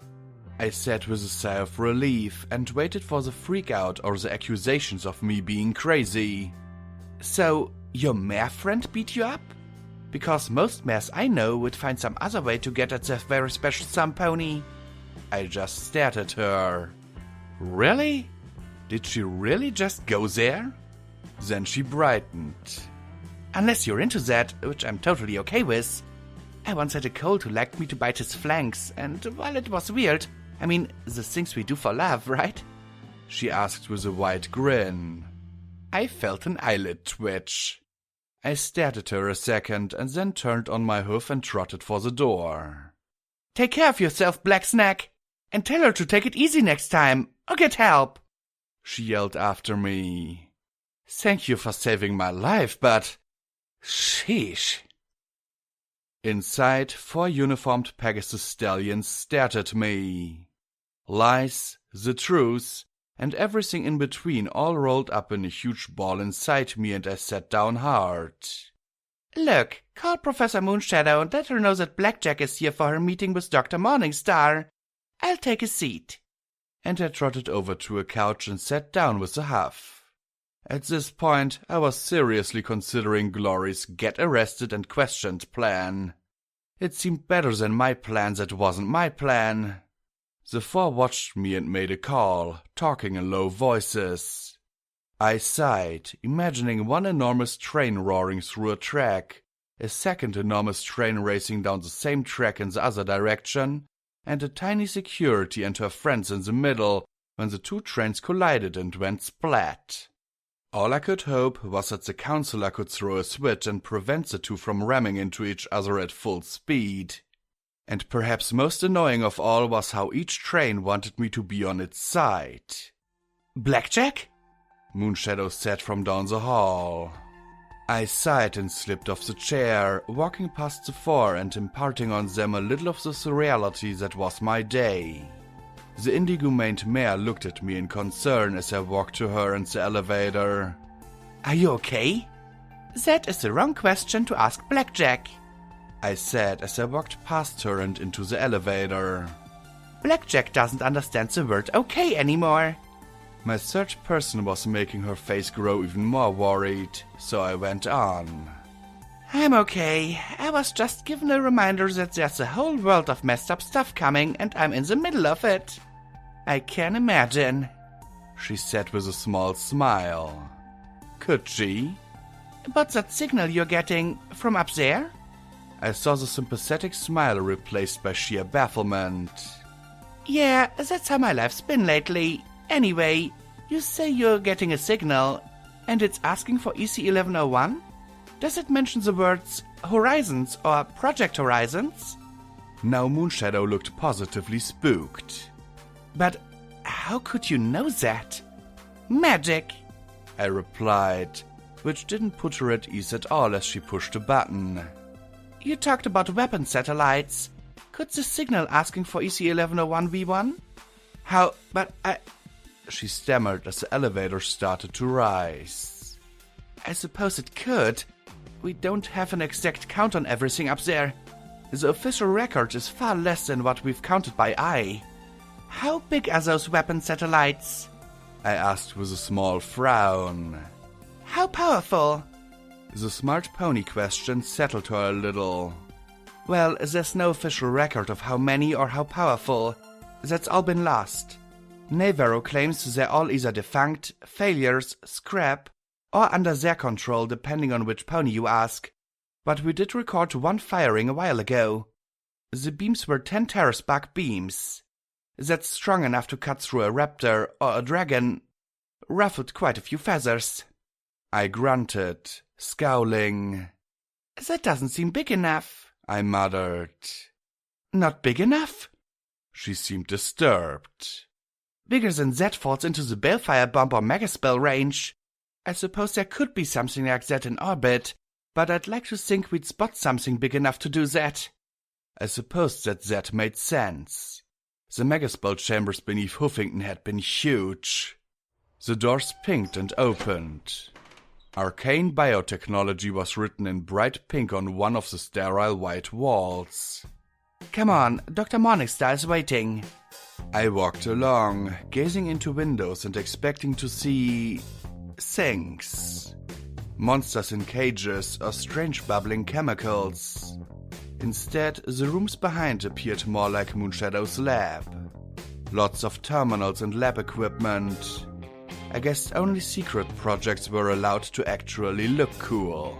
I said with a sigh of relief and waited for the freak-out or the accusations of me being crazy. So, your mare friend beat you up? Because most mares I know would find some other way to get at their very special some pony. I just stared at her. Really? Did she really just go there? Then she brightened. Unless you're into that, which I'm totally okay with. I once had a colt who liked me to bite his flanks, and while it was weird, I mean, the things we do for love, right? She asked with a wide grin. I felt an eyelid twitch. I stared at her a second and then turned on my hoof and trotted for the door. Take care of yourself, Black Snack, and tell her to take it easy next time, or get help, she yelled after me. Thank you for saving my life, but... sheesh. Inside, 4 uniformed Pegasus stallions stared at me. Lies, the truth, and everything in between all rolled up in a huge ball inside me, and I sat down hard. Look, call Professor Moonshadow and let her know that Blackjack is here for her meeting with Dr. Morningstar. I'll take a seat. And I trotted over to a couch and sat down with a huff. At this point, I was seriously considering Glory's get arrested and questioned plan. It seemed better than my plan that wasn't my plan. The 4 watched me and made a call, talking in low voices. I sighed, imagining one enormous train roaring through a track, a second enormous train racing down the same track in the other direction, and a tiny security and her friends in the middle when the 2 trains collided and went splat. All I could hope was that the counselor could throw a switch and prevent the 2 from ramming into each other at full speed. And perhaps most annoying of all was how each train wanted me to be on its side. Blackjack? Moonshadow said from down the hall. I sighed and slipped off the chair, walking past the 4 and imparting on them a little of the surreality that was my day. The indigo-maned mare looked at me in concern as I walked to her in the elevator. Are you okay? That is the wrong question to ask Blackjack, I said as I walked past her and into the elevator. Blackjack doesn't understand the word okay anymore. My third person was making her face grow even more worried, so I went on. I'm okay. I was just given a reminder that there's a whole world of messed up stuff coming and I'm in the middle of it. I can imagine, she said with a small smile. Could she? But that signal you're getting from up there? I saw the sympathetic smile replaced by sheer bafflement. Yeah, that's how my life's been lately. Anyway, you say you're getting a signal, and it's asking for EC1101? Does it mention the words Horizons or Project Horizons? Now Moonshadow looked positively spooked. But how could you know that? Magic, I replied, which didn't put her at ease at all as she pushed a button. You talked about weapon satellites. Could the signal asking for EC1101V1? How, but she stammered as the elevator started to rise. I suppose it could. We don't have an exact count on everything up there. The official record is far less than what we've counted by eye. How big are those weapon satellites? I asked with a small frown. How powerful? The smart pony question settled her a little. Well, there's no official record of how many or how powerful. That's all been lost. Navarro claims they're all either defunct, failures, scrap, or under their control depending on which pony you ask. But we did record 1 firing a while ago. The beams were 10 Terraspark beams. That's strong enough to cut through a raptor or a dragon. Ruffled quite a few feathers. I grunted, scowling. That doesn't seem big enough, I muttered. Not big enough? She seemed disturbed. Bigger than that falls into the Balefire bomb or Megaspell range. I suppose there could be something like that in orbit, but I'd like to think we'd spot something big enough to do that. I supposed that made sense. The Megaspell chambers beneath Huffington had been huge. The doors pinked and opened. Arcane biotechnology was written in bright pink on one of the sterile white walls. Come on, Dr. Morningstar is waiting. I walked along, gazing into windows and expecting to see things. Monsters in cages or strange bubbling chemicals. Instead, the rooms behind appeared more like Moonshadow's lab. Lots of terminals and lab equipment. I guess only secret projects were allowed to actually look cool.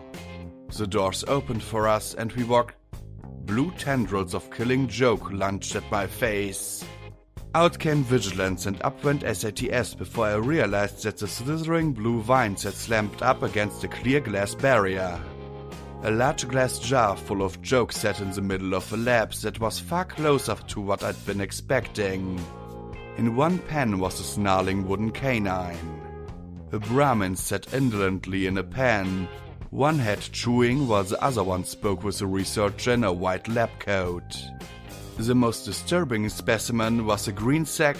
The doors opened for us and we walked. Blue tendrils of Killing Joke lunged at my face. Out came Vigilance and up went SATS before I realized that the slithering blue vines had slammed up against a clear glass barrier. A large glass jar full of Joke sat in the middle of a lab that was far closer to what I'd been expecting. In one pen was a snarling wooden canine. A Brahmin sat indolently in a pen, one head chewing while the other one spoke with a researcher in a white lab coat. The most disturbing specimen was a green sack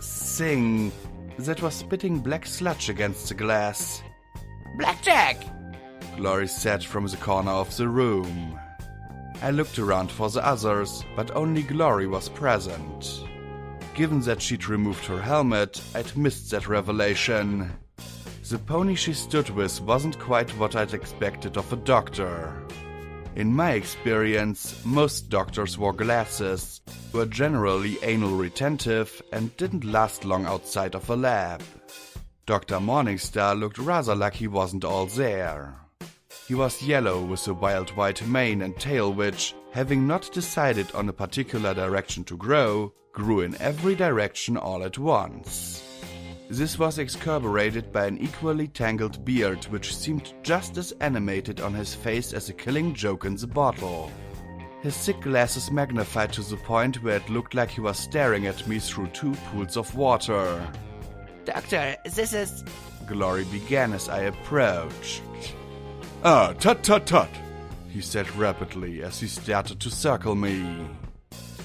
thing that was spitting black sludge against the glass. Blackjack! Glory said from the corner of the room. I looked around for the others, but only Glory was present. Given that she'd removed her helmet, I'd missed that revelation. The pony she stood with wasn't quite what I'd expected of a doctor. In my experience, most doctors wore glasses, were generally anal retentive, and didn't last long outside of a lab. Dr. Morningstar looked rather like he wasn't all there. He was yellow with a wild white mane and tail which, having not decided on a particular direction to grow, grew in every direction all at once. This was exacerbated by an equally tangled beard which seemed just as animated on his face as a Killing Joke in the bottle. His thick glasses magnified to the point where it looked like he was staring at me through two pools of water. Doctor, this is... Glory began as I approached. Ah, tut, He said rapidly as he started to circle me.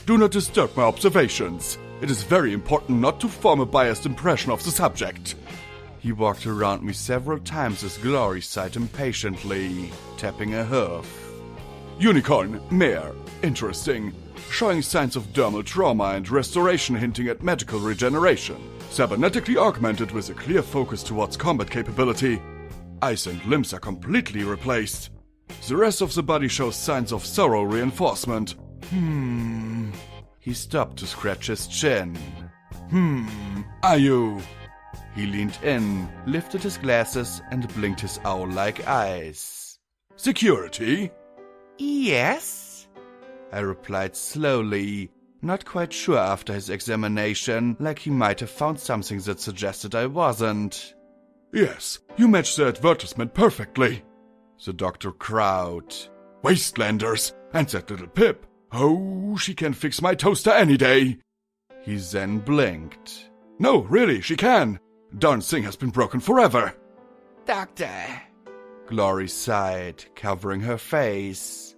do not disturb my observations. It is very important not to form a biased impression of the subject. He walked around me several times as Glory sighed impatiently, tapping a hoof. Unicorn, mare, interesting. Showing signs of dermal trauma and restoration hinting at magical regeneration. Cybernetically augmented with a clear focus towards combat capability. Eyes and limbs are completely replaced. The rest of the body shows signs of thorough reinforcement. He stopped to scratch his chin. Are you... He leaned in, lifted his glasses, and blinked his owl-like eyes. security? Yes? I replied slowly, not quite sure after his examination, like he might have found something that suggested I wasn't. Yes, you match the advertisement perfectly. The doctor crowed. Wastelanders, and that little Pip. Oh, she can fix my toaster any day. He then blinked. No, really, she can. Darn thing has been broken forever. Doctor, Glory sighed, covering her face.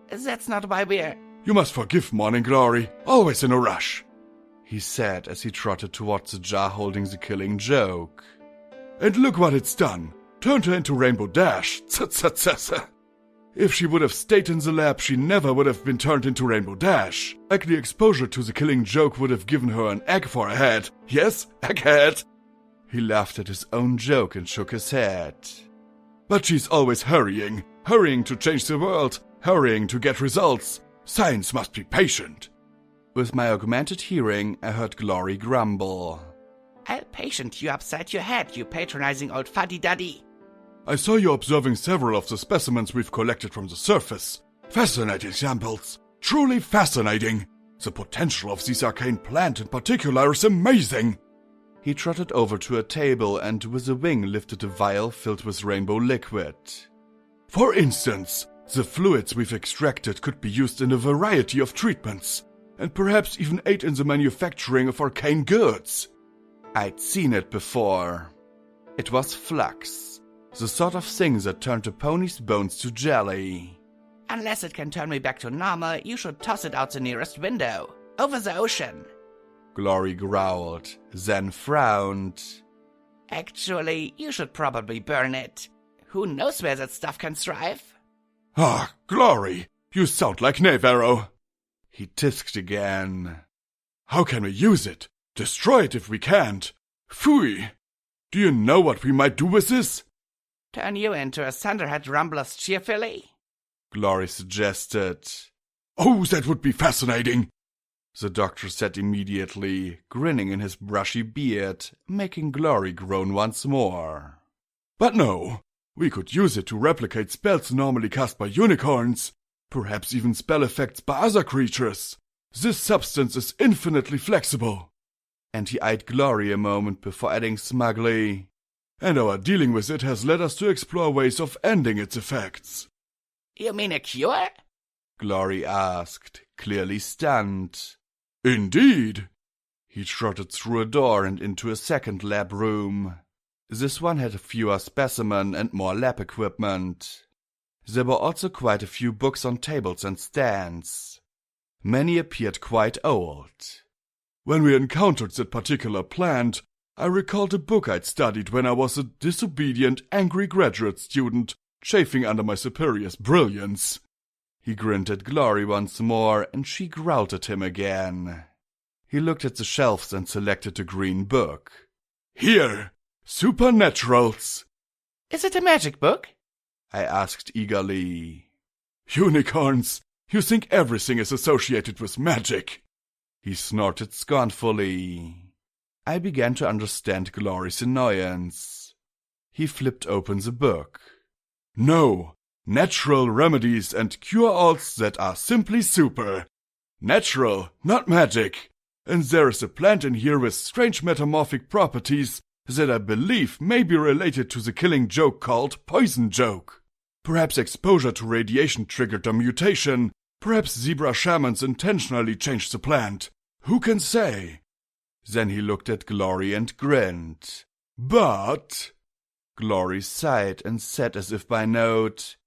that's not why we're... You must forgive Morning Glory, always in a rush. He said as he trotted towards the jar holding the Killing Joke. And look what it's done. Turned her into Rainbow Dash. If she would have stayed in the lab, she never would have been turned into Rainbow Dash. Like the exposure to the Killing Joke would have given her an egg for a head. Yes, egghead. He laughed at his own joke and shook his head. But she's always hurrying. Hurrying to change the world. Hurrying to get results. Science must be patient. With my augmented hearing, I heard Glory grumble. I'll patient you upside your head, you patronizing old fuddy-duddy. I saw you observing several of the specimens we've collected from the surface. Fascinating samples. Truly fascinating. The potential of this arcane plant in particular is amazing. He trotted over to a table and with a wing lifted a vial filled with rainbow liquid. For instance, the fluids we've extracted could be used in a variety of treatments. and perhaps even aid in the manufacturing of arcane goods. I'd seen it before. It was flux, the sort of thing that turned a pony's bones to jelly. Unless it can turn me back to normal, you should toss it out the nearest window, over the ocean. Glory growled, then frowned. Actually, you should probably burn it. Who knows where that stuff can thrive? Ah, Glory, you sound like Navarro. He tisked again. How can we use it? Destroy it if we can't. Phooey! Do you know what we might do with this? Turn you into a Thunderhead Rumbler's cheerfully? Glory suggested. Oh, that would be fascinating. The doctor said immediately, grinning in his brushy beard, making Glory groan once more. But no, we could use it to replicate spells normally cast by unicorns, perhaps even spell effects by other creatures. This substance is infinitely flexible. And he eyed Glory a moment before adding smugly, and our dealing with it has led us to explore ways of ending its effects. You mean a cure? Glory asked, clearly stunned. Indeed. He trotted through a door and into a second lab room. This one had fewer specimen and more lab equipment. There were also quite a few books on tables and stands. Many appeared quite old. When we encountered that particular plant, I recalled a book I'd studied when I was a disobedient, angry graduate student, chafing under my superior's brilliance. He grinned at Glory once more, and she growled at him again. He looked at the shelves and selected a green book. Here! Supernaturals! Is it a magic book? I asked eagerly. Unicorns! You think everything is associated with magic! He snorted scornfully. I began to understand Glory's annoyance. He flipped open the book. No! Natural remedies and cure-alls that are simply super. Natural, not magic. And there is a plant in here with strange metamorphic properties that I believe may be related to the killing joke called Poison Joke. Perhaps exposure to radiation triggered a mutation. Perhaps zebra shamans intentionally changed the plant. Who can say? Then he looked at Glory and grinned. But... Glory sighed and said as if by note,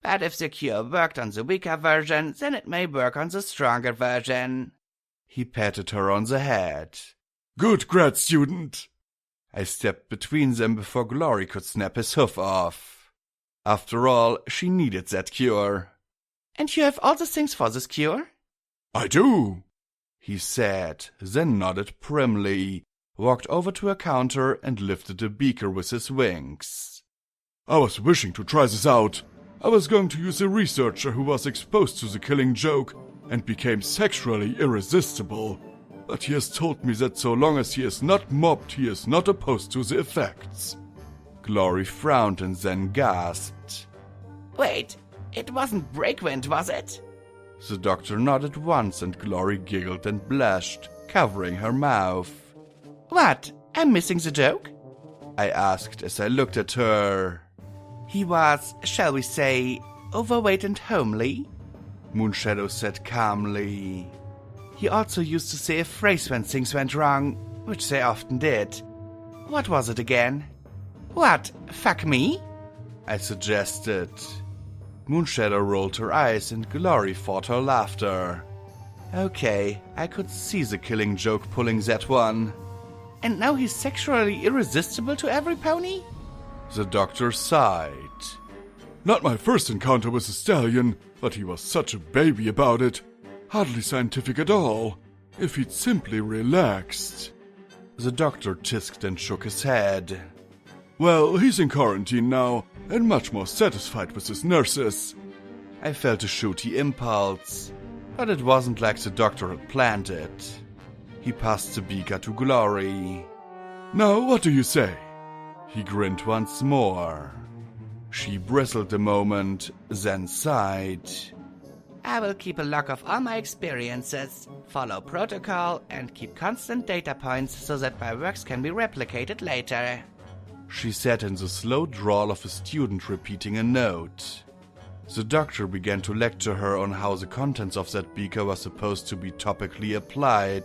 But if the cure worked on the weaker version, then it may work on the stronger version. He patted her on the head. Good, grad student. I stepped between them before Glory could snap his hoof off. After all, she needed that cure. And you have all the things for this cure? I do, he said, then nodded primly, walked over to a counter and lifted a beaker with his wings. I was wishing to try this out. I was going to use a researcher who was exposed to the killing joke and became sexually irresistible. But he has told me that so long as he is not mobbed, he is not opposed to the effects. Glory frowned and then gasped. Wait, it wasn't Breakwind, was it? The doctor nodded once and Glory giggled and blushed, covering her mouth. What? I'm missing the joke? I asked as I looked at her. He was, shall we say, overweight and homely? Moonshadow said calmly. He also used to say a phrase when things went wrong, which they often did. What was it again? What, fuck me? I suggested. Moonshadow rolled her eyes and Glory fought her laughter. Okay, I could see the killing joke pulling that one. And now he's sexually irresistible to every pony? The doctor sighed. Not my first encounter with a stallion, but he was such a baby about it. Hardly scientific at all. If he'd simply relaxed. The doctor tisked and shook his head. Well, he's in quarantine now, and much more satisfied with his nurses. I felt a shooty impulse, but it wasn't like the doctor had planned it. He passed the beaker to Glory. Now, what do you say? He grinned once more. She bristled a moment, then sighed. I will keep a log of all my experiences, follow protocol, and keep constant data points so that my works can be replicated later. She said in the slow drawl of a student repeating a note. The doctor began to lecture her on how the contents of that beaker were supposed to be topically applied,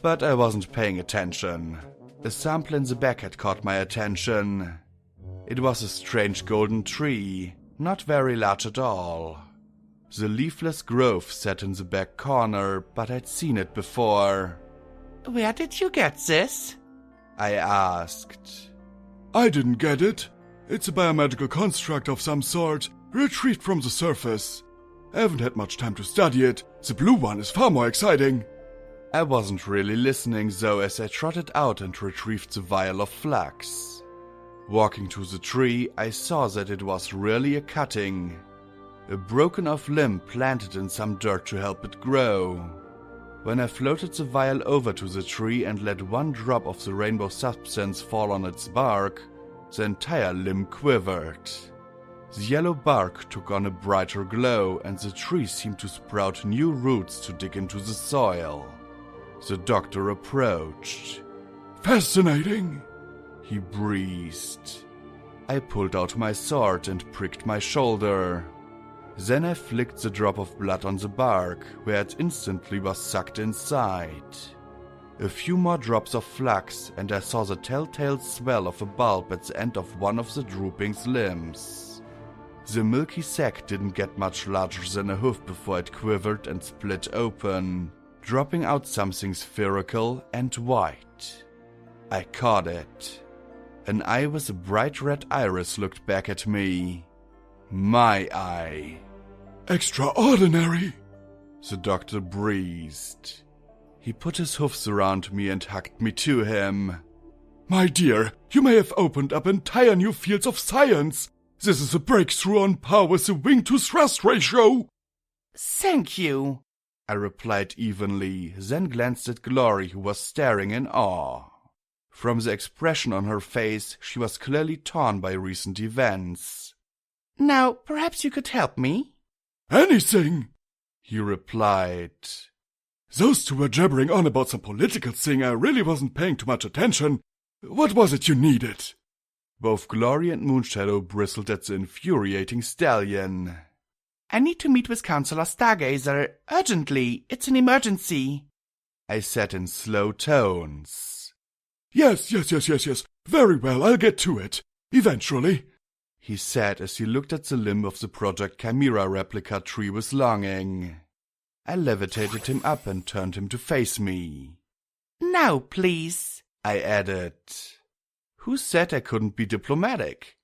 but I wasn't paying attention. A sample in the back had caught my attention. It was a strange golden tree, not very large at all. The leafless growth sat in the back corner, but I'd seen it before. Where did you get this? I asked. I didn't get it. It's a biomedical construct of some sort, retrieved from the surface. I haven't had much time to study it. The blue one is far more exciting. I wasn't really listening though as I trotted out and retrieved the vial of flax. Walking to the tree, I saw that it was really a cutting. A broken off limb planted in some dirt to help it grow. When I floated the vial over to the tree and let one drop of the rainbow substance fall on its bark, the entire limb quivered. The yellow bark took on a brighter glow and the tree seemed to sprout new roots to dig into the soil. The doctor approached. Fascinating, he breathed. I pulled out my sword and pricked my shoulder. Then I flicked the drop of blood on the bark, where it instantly was sucked inside. A few more drops of flax, and I saw the telltale swell of a bulb at the end of one of the drooping limbs. The milky sac didn't get much larger than a hoof before it quivered and split open, dropping out something spherical and white. I caught it. An eye with a bright red iris looked back at me. My eye. Extraordinary, the doctor breathed. He put his hoofs around me and hugged me to him. My dear, you may have opened up entire new fields of science. This is a breakthrough on par with the wing-to-thrust ratio. Thank you, I replied evenly, then glanced at Glory, who was staring in awe. From the expression on her face, she was clearly torn by recent events. Now, perhaps you could help me? Anything, he replied. Those two were jabbering on about some political thing. I really wasn't paying too much attention. What was it you needed? Both Glory and Moonshadow bristled at the infuriating stallion. I need to meet with Counselor Stargazer. Urgently. It's an emergency, I said in slow tones. Yes. Very well, I'll get to it. Eventually, he said as he looked at the limb of the Project Chimera replica tree with longing. I levitated him up and turned him to face me. Now, please, I added. Who said I couldn't be diplomatic?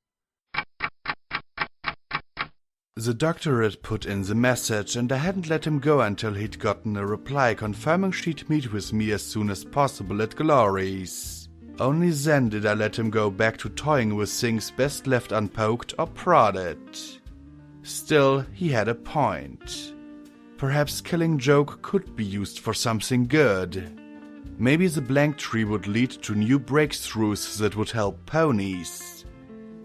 The doctor had put in the message, and I hadn't let him go until he'd gotten a reply confirming she'd meet with me as soon as possible at Glory's. Only then did I let him go back to toying with things best left unpoked or prodded. Still, he had a point. Perhaps killing Joke could be used for something good. Maybe the blank tree would lead to new breakthroughs that would help ponies.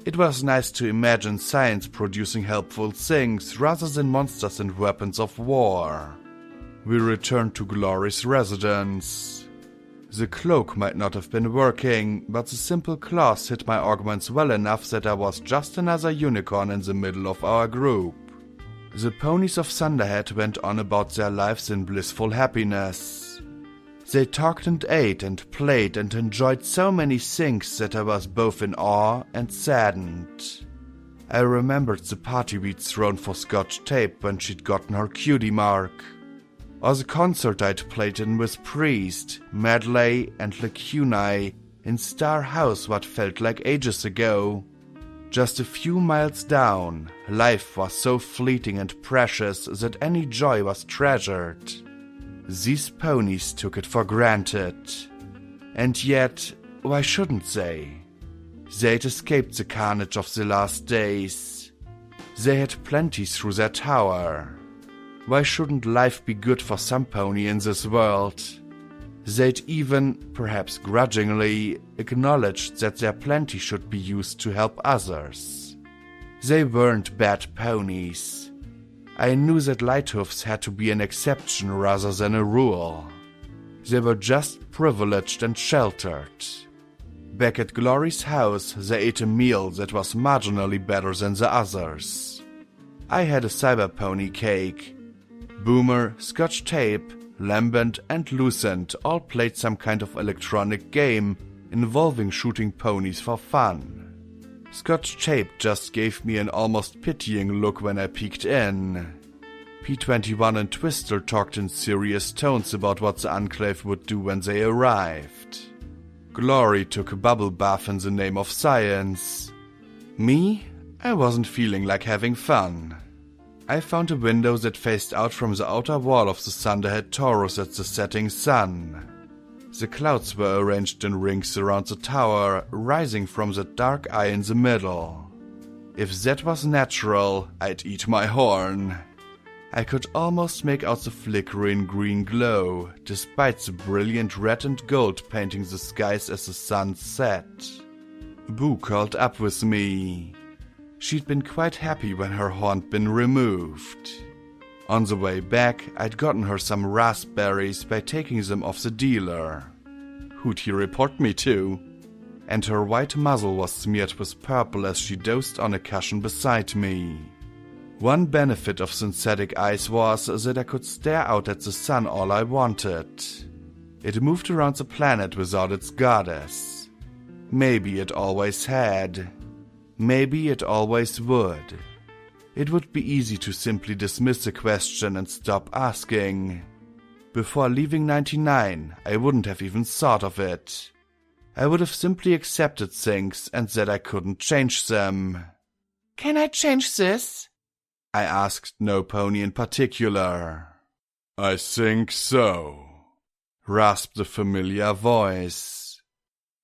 It was nice to imagine science producing helpful things rather than monsters and weapons of war. We returned to Glory's residence. The cloak might not have been working, but the simple claws hit my augments well enough that I was just another unicorn in the middle of our group. The ponies of Thunderhead went on about their lives in blissful happiness. They talked and ate and played and enjoyed so many things that I was both in awe and saddened. I remembered the party we'd thrown for Scotch tape when she'd gotten her cutie mark, or the concert I'd played in with Priest, Medley and Lacunae in Star House what felt like ages ago. Just a few miles down, life was so fleeting and precious that any joy was treasured. These ponies took it for granted. And yet, why shouldn't they? They'd escaped the carnage of the last days. They had plenty through their tower. Why shouldn't life be good for some pony in this world? They'd even, perhaps grudgingly, acknowledged that their plenty should be used to help others. They weren't bad ponies. I knew that Lighthoofs had to be an exception rather than a rule. They were just privileged and sheltered. Back at Glory's house, they ate a meal that was marginally better than the others. I had a cyber pony cake. Boomer, Scotch Tape, Lambent and Lucent all played some kind of electronic game involving shooting ponies for fun. Scotch Tape just gave me an almost pitying look when I peeked in. P21 and Twister talked in serious tones about what the Enclave would do when they arrived. Glory took a bubble bath in the name of science. Me? I wasn't feeling like having fun. I found a window that faced out from the outer wall of the Thunderhead Taurus at the setting sun. The clouds were arranged in rings around the tower, rising from the dark eye in the middle. If that was natural, I'd eat my horn. I could almost make out the flickering green glow, despite the brilliant red and gold painting the skies as the sun set. Boo called up with me. She'd been quite happy when her horn'd been removed. On the way back, I'd gotten her some raspberries by taking them off the dealer. Who'd he report me to? And her white muzzle was smeared with purple as she dozed on a cushion beside me. One benefit of synthetic ice was that I could stare out at the sun all I wanted. It moved around the planet without its goddess. Maybe it always had. Maybe it always would. It would be easy to simply dismiss the question and stop asking. Before leaving 99, I wouldn't have even thought of it. I would have simply accepted things and said I couldn't change them. Can I change this? I asked no pony in particular. I think so, rasped the familiar voice.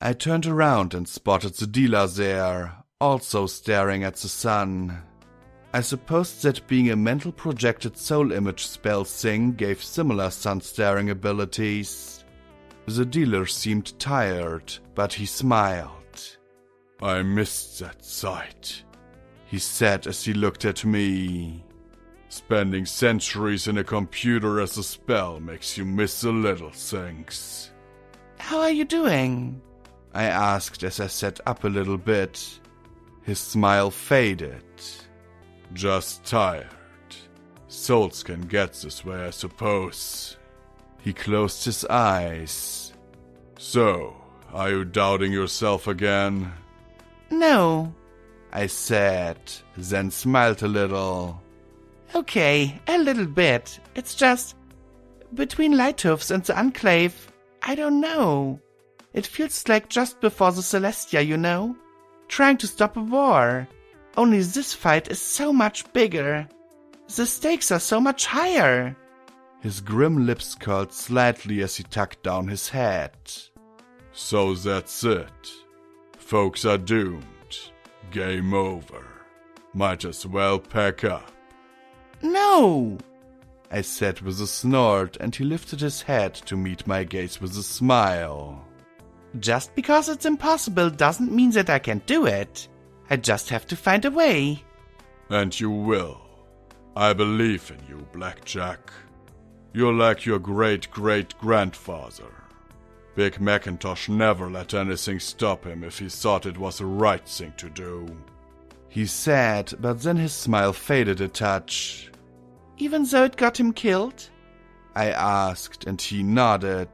I turned around and spotted the dealer there, also staring at the sun. I supposed that being a mental projected soul image spell thing gave similar sun-staring abilities. The dealer seemed tired, but he smiled. I missed that sight, he said as he looked at me. Spending centuries in a computer as a spell makes you miss the little things. How are you doing? I asked as I sat up a little bit. His smile faded. Just tired. Souls can get this way, I suppose. He closed his eyes. So, are you doubting yourself again? No, I said, then smiled a little. Okay, a little bit. It's just, between Lighthooves and the Enclave, I don't know. It feels like just before the Celestia, you know? Trying to stop a war. Only this fight is so much bigger. The stakes are so much higher. His grim lips curled slightly as he tucked down his head. So that's it. Folks are doomed. Game over. Might as well pack up. No, I said with a snort, and he lifted his head to meet my gaze with a smile. Just because it's impossible doesn't mean that I can't do it. I just have to find a way. And you will. I believe in you, Blackjack. You're like your great-great-grandfather. Big Macintosh never let anything stop him if he thought it was the right thing to do. He said, but then his smile faded a touch. Even though it got him killed? I asked, and he nodded.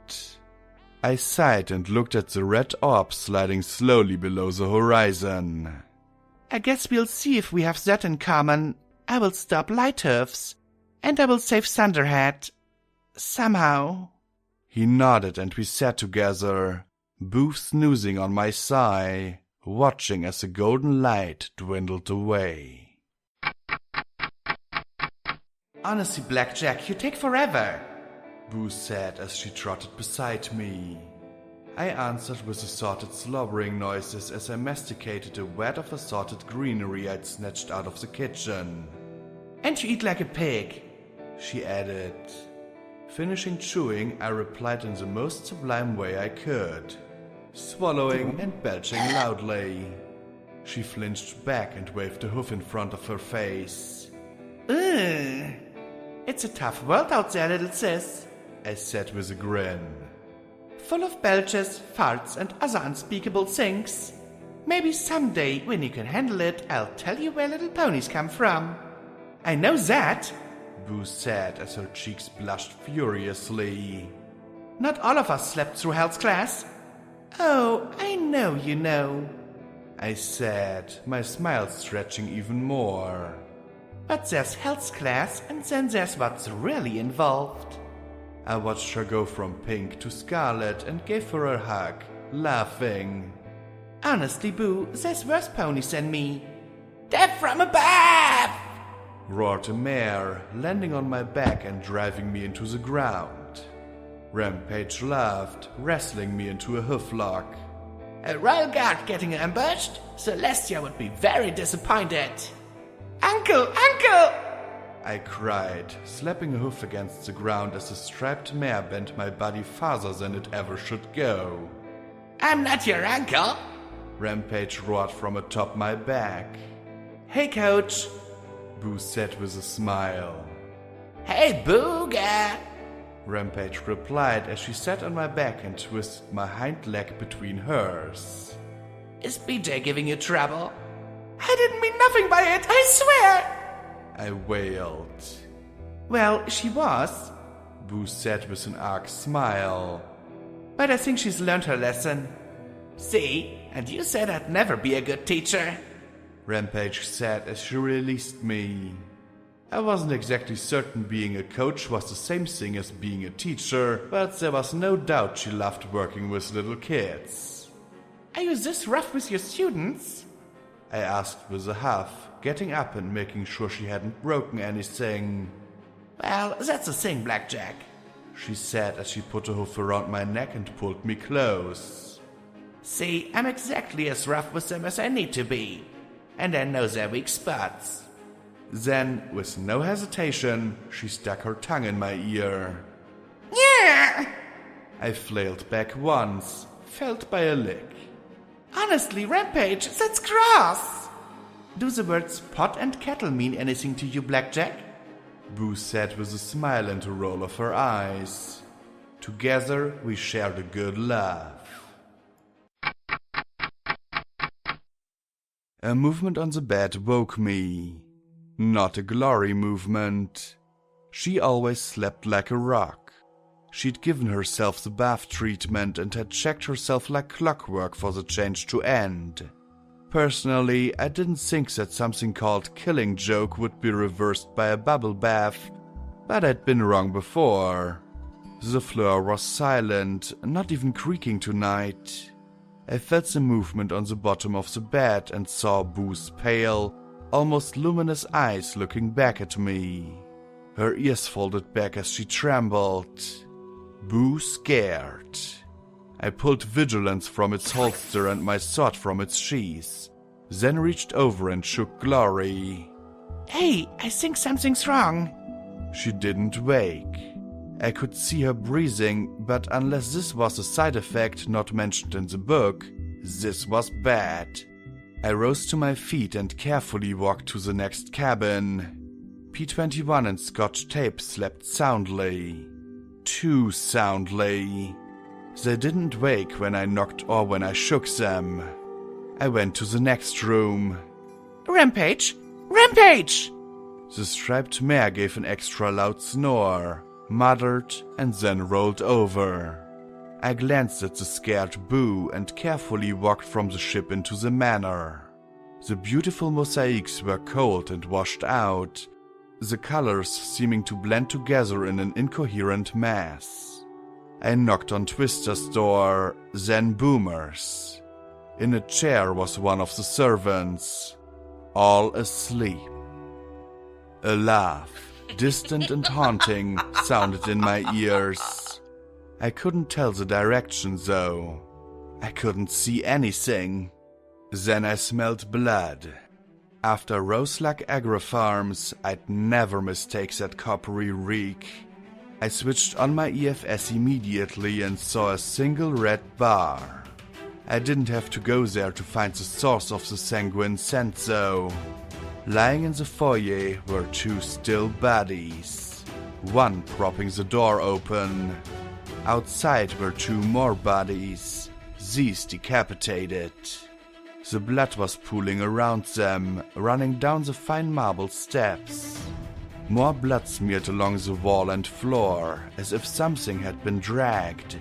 I sighed and looked at the red orb sliding slowly below the horizon. I guess we'll see if we have that in common. I will stop Lighthooves, and I will save Thunderhead. Somehow. He nodded and we sat together, Boo snoozing on my thigh, watching as the golden light dwindled away. Honestly, Blackjack, you take forever, Boo said as she trotted beside me. I answered with assorted slobbering noises as I masticated a wad of assorted greenery I'd snatched out of the kitchen. And you eat like a pig, she added. Finishing chewing, I replied in the most sublime way I could, swallowing and belching loudly. She flinched back and waved a hoof in front of her face. Ugh. It's a tough world out there, little sis, I said with a grin. Full of belches, farts, and other unspeakable things. Maybe someday, when you can handle it, I'll tell you where little ponies come from. I know that, Boo said as her cheeks blushed furiously. Not all of us slept through Hell's class. Oh, I know you know, I said, my smile stretching even more. But there's Hell's class, and then there's what's really involved. I watched her go from pink to scarlet and gave her a hug, laughing. Honestly, Boo, there's worse ponies than me. Death from above! Roared a mare, landing on my back and driving me into the ground. Rampage laughed, wrestling me into a hooflock. A royal guard getting ambushed? Celestia would be very disappointed. Uncle! Uncle! I cried, slapping a hoof against the ground as the striped mare bent my body farther than it ever should go. I'm not your uncle! Rampage roared from atop my back. Hey, Coach, Boo said with a smile. Hey, Booga! Rampage replied as she sat on my back and twisted my hind leg between hers. Is BJ giving you trouble? I didn't mean nothing by it, I swear! I wailed. Well, she was, Boo said with an arch smile. But I think she's learned her lesson. See, and you said I'd never be a good teacher, Rampage said as she released me. I wasn't exactly certain being a coach was the same thing as being a teacher, but there was no doubt she loved working with little kids. Are you this rough with your students? I asked with a huff, getting up and making sure she hadn't broken anything. Well, that's the thing, Blackjack, she said as she put a hoof around my neck and pulled me close. See, I'm exactly as rough with them as I need to be, and I know their weak spots. Then, with no hesitation, she stuck her tongue in my ear. Yeah! I flailed back once, felled by a lick. Honestly, Rampage, that's gross! Do the words pot and kettle mean anything to you, Blackjack? Boo said with a smile and a roll of her eyes. Together, we shared a good laugh. A movement on the bed woke me. Not a Glory movement. She always slept like a rock. She'd given herself the bath treatment and had checked herself like clockwork for the change to end. Personally, I didn't think that something called Killing Joke would be reversed by a bubble bath, but I'd been wrong before. The floor was silent, not even creaking tonight. I felt the movement on the bottom of the bed and saw Boo's pale, almost luminous eyes looking back at me. Her ears folded back as she trembled. Boo scared. I pulled Vigilance from its holster and my sword from its sheath, then reached over and shook Glory. Hey, I think something's wrong. She didn't wake. I could see her breathing, but unless this was a side effect not mentioned in the book, this was bad. I rose to my feet and carefully walked to the next cabin. P21 and Scotch tape slept soundly. Too soundly. They didn't wake when I knocked or when I shook them. I went to the next room. Rampage! Rampage! The striped mare gave an extra loud snore, muttered, and then rolled over. I glanced at the scared Boo and carefully walked from the ship into the manor. The beautiful mosaics were cold and washed out, the colors seeming to blend together in an incoherent mass. I knocked on Twister's door, then Boomer's. In a chair was one of the servants, all asleep. A laugh, distant and haunting, sounded in my ears. I couldn't tell the direction, though. I couldn't see anything. Then I smelled blood. After Roseluck Agri-Farms, I'd never mistake that coppery reek. I switched on my EFS immediately and saw a single red bar. I didn't have to go there to find the source of the sanguine scent, though. Lying in the foyer were two still bodies, one propping the door open. Outside were two more bodies, these decapitated. The blood was pooling around them, running down the fine marble steps. More blood smeared along the wall and floor, as if something had been dragged.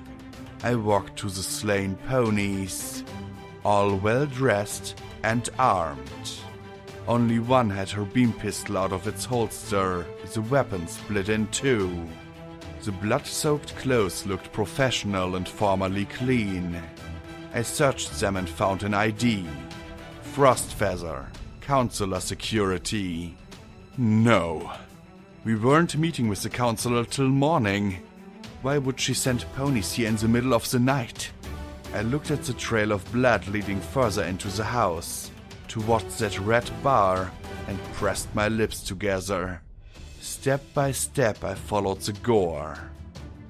I walked to the slain ponies, all well dressed and armed. Only one had her beam pistol out of its holster, the weapon split in two. The blood-soaked clothes looked professional and formerly clean. I searched them and found an ID. Frost Feather, Counselor Security. No. We weren't meeting with the counselor till morning. Why would she send ponies here in the middle of the night? I looked at the trail of blood leading further into the house, towards that red bar, and pressed my lips together. Step by step I followed the gore.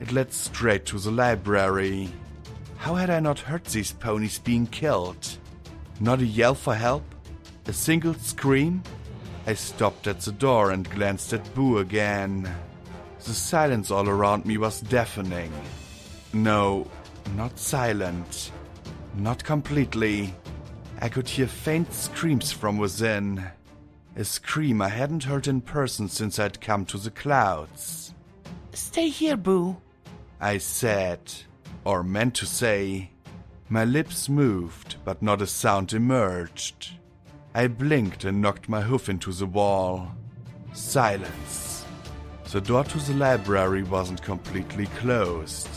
It led straight to the library. How had I not heard these ponies being killed? Not a yell for help? A single scream? I stopped at the door and glanced at Boo again. The silence all around me was deafening. No, not silent. Not completely. I could hear faint screams from within. A scream I hadn't heard in person since I'd come to the clouds. Stay here, Boo, I said, or meant to say. My lips moved, but not a sound emerged. I blinked and knocked my hoof into the wall. Silence. The door to the library wasn't completely closed.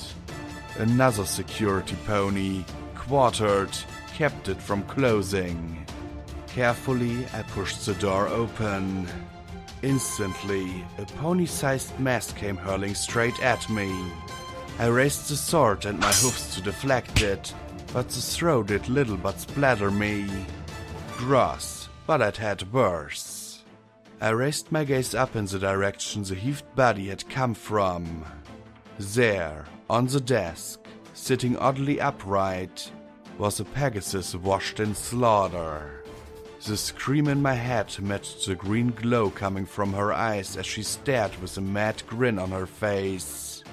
Another security pony, quartered, kept it from closing. Carefully, I pushed the door open. Instantly, a pony-sized mass came hurling straight at me. I raised the sword and my hoofs to deflect it, but the throw did little but splatter me. Gross, but I'd had worse. I raised my gaze up in the direction the heaved body had come from. There, on the desk, sitting oddly upright, was a Pegasus washed in slaughter. The scream in my head matched the green glow coming from her eyes as she stared with a mad grin on her face.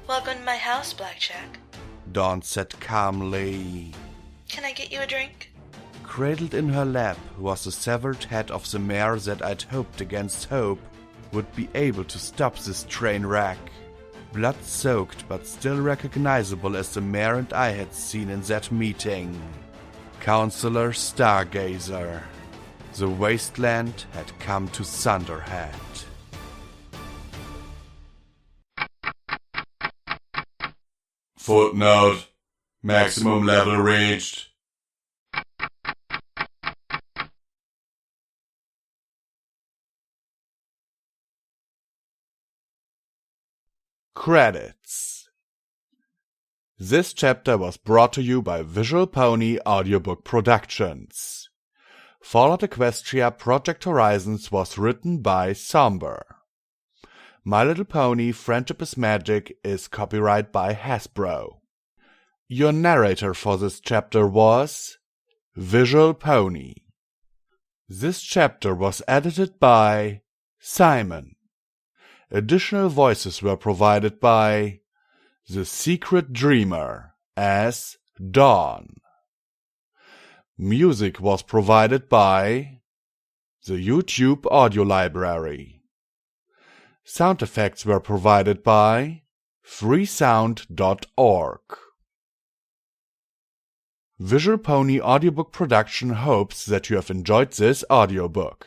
Welcome to my house, Blackjack. Dawn said calmly. Can I get you a drink? Cradled in her lap was the severed head of the mare that I'd hoped against hope would be able to stop this train wreck. Blood-soaked but still recognizable as the mare and I had seen in that meeting. Counselor Stargazer. The wasteland had come to Thunderhead. Footnote. Maximum level reached. Credits. This chapter was brought to you by Visual Pony Audiobook Productions. Fallout Equestria Project Horizons was written by Somber. My Little Pony Friendship is Magic is copyright by Hasbro. Your narrator for this chapter was Visual Pony. This chapter was edited by Simon. Additional voices were provided by The Secret Dreamer as Dawn. Music was provided by the YouTube Audio Library. Sound effects were provided by freesound.org. Visual Pony Audiobook Production hopes that you have enjoyed this audiobook.